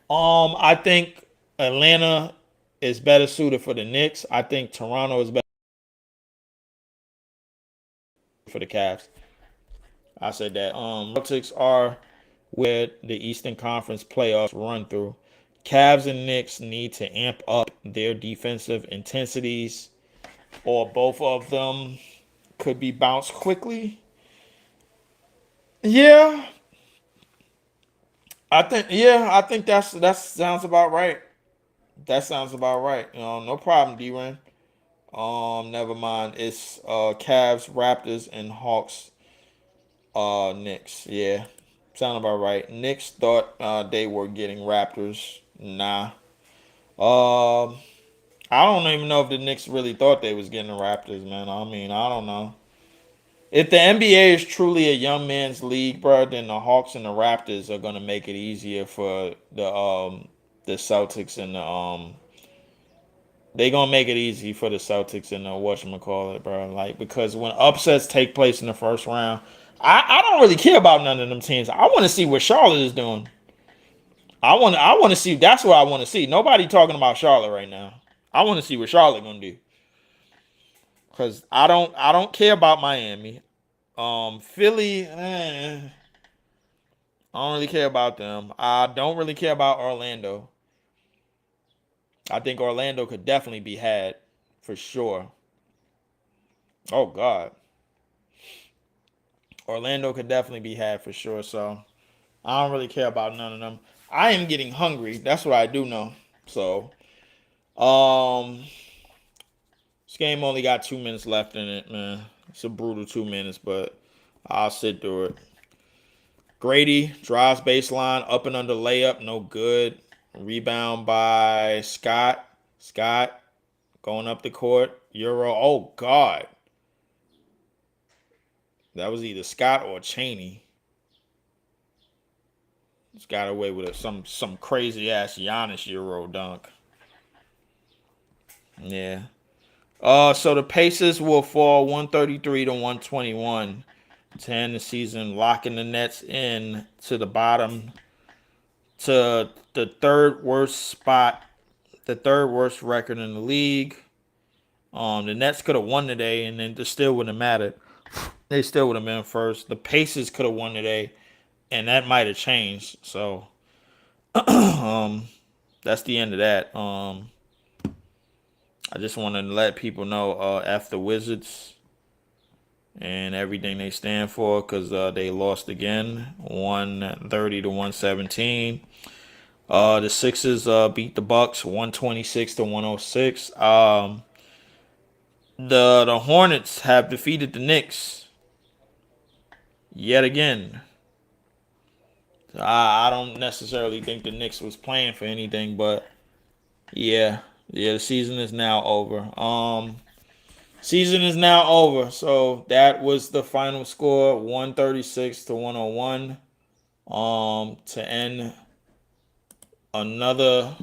I think Atlanta is better suited for the Knicks. I think Toronto is better for the Cavs. I said that. Celtics are where the Eastern Conference playoffs run through. Cavs and Knicks need to amp up their defensive intensities, or both of them could be bounced quickly. Yeah, I think that sounds about right. That sounds about right. No problem, D-Ren. Never mind. It's Cavs, Raptors, and Hawks. Knicks. Yeah, sound about right. Knicks thought they were getting Raptors. Nah. Um, I don't even know if the Knicks really thought they was getting the Raptors, man. I mean, I don't know. If the NBA is truly a young man's league, bro, then the Hawks and the Raptors are gonna make it easier for the Celtics and the they gonna make it easy for the Celtics and the whatchamacallit, bro. Like because when upsets take place in the first round, I don't really care about none of them teams. I want to see what Charlotte is doing. I want to see. That's what I want to see. Nobody talking about Charlotte right now. I want to see what Charlotte gonna do because I don't care about Miami. Philly, I don't really care about them. I don't really care about Orlando. I think Orlando could definitely be had for sure. Oh God, Orlando could definitely be had for sure. So I don't really care about none of them. I am getting hungry. That's what I do know. So, um, this game only got 2 minutes left in it, man. It's a brutal 2 minutes, but I'll sit through it. Grady drives baseline, up and under layup, no good. Rebound by Scott. Scott going up the court. Euro. Oh God, that was either Scott or Cheney. Just got away with it. Some crazy ass Giannis Euro dunk. Yeah. So the Pacers will fall 133 to 121 to end the season, locking the Nets in to the bottom to the third worst spot, the third worst record in the league. The Nets could have won today, and then it still wouldn't have mattered. They still would have been first. The Pacers could have won today, and that might have changed. So, um, that's the end of that. I just wanted to let people know, F the Wizards and everything they stand for, because they lost again, 130 to 117. The Sixers beat the Bucks 126 to 106. The Hornets have defeated the Knicks yet again. I don't necessarily think the Knicks was playing for anything, but yeah, the season is now over. Season is now over. So that was the final score, 136 to 101. To end another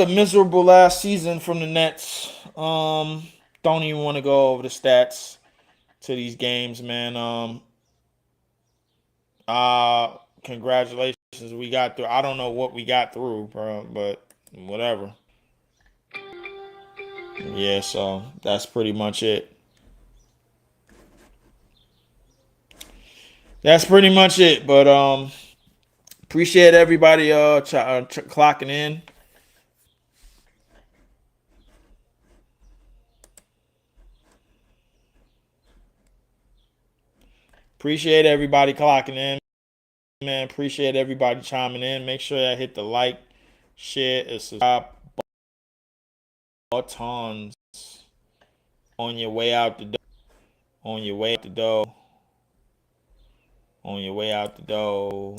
miserable last season from the Nets. Don't even want to go over the stats to these games, man. Congratulations, we got through. I don't know what we got through, bro, but whatever. Yeah, so that's pretty much it. That's pretty much it. But appreciate everybody clocking in. Appreciate everybody clocking in, man. Appreciate everybody chiming in. Make sure I hit the like, share, and subscribe buttons on your way out the door. On your way out the door. On your way out the door.